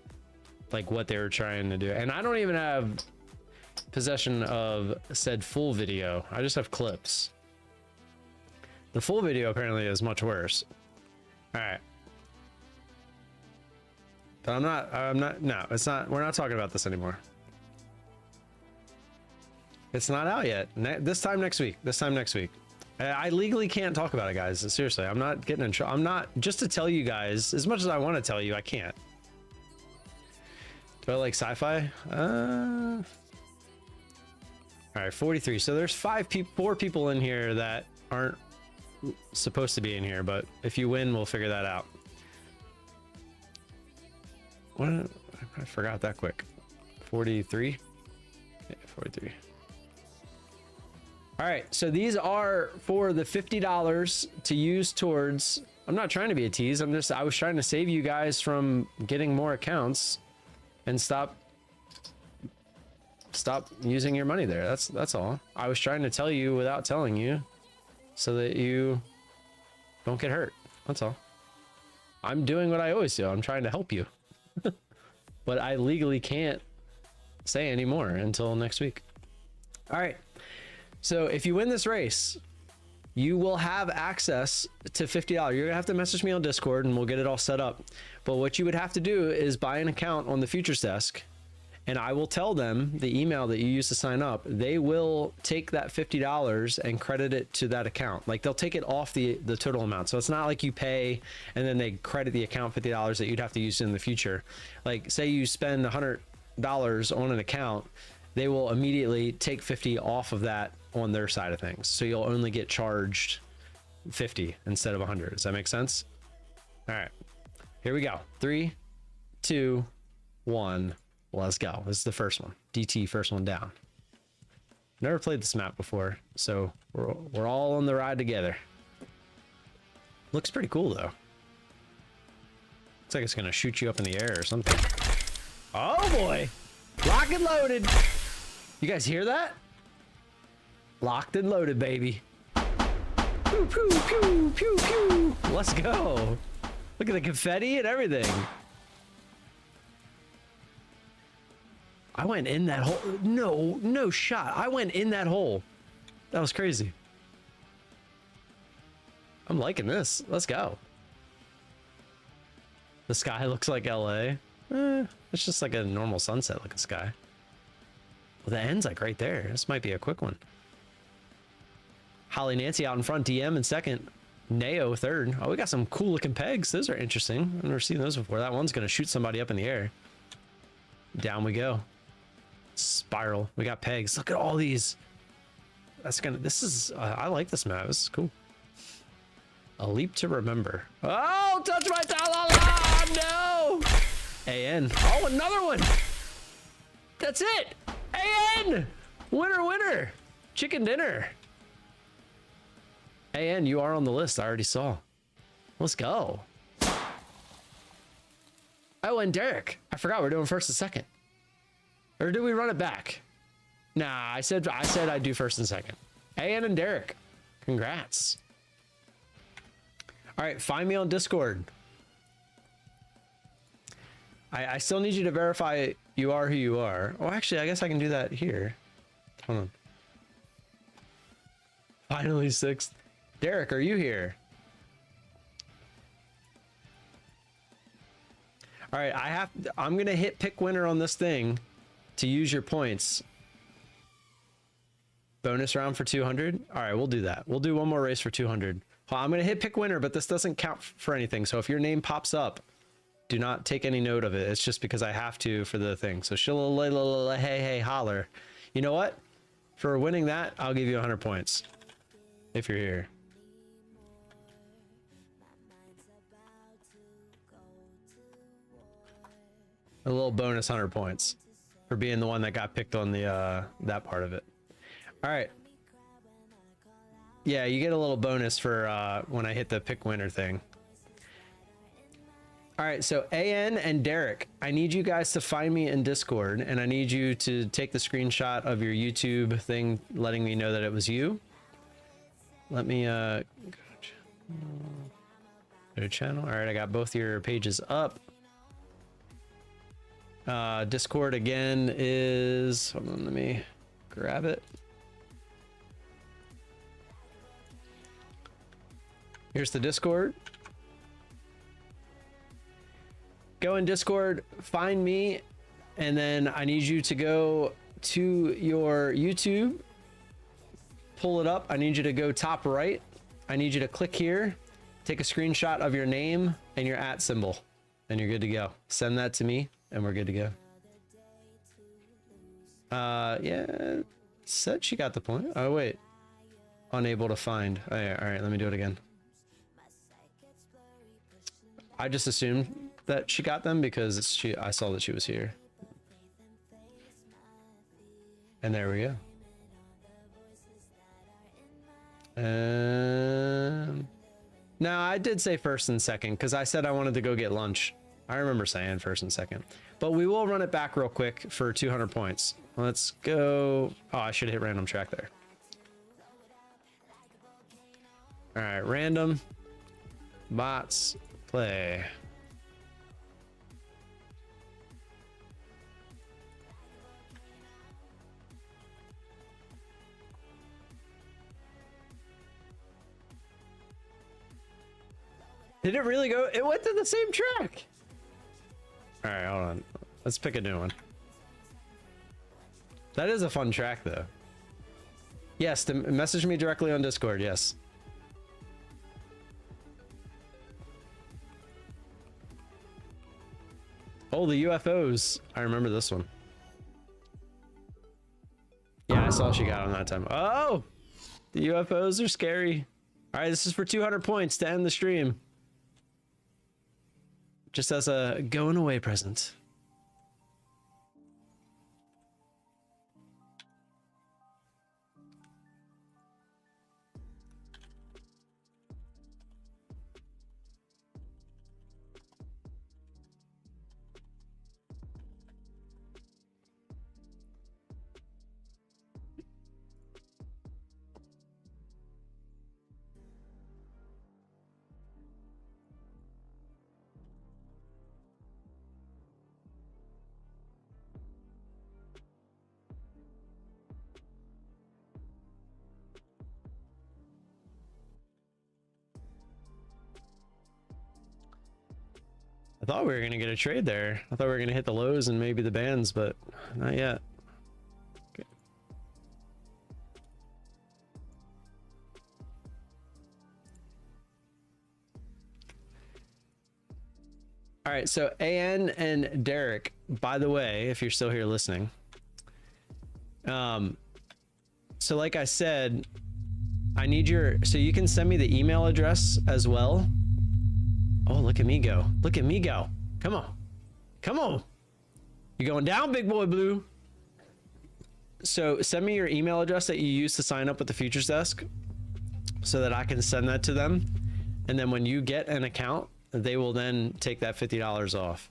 like what they were trying to do. And I don't even have, possession of said full video. I just have clips. The full video apparently is much worse. All right. But no, it's not, we're not talking about this anymore. It's not out yet. This time next week. I legally can't talk about it, guys. Seriously, I'm not getting in trouble. I'm not, just to tell you guys, as much as I want to tell you, I can't. Do I like sci-fi? All right, 43. So there's 4 people in here that aren't supposed to be in here, but if you win, we'll figure that out. What? I forgot that quick. 43? Yeah, 43. All right, so these are for the $50 to use towards, I'm not trying to be a tease, I was trying to save you guys from getting more accounts and stop using your money there. That's all. I was trying to tell you without telling you so that you don't get hurt. That's all. I'm doing what I always do. I'm trying to help you. But I legally can't say any more until next week. All right. So if you win this race, you will have access to $50. You're gonna have to message me on Discord and we'll get it all set up. But what you would have to do is buy an account on the futures desk, and I will tell them the email that you used to sign up. They will take that $50 and credit it to that account. Like, they'll take it off the total amount. So it's not like you pay and then they credit the account $50 that you'd have to use in the future. Like, say you spend $100 on an account, they will immediately take 50 off of that on their side of things. So you'll only get charged 50 instead of 100. Does that make sense? All right, here we go. 3, 2, 1. Let's go. This is the first one. DT, first one down. Never played this map before, so we're all on the ride together. Looks pretty cool though. Looks like it's gonna shoot you up in the air or something. Oh boy! Locked and loaded. You guys hear that? Locked and loaded, baby. Pew, pew, pew, pew, pew. Let's go. Look at the confetti and everything. I went in that hole. No shot. I went in that hole. That was crazy. I'm liking this. Let's go. The sky looks like LA. It's just like a normal sunset looking sky. Well, the end's like right there. This might be a quick one. Holly Nancy out in front, DM in second. Neo third. Oh, we got some cool looking pegs. Those are interesting. I've never seen those before. That one's going to shoot somebody up in the air. Down we go. Spiral. We got pegs. Look at all these. This is, I like this map. This is cool. A leap to remember. Oh, touch my ta-la-la! No! AN. Oh, another one. That's it. AN! Winner, winner. Chicken dinner. AN, you are on the list. I already saw. Let's go. Oh, and Derek. I forgot we're doing first and second. Or do we run it back? Nah, I said I'd do first and second. AN and Derek. Congrats. All right, find me on Discord. I still need you to verify you are who you are. Oh, actually, I guess I can do that here. Hold on. Finally, sixth. Derek, are you here? All right, I'm gonna hit pick winner on this thing to use your points. Bonus round for 200. All right, we'll do that. We'll do one more race for 200. Well, I'm gonna hit pick winner, but this doesn't count for anything. So if your name pops up, do not take any note of it. It's just because I have to for the thing. So hey holler. You know what? For winning that, I'll give you 100 points if you're here. A little bonus 100 points for being the one that got picked on the that part of it. All right. Yeah, you get a little bonus for when I hit the pick winner thing. All right, so AN and Derek, I need you guys to find me in Discord, and I need you to take the screenshot of your YouTube thing letting me know that it was you. Let me go to channel. All right, I got both your pages up. Discord again is, hold on, let me grab it. Here's the Discord. Go in Discord, find me, and then I need you to go to your YouTube, pull it up. I need you to go top right. I need you to click here, take a screenshot of your name and your @ symbol, and you're good to go. Send that to me, and we're good to go. Yeah, said she got the point. Oh, wait. Unable to find. All right, let me do it again. I just assumed that she got them because I saw that she was here. And there we go. No, I did say first and second because I said I wanted to go get lunch. I remember saying first and second. But we will run it back real quick for 200 points. Let's go. Oh, I should hit random track there. All right, random. Bots, play. Did it really go? It went to the same track. All right, hold on. Let's pick a new one. That is a fun track, though. Yes, to message me directly on Discord. Yes. Oh, the UFOs. I remember this one. Yeah, I saw she got on that time. Oh, the UFOs are scary. All right, this is for 200 points to end the stream. Just as a going away present. I thought we were going to get a trade there. I thought we were going to hit the lows and maybe the bands, but not yet. Okay. All right, so AN and Derek, by the way, if you're still here listening. So like I said, I need so you can send me the email address as well. Oh, look at me go. Look at me go. Come on. Come on. You're going down, big boy blue. So send me your email address that you use to sign up with the futures desk so that I can send that to them. And then when you get an account, they will then take that $50 off.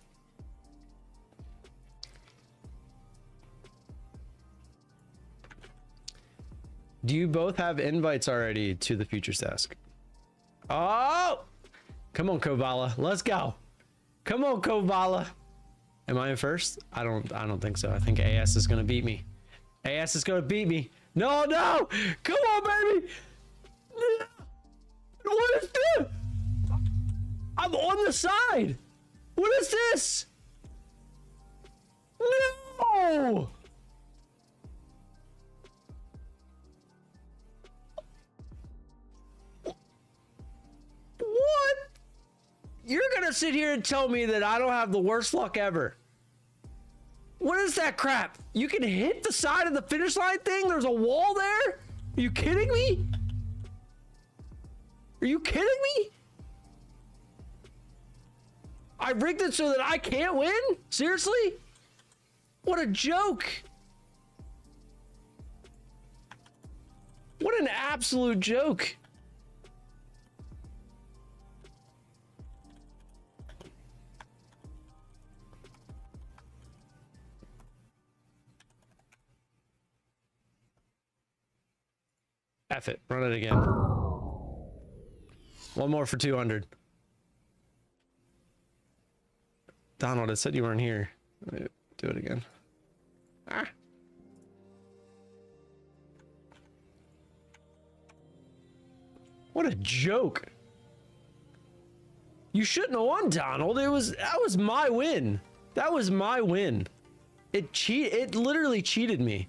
Do you both have invites already to the futures desk? Oh! Come on, Kovala. Let's go. Come on, Kovala. Am I in first? I don't think so. I think AS is gonna beat me. AS is gonna beat me. No, no! Come on, baby! What is this? I'm on the side! What is this? No! What? You're gonna sit here and tell me that I don't have the worst luck ever. What is that crap? You can hit the side of the finish line thing? There's a wall there? Are you kidding me? Are you kidding me? I rigged it so that I can't win? Seriously? What a joke. What an absolute joke. F it. Run it again. One more for 200. Donald, it said you weren't here. Let me do it again. Ah. What a joke. You shouldn't have won, Donald. That was my win. That was my win. It literally cheated me.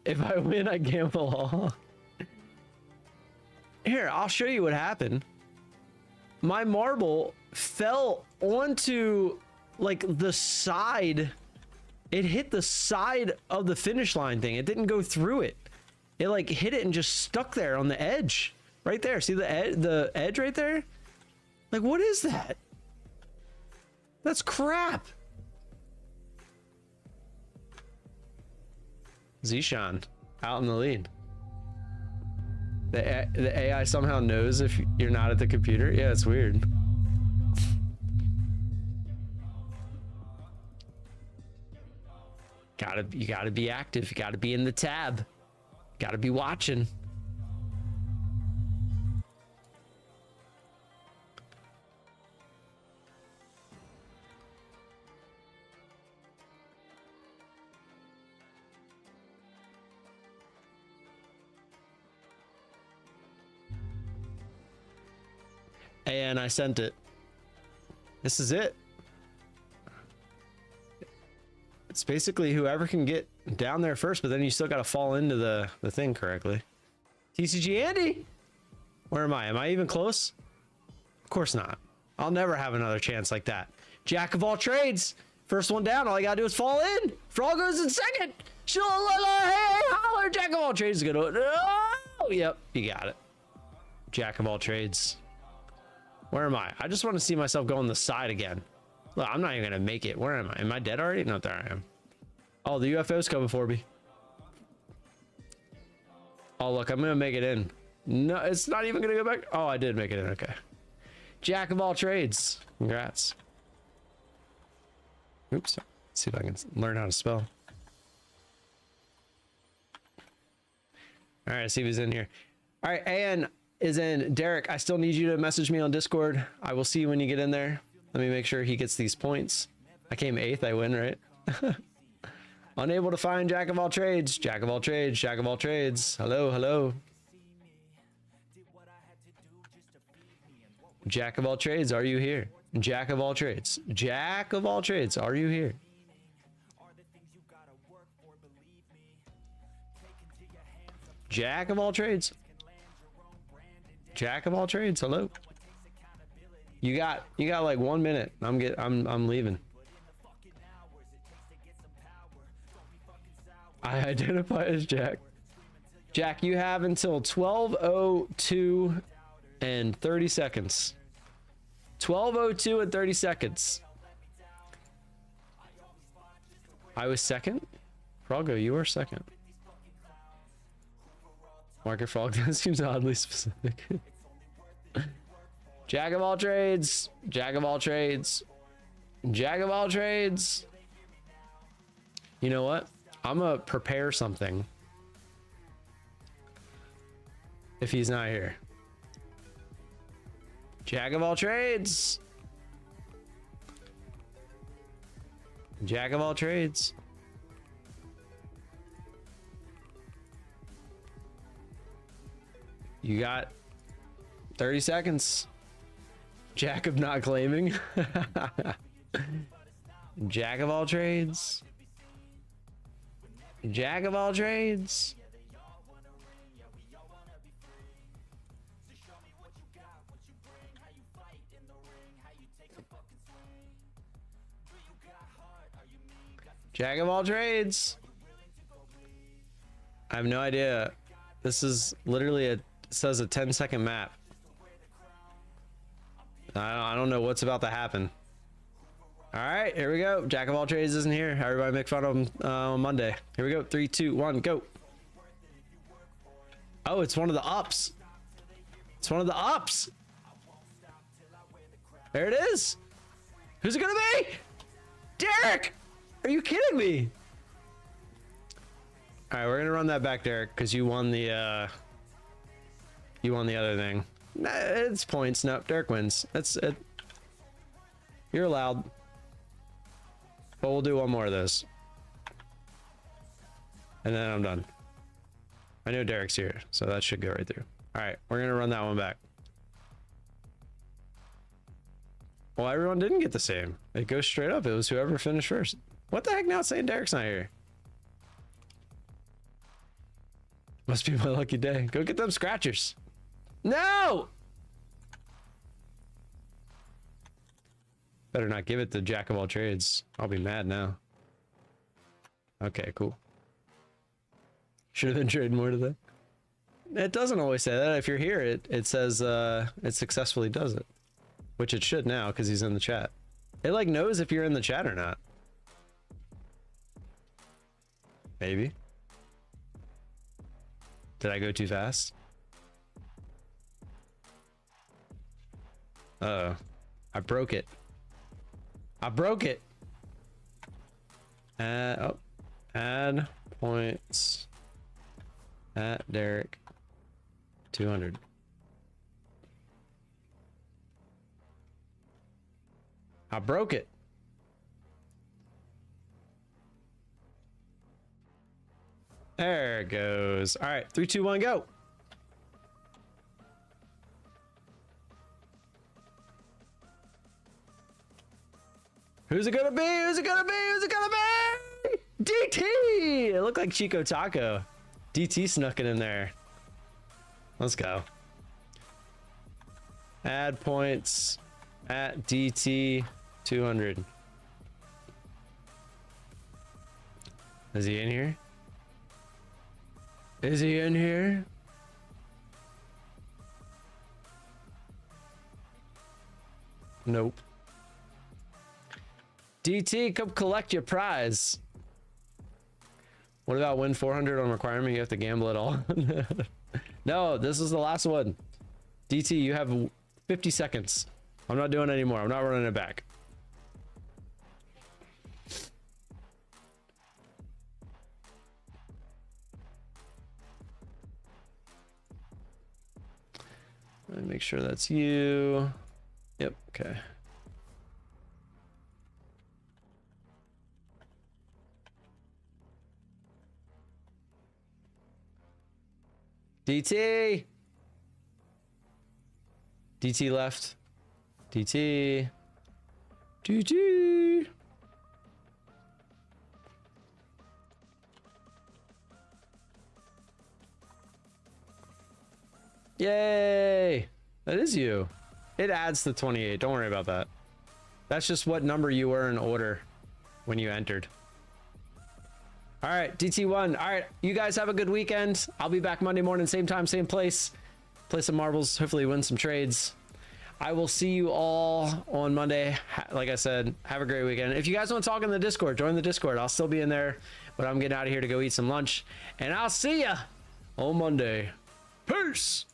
If I win, I gamble all. Here, I'll show you what happened. My marble fell onto like the side. It hit the side of the finish line thing. It didn't go through it. It like hit it and just stuck there on the edge. Right there. See the edge right there? Like, what is that? That's crap. Zishan out in the lead. The AI somehow knows if you're not at the computer. Yeah, it's weird. You gotta be active. You gotta be in the tab. Gotta be watching. And I sent it. This is it. It's basically whoever can get down there first, but then you still got to fall into the thing correctly. TCG Andy, where am I? Am I even close? Of course not. I'll never have another chance like that. Jack of all trades. First one down. All I got to do is fall in. Frog goes in second. Hey, holler. Jack of all trades is going to... Oh, yep. You got it. Jack of all trades. Where am I? I just want to see myself go on the side again. Look, I'm not even going to make it. Where am I? Am I dead already? No, there I am. Oh, the UFO's coming for me. Oh, look, I'm going to make it in. No, it's not even going to go back. Oh, I did make it in. Okay. Jack of all trades. Congrats. Oops. Let's see if I can learn how to spell. All right, see if he's in here. All right, and is in. Derek, I still need you to message me on Discord. I will see you when you get in there. Let me make sure he gets these points. I came 8th. I win, right? Unable to find Jack of all trades. Jack of all trades. Jack of all trades. Hello, hello. Jack of all trades, are you here? Jack of all trades. Jack of all trades, are you here? Jack of all trades. Jack of all trades. Hello. You got like 1 minute. I'm leaving. I identify as Jack. Jack, you have until 12:02 and 30 seconds. 12:02 and 30 seconds. I was second. Froggo, you were second. Market Frog, that seems oddly specific. Jack of all trades. Jack of all trades. Jack of all trades. You know what? I'm gonna prepare something. If he's not here. Jack of all trades. Jack of all trades. You got 30 seconds. Jack of not claiming. Jack of all trades. Jack of all trades. Jack of all trades. I have no idea. This is literally it says a 10-second map. I don't know what's about to happen. All right, here we go. Jack of all trades isn't here. Everybody make fun of him on Monday. Here we go. 3, 2, 1, go. Oh, it's one of the ups. It's one of the ups. There it is. Who's it gonna be? Derek! Are you kidding me? All right, we're gonna run that back, Derek, because you won the other thing. Nah, it's points. No, Derek wins. That's it. You're allowed. But we'll do one more of this. And then I'm done. I know Derek's here, so that should go right through. All right, we're gonna run that one back. Well, everyone didn't get the same. It goes straight up. It was whoever finished first. What the heck now it's saying Derek's not here? Must be my lucky day. Go get them scratchers. No! Better not give it to Jack of all trades. I'll be mad now. Okay, cool. Should have been trading more today. It doesn't always say that. If you're here, it says it successfully does it. Which it should now, because he's in the chat. It like knows if you're in the chat or not. Maybe. Did I go too fast? Uh-oh. I broke it. I broke it. Add points at Derek 200. I broke it. There it goes. All right, 3, 2, 1, go. Who's it gonna be? Who's it gonna be? Who's it gonna be? DT! It looked like Chico Taco. DT snuck it in there. Let's go. Add points at DT 200. Is he in here? Is he in here? Nope. DT, come collect your prize. What about win 400 on requirement? You have to gamble it all. No, this is the last one. DT, you have 50 seconds. I'm not doing it anymore. I'm not running it back. Let me make sure that's you. Yep, okay. DT! DT left. DT. DT. Yay! That is you. It adds to 28. Don't worry about that. That's just what number you were in order when you entered. All right, DT1. All right, you guys have a good weekend. I'll be back Monday morning, same time, same place. Play some marbles, hopefully win some trades. I will see you all on Monday. Like I said, have a great weekend. If you guys want to talk in the Discord, join the Discord. I'll still be in there, but I'm getting out of here to go eat some lunch. And I'll see ya on Monday. Peace!